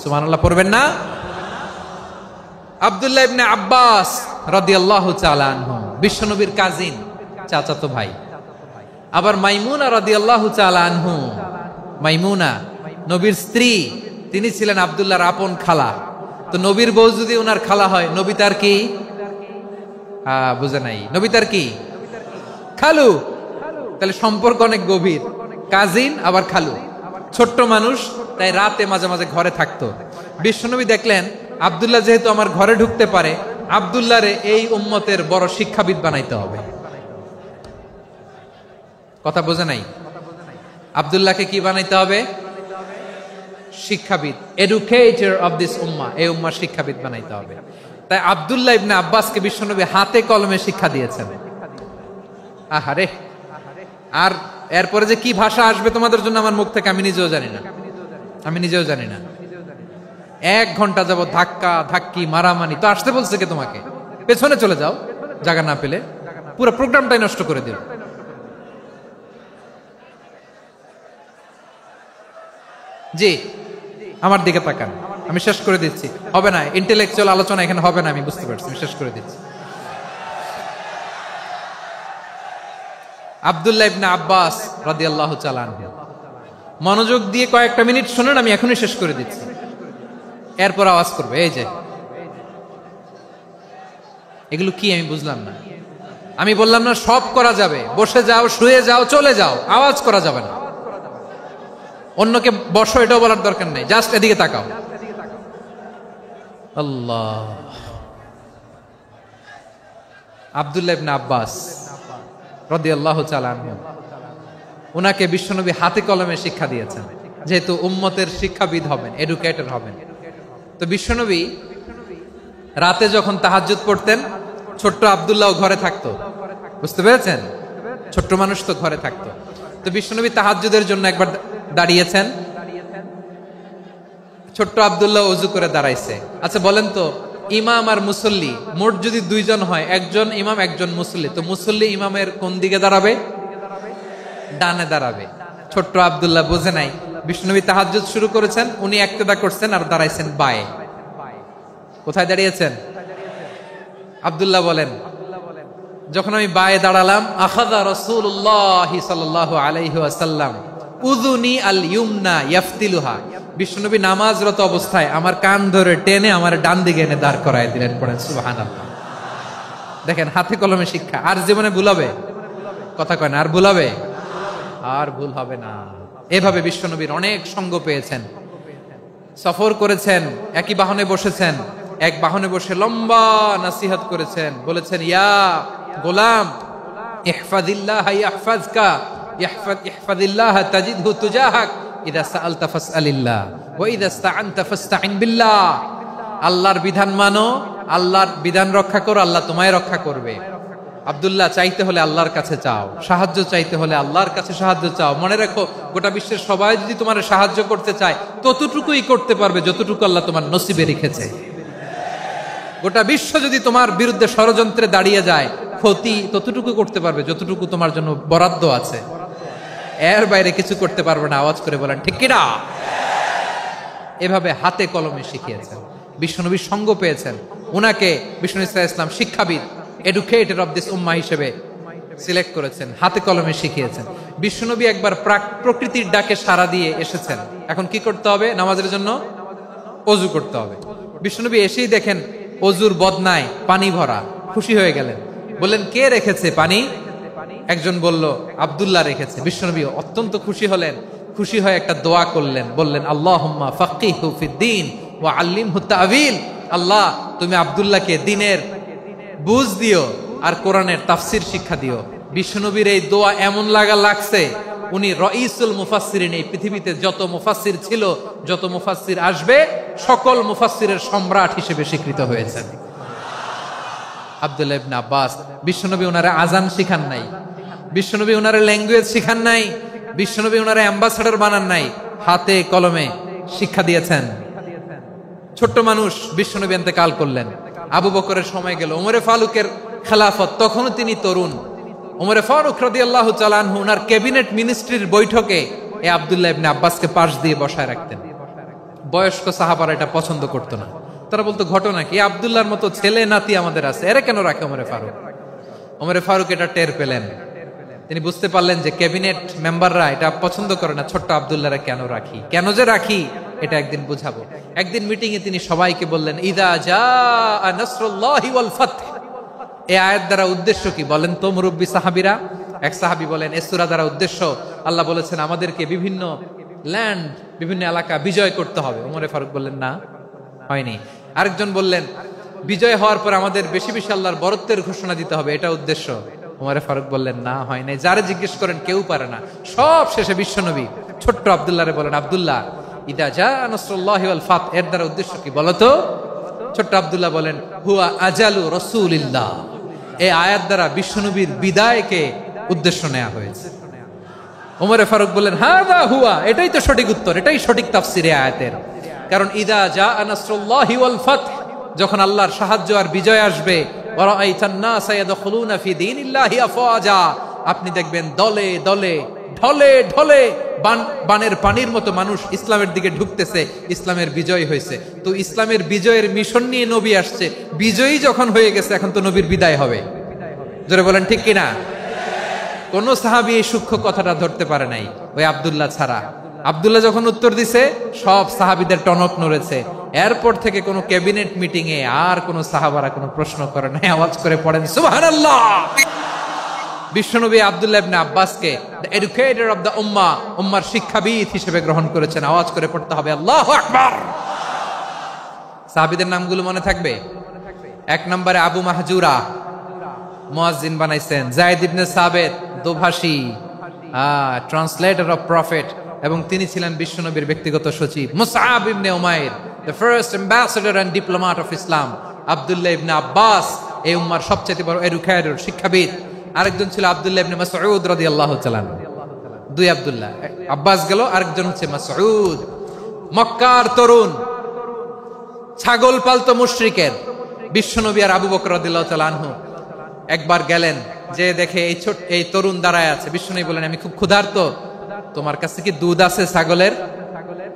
সুবহানাল্লাহ পড়বেন না? আব্দুল্লাহ ইবনে আব্বাস রাদিয়াল্লাহু তাআলা আনহু বিশ্বনবীর কাজিন, চাচাতো ভাই। আবার মাইমুনা রাদিয়াল্লাহু তাআলা আনহু, মাইমুনা নবীর স্ত্রী, তিনি ছিলেন আব্দুল্লাহর আপন খালা। তো নবীর বউ যদি ওনার খালা হয়, নবী তার কি? বুঝে নাই, নবী তার কি? খালু। তাহলে সম্পর্ক অনেক গভীর, কাজিন আবার খালু। ছোট্ট মানুষ, তাই রাতে মাঝে মাঝে ঘরে থাকতো। বিশ্বনবী দেখলেন আব্দুল্লাহ যেহেতু আমার ঘরে ঢুকতে পারে, আব্দুল্লাহরে এই উম্মতের বড় শিক্ষাবিদ বানাইতে হবে। কথা বোঝে নাই? আব্দুল্লাহকে কি বানাইতে হবে? শিক্ষাবিদ, এডুকেটর অফ দিস উম্মা, এই উম্মার শিক্ষাবিদ বানাইতে হবে। তাই আব্দুল্লাহ ইবনে আব্বাসকে বিশ্বনবী হাতে কলমে শিক্ষা দিয়েছেন। আহারে, আর এরপরে যে কি ভাষা আসবে তোমাদের জন্য আমার মুখ থেকে আমি নিজেও জানি না। 1 ঘন্টা যাবত ধাক্কা ধাক্কি মারামারি। তো আসতে বলছে কে তোমাকে? পেছনে চলে যাও, জায়গা না পেলে। পুরো প্রোগ্রামটাই নষ্ট করে দিল। জি, আমার দিকে তাকান, আমি শেষ করে দিচ্ছি। হবে না, ইন্টেলেকচুয়াল আলোচনা এখানে হবে না, আমি বুঝতে পারছি, আমি শেষ করে দিচ্ছি। আব্দুল্লাহ ইবনে আব্বাস রাদিয়াল্লাহু তাআলা আনহু, মনোযোগ দিয়ে কয়েকটা মিনিট শুনুন, আমি এখনই শেষ করে দিচ্ছি, এরপর আওয়াজ করবে। এই যে এগুলো কি আমি বুঝলাম না। আমি বললাম না সব করা যাবে, বসে যাও, শুয়ে যাও, চলে যাও, আওয়াজ করা যাবে না। অন্যকে বসো এটাও বলার দরকার নেই, জাস্ট এদিকে তাকাও। আল্লাহ। আব্দুল্লাহ ইবনে আব্বাস রাদিয়াল্লাহু তাআলা আনহু, উনাকে বিশ্বনবী হাতে কলমে শিক্ষা দিয়েছেন, যেহেতু উম্মতের শিক্ষাবিদ হবেন, এডুকেটর হবেন। তো বিশ্বনবী রাতে যখন তাহাজ্জুদ পড়তেন, ছোট্ট আব্দুল্লাহ ঘরে থাকতো। বুঝতে পেরেছেন? ছোট্ট মানুষ তো ঘরে থাকতো। তো বিশ্বনবী তাহাজ্জুদের জন্য একবার দাঁড়িয়েছেন, ছোট্ট আব্দুল্লাহ ওযু করে দাঁড়াইছে। আচ্ছা বলেন তো, ইমাম আর মুসল্লি মোট যদি 2 জন হয়, একজন ইমাম একজন মুসল্লি, তো মুসল্লি ইমামের কোন দিকে দাঁড়াবে? ডানে দাঁড়াবে। ছোট্ট আব্দুল্লাহ বুঝে নাই, বিশ্বনবী তাহাজ্জুদ শুরু করেছেন, উনি ইক্তেদা করছেন আর দাঁড়াইছেন বায়ে। কোথায় দাঁড়িয়েছেন? আব্দুল্লাহ বলেন, যখন আমি বায়ে দাঁড়ালাম, আখাযা রাসূলুল্লাহ সাল্লাল্লাহু আলাইহি ওয়াসাল্লাম উযুনি আল ইউমনা ইয়াফতিলুহা, বিশ্বনবী নামাজরত অবস্থায় আমার কান ধরে টেনে আমার ডান দিকে এনে দাঁড় করায় দিলেন। পড়েন সুবহানাল্লাহ। দেখেন, হাতে কলমে শিক্ষা। আর জীবনে ভুল হবে? কথা কয় না, আর ভুল হবে? আর ভুল হবে না। এভাবে বিশ্বনবীর অনেক সঙ্গ পেয়েছেন, সফর করেছেন, একই বাহনে বসেছেন, এক বাহনে বসে লম্বা নসিহত করেছেন, বলেছেন, ইয়া গোলাম ইহফাজিল্লাহ ইয়াহফাজকা, ইহফাজিল্লাহ তাজিদহু তুজাহাক, ইযা সাআলতা ফাসআলিল্লাহ ওয়া ইযা ইসতাআনতা ফাসতাইন বিল্লাহ। আল্লাহর বিধান মানো, আল্লাহর বিধান রক্ষা করো, আল্লাহ তোমায় রক্ষা করবে। আব্দুল্লাহ, চাইতে হলে আল্লাহর কাছে চাও, সাহায্য চাইতে হলে আল্লাহর কাছে সাহায্য চাও। মনে রাখো, গোটা বিশ্বের সবাই যদি তোমার সাহায্য করতে চায়, ততটুকুই করতে পারবে যতটুকু আল্লাহ তোমার নসিবে রেখেছে। গোটা বিশ্ব যদি তোমার বিরুদ্ধে ষড়যন্ত্রে দাঁড়িয়ে যায়, ক্ষতি ততটুকু করতে পারবে যতটুকু তোমার জন্য বরাদ্দ আছে, এর বাইরে কিছু করতে পারবে না। আওয়াজ করে বলেন ঠিক কিনা? এভাবে হাতে কলমে শিখিয়েছেন। বিশ্বনবীর সঙ্গ পেয়েছেন, উনাকে বিষ্ণু ইসলাম শিক্ষাবিদ, এডুকেটর অফ দিস উম্মাহ হিসেবে সিলেক্ট করেছেন, হাতে কলমে শিখিয়েছেন। বিশ্বনবী একবার প্রকৃতির ডাকে সাড়া দিয়ে এসেছেন, এখন কি করতে হবে? নামাজের জন্য অজু করতে হবে। বিশ্বনবী এসেই দেখেন অজুর বদনায় পানি ভরা, খুশি হয়ে গেলেন, বললেন কে রেখেছে পানি? একজন বলল আব্দুল্লাহ রেখেছে। বিশ্বনবী অত্যন্ত খুশি হলেন, খুশি হয়ে একটা দোয়া করলেন, বললেন আল্লাহুম্মা ফাক্কিহু ফিদ্দীন ওয়া আল্লিমহু তা'ওয়ীল। আল্লাহ তুমি আব্দুল্লাহকে দ্বীনের বুঝ দিও আর কোরআনের তাফসীর শিক্ষা দিও। বিশ্বনবীর এই দোয়া এমন লাগছে, উনি রাইসুল মুফাসসিরিন, এই পৃথিবীতে যত মুফাসসির ছিল, যত মুফাসসির আসবে, সকল মুফাসসিরের সম্রাট হিসেবে স্বীকৃত হয়েছেন আব্দুল্লাহ ইবনে আব্বাস। বিশ্বনবী ওনারে আজান শিখান নাই, বিশ্বনবী ওনারে ল্যাঙ্গুয়েজ শিখান নাই, বিশ্বনবী ওনারে অ্যাম্বাসাডর বানান নাই, হাতে কলমে শিক্ষা দিয়েছেন। ছোট্ট মানুষ, বিশ্বনবী ইন্তেকাল করলেন, আবু বকরের সময় গেল, ওমরে ফারুকের খেলাফত, তখনও তিনি তরুণ। ওমরে ফারুক রাদিয়াল্লাহু তাআলা আনহু ওনার ক্যাবিনেট মিনিস্ট্রির বৈঠকে এই আব্দুল্লাহ ইবনে আব্বাসকে পাশ দিয়ে বসায় রাখতেন। বয়স্ক সাহাবারা এটা পছন্দ করতো না, তারা বলতো ঘটনা কি, আব্দুল্লাহর মতো ছেলে নাতি আমাদের আছে, এরা কেন রাখে ওমরে ফারুক? ওমরে ফারুক এটা টের পেলেন, তিনি বুঝতে পারলেন যে ক্যাবিনেট মেম্বাররা এটা পছন্দ করে না, ছোট্ট আব্দুল্লাহরা কেন রাখি, কেন যে রাখি, এটা একদিন বুঝাবো। একদিন মিটিং এ তিনি সবাইকে বললেন ইদা জাআ নাসরুল্লাহি ওয়াল ফাতহ। এই আয়াত দ্বারা উদ্দেশ্য কি বলেন তো মুরব্বী সাহাবীরা? এক সাহাবী বলেন এই সূরা দ্বারা উদ্দেশ্য, আল্লাহ বলেছেন আমাদেরকে বিভিন্ন ল্যান্ড, বিভিন্ন এলাকা বিজয় করতে হবে। ওমরে ফারুক বললেন না, হয়নি। আরেকজন বললেন বিজয় হওয়ার পর আমাদের বেশি বেশি আল্লাহর বরত্বের ঘোষণা দিতে হবে, এটা উদ্দেশ্য। ওমরে ফারুক বললেন না, হয় নাই। যারা জিজ্ঞেস করেন কেউ পারে না। সব শেষে বিশ্বনবী ছোট্ট আব্দুল্লাহরে বলেন আব্দুল্লাহ ইদা জাআ নাসরুল্লাহি ওয়াল ফাতহ এর দ্বারা উদ্দেশ্য কি বলো তো? ছোট্ট আব্দুল্লাহ বলেন হুয়া আজালু রাসূলিল্লাহ। এই আয়াত দ্বারা বিশ্বনবীর বিদায়কে উদ্দেশ্য নেওয়া হয়েছে। ওমরে ফারুক বললেন হাযা হুয়া, এটাই তো সঠিক উত্তর, এটাই সঠিক তাফসীর এই আয়াতের। কারণ ইদা জাআ নাসরুল্লাহি ওয়াল ফাতহ, যখন আল্লাহর সাহায্য আর বিজয় আসবে, ওয়া রাআইতান নাসা ইয়াদখুলুনা ফি দীনিল্লাহি আফওয়াজা, আপনি দেখবেন দলে দলে ঢলে ঢলে বানের পানির মতো মানুষ ইসলামের দিকে ঢুকতেছে, ইসলামের বিজয় হয়েছে। তো ইসলামের বিজয়ের মিশন নিয়ে নবী আসছে, বিজয়ী যখন হয়ে গেছে এখন তো নবীর বিদায় হবে। জোরে বলেন ঠিক কিনা? কোন সাহাবী এই সূক্ষ্ম কথাটা ধরতে পারে নাই, ওই আব্দুল্লাহ ছাড়া। আব্দুল্লাহ যখন উত্তর দিছে সব সাহাবীদের টনক নড়েছে। এরপর থেকে কোন ক্যাবিনেট মিটিং এ আর কোন সাহাবারা কোনো প্রশ্ন করে নাই, আওয়াজ করে পড়েন সুবহানাল্লাহ। বিশ্বনবী আব্দুল্লাহ ইবনে আব্বাসকে দ্য এডুকেটর অফ দ্য উম্মাহ, উম্মার শিক্ষাবিদ হিসেবে গ্রহণ করেছেন। আওয়াজ করে পড়তে হবে আল্লাহু আকবার। সাহাবীদের নামগুলো মনে থাকবে? এক নম্বরে আবু মাহজুরা, মুয়াজ্জিন বানাইছেন। যায়েদ ইবনে সাবিত, দোভাষী, ট্রান্সলেটর অফ প্রফেট, এবং তিনি ছিলেন বিশ্বনবীর ব্যক্তিগত সচিব। মুসআব ইবনে উমাইর, the first ambassador and diplomat of Islam. আব্দুল্লাহ ইবনে আব্বাস, এই উম্মার সবচেয়ে বড় এডুকেটর, শিক্ষাবিদ। আরেকজন ছিল আব্দুল্লাহ ইবনে মাসউদ রাদিয়াল্লাহু তাআলা। দুই আব্দুল্লাহ, আব্বাস গেল, আরেকজন হচ্ছে মাসউদ। মক্কার তরুণ, ছাগল পালতো মুশরিকের। বিশ্বনবী আর আবু বকর রাদিয়াল্লাহু তাআলা আনহু একবার গেলেন, যে দেখে এই তরুণ দাঁড়ায় আছে। বিশ্বনবী বলেন আমি খুব ক্ষুধার্ত, তোমার কাছে কি দুধ আছে ছাগলের?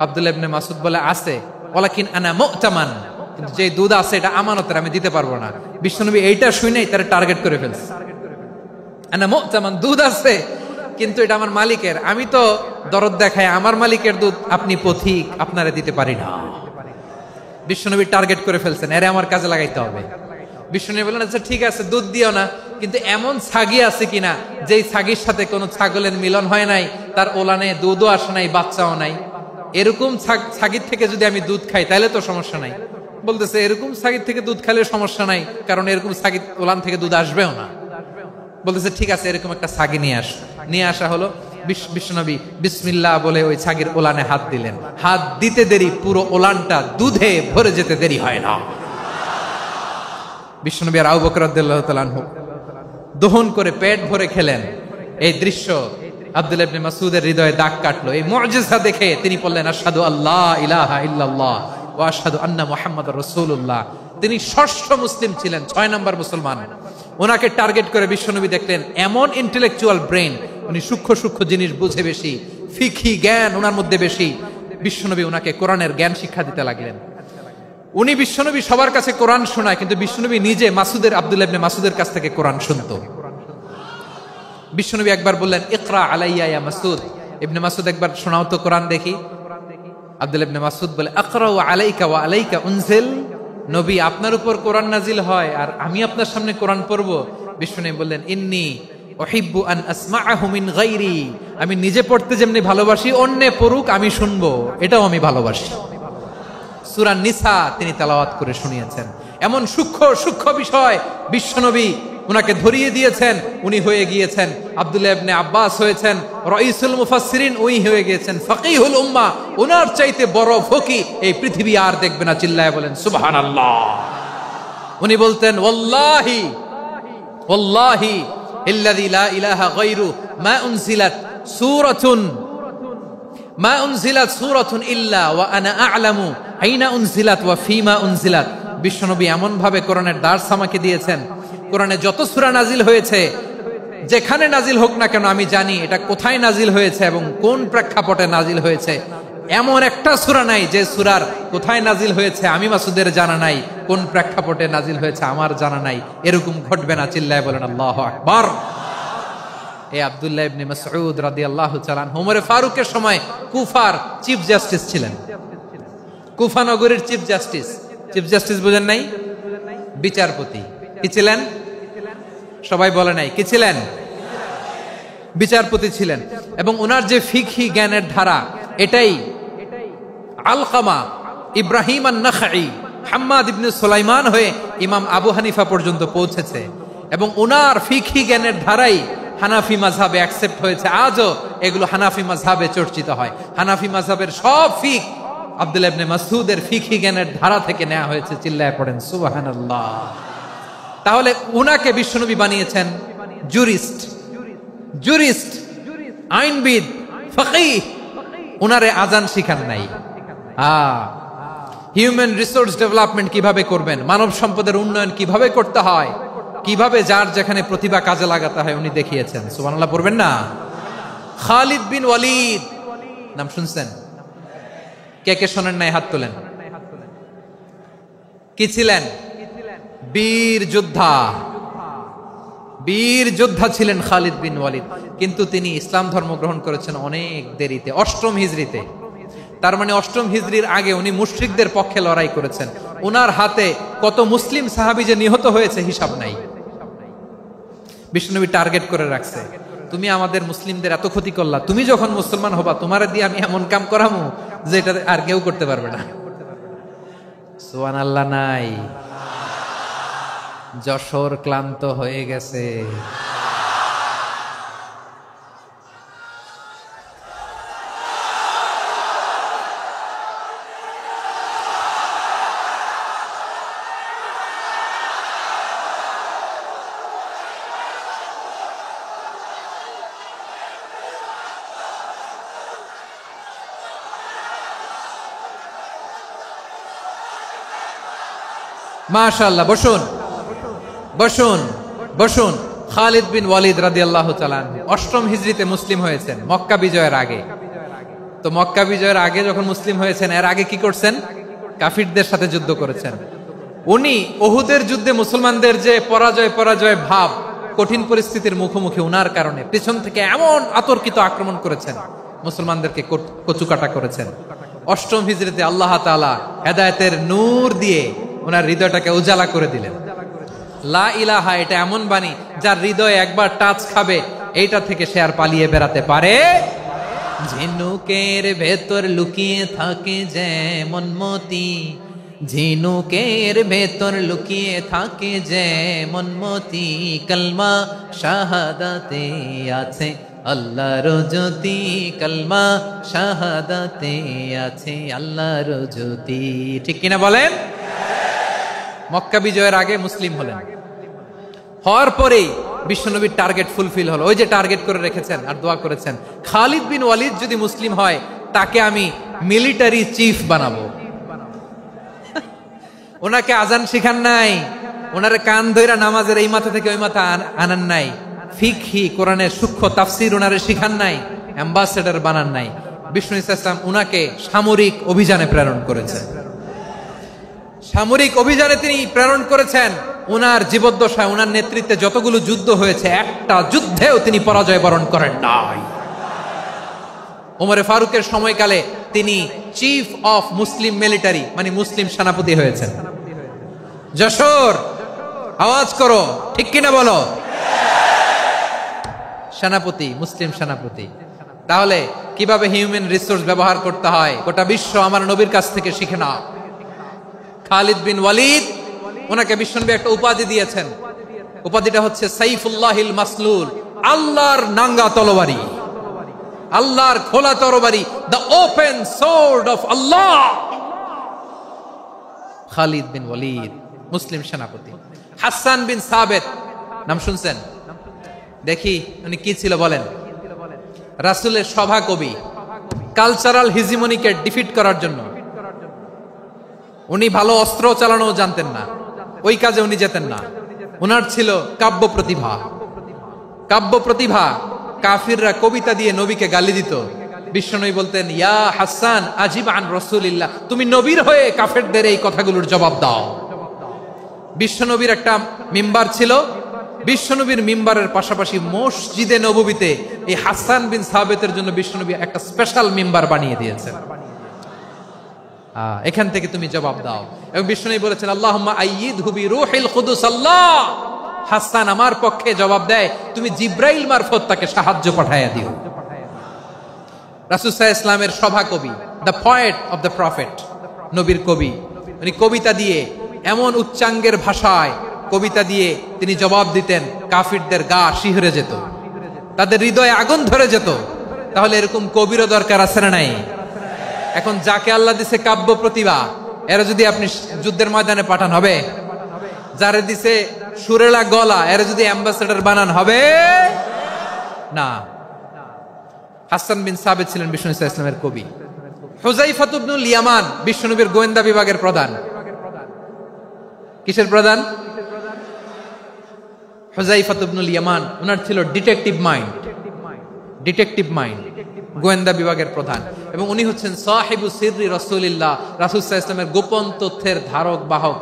আব্দুল্লাহ ইবনে মাসউদ বলে আছে। ওয়ালাকিন আনা মু'তামান, কিন্তু যে দুধ আছে এটা আমানতের, আমি দিতে পারবো না। বিশ্বনবী এইটা শুনেই তার টার্গেট করে ফেলছে। আনা মু'তামান, দুধ আছে কিন্তু এটা আমার মালিকের, আমি তো দরদ দেখাই আমার মালিকের দুধ, আপনি পথিক, আপনারে দিতে পারি না। বিশ্বনবী টার্গেট করে ফেলছেন, এরে আমার কাজে লাগাইতে হবে। বিশ্বনবী বললেন আচ্ছা ঠিক আছে দুধ দিও না, কিন্তু এমন ছাগি আছে কিনা যেই ছাগির সাথে কোনো ছাগলের মিলন হয় নাই, তার ওলানে দুধও আসে নাই, বাচ্চাও নাই, এরকম ছাগির থেকে যদি আমি দুধ খাই তাহলে তো সমস্যা নাই। বলতেছে এরকম ছাগির থেকে দুধ খাইলে সমস্যা নাই, কারণ এরকম ছাগির ওলান থেকে দুধ আসবেও না। বলতেছে ঠিক আছে এরকম একটা ছাগি নিয়ে আসা হলো। বিশ্বনবী বিসমিল্লাহ বলে ওই ছাগির ওলানে হাত দিলেন। হাত দিতে দেরি, পুরো ওলানটা দুধে ভরে যেতে দেরি হয় না। বিশ্বনবী আর আবু বকর রাদিয়াল্লাহু তাআলা আনহু দহন করে পেট ভরে খেলেন। এই দৃশ্য আব্দুল্লাহ ইবনে মাসউদের হৃদয়ে দাগ কাটলো। এই মুজিজা দেখে তিনি বললেন আশহাদু আল্লা ইলাহা ইল্লাল্লাহ ওয়া আশহাদু আন্না মুহাম্মাদুর রাসূলুল্লাহ। তিনি ষষ্ঠ মুসলিম ছিলেন, 6 নম্বর মুসলমান। ওনাকে টার্গেট করে বিশ্বনবী দেখলেন এমন ইন্টেলেকচুয়াল ব্রেন, উনি সূক্ষ্ম সূক্ষ্ম জিনিস বুঝে বেশি, ফিকহি জ্ঞান ওনার মধ্যে বেশি। বিশ্বনবী ওনাকে কোরআনের জ্ঞান শিক্ষা দিতে লাগলেন। উনি বিশ্বনবী সবার কাছে কোরআন শোনায়, কিন্তু বিশ্বনবী নিজে আব্দুল্লাহ ইবনে মাসুদের কাছ থেকে কোরআন শুনতো। বিশ্বনবী একবার বললেন, ইকরা আলাইয়া ইয়া মাসুদ। ইবনে মাসুদ একবার শোনাও তো কোরআন দেখি। আব্দুল্লাহ ইবনে মাসুদ বলে, আকরাউ আলাইকা ওয়া আলাইকা উনজিল। নবী, আপনার উপর কোরআন নাজিল হয় আর আমি আপনার সামনে কোরআন পড়ব। বিশ্বনবী বললেন, ইন্নী উহিব্বু আন আসমাআহু মিন গায়রি। আমি নিজে পড়তে যেমনি ভালোবাসি, অন্যে পড়ুক আমি শুনবো, এটাও আমি ভালোবাসি। সূরা নিসা তিনি তেলাওয়াত করে শুনিয়েছেন। এমন সূক্ষ্ম বিষয় বিশ্বনবী উনাকে ধরিয়ে দিয়েছেন। উনি হয়ে গিয়েছেন আব্দুল্লাহ ইবনে আব্বাস, হয়েছেন রাইসুল মুফাসসিরিন, উনি হয়ে গিয়েছেন ফাকিহুল উম্মাহ। ওনার চাইতে বড় ফকি এই পৃথিবী আর দেখবে না। চিল্লায় বলেন সুবহানাল্লাহ। উনি বলতেন, ওয়াল্লাহি ওয়াল্লাহি ইল্লাযী লা ইলাহা গায়রু মা উনজিলাত সূরাতুন ইল্লা ওয়া আনা আ'লামু আইনা উনজিলাত ওয়া ফীমা উনজিলাত। বিশ্বনবী এমন ভাবে কোরআনের দার্স আমাকে দিয়েছেন, কোরআনে যত সূরা নাজিল হয়েছে, যেখানে নাজিল হোক না কেন আমি জানি এটা কোথায় নাজিল হয়েছে এবং কোন প্রেক্ষাপটে নাজিল হয়েছে। এমন একটা সূরা নাই যে সূরার কোথায় নাজিল হয়েছে আমি মাসুদের জানা নাই, কোন প্রেক্ষাপটে নাজিল হয়েছে আমার জানা নাই। এরকম ঘটবে না। চিল্লায় বলেন আল্লাহু আকবার। এই আব্দুল্লাহ ইবনে মাসউদ রাদিয়াল্লাহু তাআলা আনহু ওমর ফারুকের সময় কুফার চিফ জাস্টিস ছিলেন। কুফা নগরীর চিফ জাস্টিস বুঝেন নাই? বিচারপতি। কি ছিলেন? সবাই বলে নাই কি ছিলেন? বিচারপতি ছিলেন। এবং ওনার যে ফিকহি জ্ঞানের ধারা, এটাই আলকামা, ইব্রাহিম আন-নাখাই, হাম্মাদ ইবনে সুলাইমান হয়ে ইমাম আবু হানিফা পর্যন্ত পৌঁছেছে। এবং ওনার ফিকহি জ্ঞানের ধারাই হানাফি মাযহাবে অ্যাকসেপ্ট হয়েছে। আজও এগুলো হানাফি মাযহাবে চর্চিত হয়। হানাফি মাযহাবের সব ফিক আব্দুল্লাহ ইবনে মাসউদের ফিকহি জ্ঞানের ধারা থেকে নেওয়া হয়েছে। চিল্লায় পড়েন সুবহানাল্লাহ। তাহলে উনাকে বিশ্বনবী বানিয়েছেন জুরিস্ট, আইনবিদ, ফাকিহ। উনারে আজান শিখান নাই। হিউম্যান রিসোর্স ডেভেলপমেন্ট কিভাবে করবেন, মানব সম্পদের উন্নয়ন কিভাবে করতে হয়, কিভাবে যার যেখানে প্রতিভা কাজে লাগাতে হয় উনি দেখিয়েছেন। সুবহানাল্লাহ পড়বেন না? খালিদ বিন ওয়ালিদ নাম শুনছেন? কে কে শোনেন নাই হাত তোলেন। কি ছিলেন? বীর যোদ্ধা ছিলেন খালিদ বিন ওয়ালিদ। কিন্তু তিনি ইসলাম ধর্ম গ্রহণ করেছেন অনেক দেরিতে, 8ম হিজরিতে। তার মানে 8ম হিজরির আগে উনি মুশরিকদের পক্ষে লড়াই করেছেন। ওনার হাতে কত মুসলিম সাহাবী যে নিহত হয়েছে হিসাব নাই। বিশ্বনবী টার্গেট করে রাখছে, তুমি আমাদের মুসলিমদের এত ক্ষতি করলা, তুমি যখন মুসলমান হবা তোমারে দিয়ে আমি এমন কাম করামু যে এটা আর কেউ করতে পারবে না। সুবহানাল্লাহ নাই? যশোর ক্লান্ত হয়ে গেছে। মাশাআল্লাহ। বসুন। খালিদ বিন ওয়ালিদ রাদিয়াল্লাহু তাআলা 8ম হিজরিতে মুসলিম হয়েছেন, মক্কা বিজয়ের আগে। তো মক্কা বিজয়ের আগে যখন মুসলিম হয়েছেন, এর আগে কি করছেন? কাফিরদের সাথে যুদ্ধ করেছেন। উনি উহুদের যুদ্ধে মুসলমানদের যে পরাজয় ভাব, কঠিন পরিস্থিতির মুখোমুখি উনার কারণে পিছন থেকে এমন আতর্কিত আক্রমণ করেছেন, মুসলমানদেরকে কচুকাটা করেছেন। 8ম হিজরিতে আল্লাহ তাআলা হেদায়েতের নূর দিয়ে ওনার হৃদয়টাকে উজালা করে দিলেন। লা ইলাহা এটা এমন বাণী যার হৃদয়ে একবার টাচ খাবে, এইটা থেকে সে আর পালিয়ে বেড়াতে পারে। ঝিনুকের ভেতর লুকিয়ে থাকে যেমন মতি, ঝিনুকের ভেতর লুকিয়ে থাকে যেমন মতি, কলমা শাহাদাতে আছে আল্লাহর জ্যোতি, কলমা শাহাদাতে আছে আল্লাহর জ্যোতি। ঠিক কিনা বলেন? মক্কা বিজয়ের আগে মুসলিম হলেন, হওয়ার পরেই বিশ্বনবীর টার্গেট ফুলফিল হলো। ওই যে টার্গেট করে রেখেছেন আর দোয়া করেছেন, খালিদ বিন ওয়ালিদ যদি মুসলিম হয় তাকে আমি মিলিটারি চিফ বানাবো। ওনাকে আজান শিখান নাই, ওনারে কান ধইরা নামাজের এই মাথা থেকে ওই মাথা আনান নাই, ফিকহি কোরআনের সূক্ষ্ম তাফসীর ওনারে শিখান নাই, অ্যাম্বাসেডর বানান নাই। বিষ্ণু ইসলাম উনাকে সামরিক অভিযানে প্রেরণ করেছেন। সামরিক অভিযানে তিনি প্রেরণ করেছেন। উনার জীবদ্দশায় উনার নেতৃত্বে যতগুলো যুদ্ধ হয়েছে একটা যুদ্ধেও তিনি পরাজয় বরণ করেন নাই। ওমরে ফারুকের সময়কালে তিনি চিফ অফ মুসলিম মিলিটারি মানে মুসলিম সেনাপতি হয়েছেন। যশোর আওয়াজ করো, ঠিক কিনা বলো? সেনাপতি, মুসলিম সেনাপতি। তাহলে কিভাবে হিউম্যান রিসোর্স ব্যবহার করতে হয় গোটা বিশ্ব আমার নবীর কাছ থেকে শিখে না। খালিদ বিন ওয়ালিদ, ওনাকে বিশ্বনবী একটা উপাধি দিয়েছেন। উপাধিটা হচ্ছে সাইফুল্লাহিল মাসলুল, আল্লাহর নাঙ্গা তরবারি, আল্লাহর খোলা তরবারি, দ্য ওপেন সোর্ড অফ আল্লাহ। খালিদ বিন ওয়ালিদ মুসলিম সেনাপতি। হাসান বিন সাবেত নাম শুনছেন? দেখি উনি কি ছিল বলেন। রাসূলের সভা কবি, কালচারাল হিজিমনিকে ডিফিট করার জন্য। উনি ভালো অস্ত্র চালানো জানতেন না, ওই কাজে উনি যেতেন না। উনার ছিল কাব্য প্রতিভা। কাব্য প্রতিভা, কাফিররা কবিতা দিয়ে নবীকে গালি দিত। বিশ্বনবী বলতেন, ইয়া হাসান আজিব আন রাসূলিল্লাহ, তুমি নবীর হয়ে কাফেরদের এই কথাগুলোর জবাব দাও। বিশ্বনবীর একটা মিম্বার ছিল। বিশ্বনবীর মিম্বারের পাশাপাশি মসজিদে নববীতে এই হাসান বিন সাবেতের জন্য বিশ্বনবী একটা স্পেশাল মিম্বার বানিয়ে দিয়েছেন। এখান থেকে তুমি জবাব দাও। এবং বিশ্বনবী বলেছেন, আল্লাহুম্মা আইয়িদহু বিরূহিল কুদুস। আল্লাহ, হাসান আমার পক্ষে জবাব দেয়, তুমি জিব্রাইল মারফত তাকে সাহায্য পাঠাইয়া দিও। রাসূল সাল্লাল্লাহু আলাইহি ওয়াসাল্লামের সভা কবি, the poet of the prophet, নবীর কবি। উনি কবিতা দিয়ে এমন উচ্চাঙ্গের ভাষায় কবিতা দিয়ে তিনি জবাব দিতেন, কাফিরদের গা শিহরে যেত, তাদের হৃদয়ে আগুন ধরে যেত। তাহলে এরকম কবিরও দরকার আছে না নাই? এখন যাকে আল্লাহ দিছে কাব্য প্রতিভা, এরা যদি আপনি যুদ্ধের ময়দানে পাঠান হবে? যারে দিছে সুরেলা গলা, এরা যদি অ্যাম্বাসেডর বানান হবে না। হাসান বিন সাবেত ছিলেন বিষ্ণু ইসলামের কবি। হুযাইফা ইবনুল ইয়ামান বিশ্বনবীর গোয়েন্দা বিভাগের প্রধান। কিসের প্রধান? হুযাইফা ইবনুল ইয়ামান। ওনার ছিল ডিটেকটিভ মাইন্ড, ডিটেকটিভ মাইন্ড, গোয়েন্দা বিভাগের প্রধান। এবং উনি হচ্ছেন সাহিবু সিররি রাসূলিল্লাহ, রাসূল সাল্লাল্লাহু আলাইহি ওয়াসাল্লামের গোপন তথ্যের ধারক বাহক।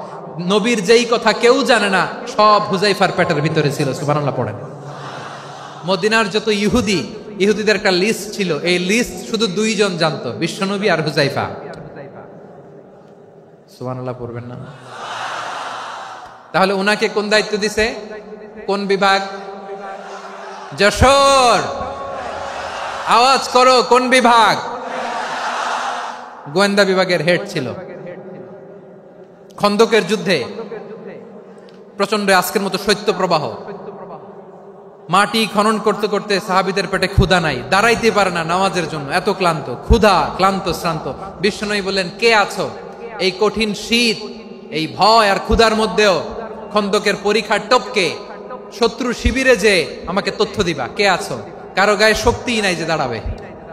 নবীর যেই কথা কেউ জানে না, সব হুযাইফার পেটের ভিতরে ছিল। সুবহানাল্লাহ পড়েন। মদিনার যত ইহুদিদের একটা লিস্ট ছিল, এই লিস্ট শুধু দুইজন জানতো, বিশ্বনবী আর হুযাইফা। সুবহানাল্লাহ পড়বেন না? তাহলে উনাকে কোন দায়িত্ব দিছে? কোন বিভাগ? যশোর আওয়াজ করো, কোন বিভাগ? গোয়েন্দা বিভাগের হেড ছিল। খন্দকের যুদ্ধে প্রচন্ড আজকের মতো শৈত্য প্রবাহ, মাটি খনন করতে করতে সাহাবীদের পেটে ক্ষুধা নাই, দাঁড়াইতে পারে না নামাজের জন্য, এত ক্লান্ত, ক্ষুধা, ক্লান্ত, শ্রান্ত। বিশ্বনবী বললেন, কে আছো? এই কঠিন শীত, এই ভয় আর ক্ষুধার মধ্যেও খন্দকের পরীক্ষার টপকে শত্রু শিবিরে যে আমাকে তথ্য দিবা, কে আছো? কারো গায়ে শক্তিই নাই যে দাঁড়াবে,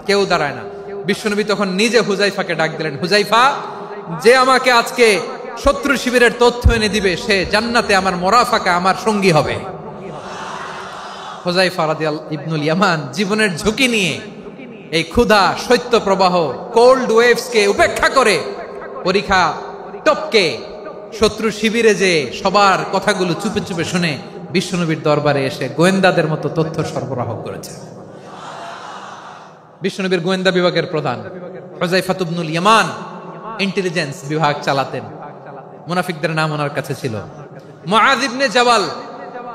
কেউ দাঁড়ায় না। বিশ্বনবী তখন নিজে হুযাইফাকে ডাক দিলেন, হুযাইফা, যে আমাকে আজকে শত্রু শিবিরের তথ্য এনে দিবে, সে জান্নাতে আমার মোরাফাকা, আমার সঙ্গী হবে। হুযাইফা রাদিয়াল্লাহু ইবনুল ইয়ামান জীবনের ঝুঁকি নিয়ে এই ক্ষুধা, শৈত্য প্রবাহ, কোল্ড ওয়েভস কে উপেক্ষা করে পরীক্ষা টপকে শত্রু শিবিরে যে সবার কথাগুলো চুপে চুপে শুনে বিশ্বনবীর দরবারে এসে গোয়েন্দাদের মতো তথ্য সরবরাহ করেছে। বিশ্বনবীর গোয়েন্দা বিভাগের প্রধান হুযাইফা ইবনুল ইয়ামান ইন্টেলিজেন্স বিভাগ চালাতেন। মুনাফিকদের নাম ওনার কাছে ছিল। মুআয ইবনে জাবাল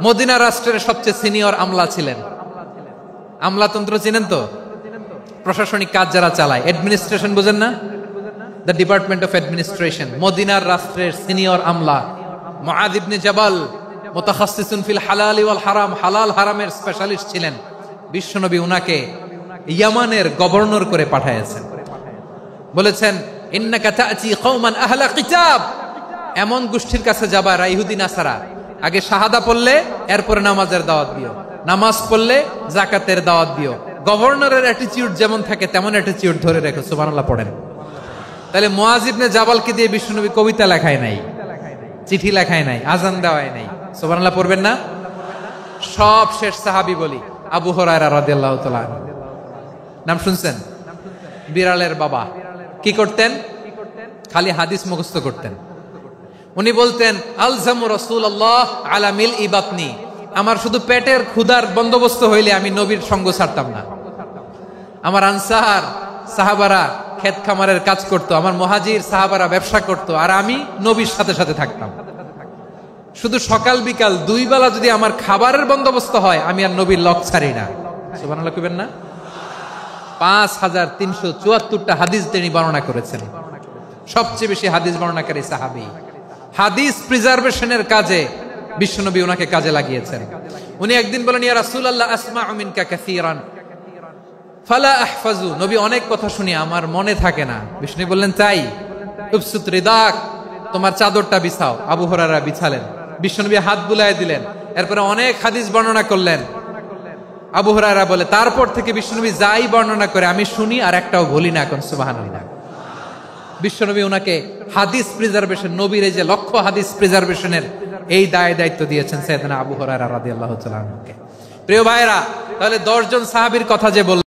মদিনা রাষ্ট্রের সবচেয়ে সিনিয়র আমলা ছিলেন। আমলাতন্ত্র চিনেন তো? প্রশাসনিক কাজ যারা চালায়, অ্যাডমিনিস্ট্রেশন বুঝেন না? The department of administration. মদিনার রাষ্ট্রের সিনিয়র আমলা মুআয ইবনে জাবাল মুতাখাসসিসুন ফিল হালাল ওয়াল হারাম, হালাল হারামের স্পেশালিস্ট ছিলেন। বিশ্বনবী উনাকে ইয়ামানের গভর্নর করে পাঠিয়েছেন। বলেছেন, ইন্নাকা তা'তি কওমান আহলা কিতাব, এমন গোষ্ঠীর কাছে যাবা যারা ইহুদি নাসারা, আগে শাহাদা পড়লে এরপরে নামাজের দাওয়াত দিও, নামাজ পড়লে যাকাতের দাওয়াত দিও। গভর্নরের অ্যাটিটিউড যেমন থাকে তেমন অ্যাটিটিউড ধরে রেখো। সুবহানাল্লাহ পড়েন। তাহলে মুআয ইবনে জাবালকে দিয়ে বিশ্বনবী কবিতা লেখায় নাই, চিঠি লেখায় নাই, আজান দেওয়ায় নাই। সুবহানাল্লাহ পড়বেন না? সব শেষ সাহাবী বলি আবু হুরায়রা রাদিয়াল্লাহু তাআলা, নাম শুনছেন? বিড়ালের বাবা কি করতেন? খালি হাদিস মুখস্থ করতেন। উনি বলতেন আলজামু রাসূলুল্লাহ আলা মিল ইবাতনি, আমার শুধু পেটের ক্ষুধার বন্দোবস্ত হইলে আমি নবীর সঙ্গ ছাড়তাম না। আমার আনসার সাহাবারা ক্ষেত খামারের কাজ করত, আমার মুহাজির সাহাবারা ব্যবসা করত, আর আমি নবীর সাথে সাথে থাকতাম। শুধু সকাল বিকাল দুই বেলা যদি আমার খাবারের বন্দোবস্ত হয়, আমি আর নবীর লক ছাড়ি না। সুবহানাল্লাহ কইবেন না? 5374টা হাদিস তিনি বর্ণনা করেছেন। সবচেয়ে বেশি হাদিস বর্ণনাকারী সাহাবী। হাদিস প্রিজার্ভেশনের কাজে বিশ্বনবী ওনাকে কাজে লাগিয়েছেন। উনি একদিন বলেন, ইয়া রাসূলুল্লাহ আসমাউ মিনকা কাসীরান ফালা আহফাজু, নবী অনেক কথা শুনি আমার মনে থাকে না। বিষ্ণু বললেন তাই? উবসুত রিদাক, তোমার চাদরটা বিছাও। আবু হুরায়রা বিছালেন, বিশ্বনবী হাত বুলায় দিলেন, এরপরে অনেক হাদিস বর্ণনা করলেন। আবু হুরায়রা বলে, তারপর থেকে বিশ্বনবী যাই বর্ণনা করে আমি শুনি আর একটাও ভুলি না। এখন সুবহানাল্লাহ। বিশ্বনবী ওনাকে হাদিস প্রিজার্ভেশন, নবীর এই যে লক্ষ্য হাদিস প্রিজার্ভেশনের এই দায়িত্ব দিয়েছেন সাইয়েদনা আবু হুরায়রা রাদিয়াল্লাহু তাআলা আনহুকে। প্রিয় ভাইরা, তাহলে 10 জন সাহাবীর কথা যে বললাম,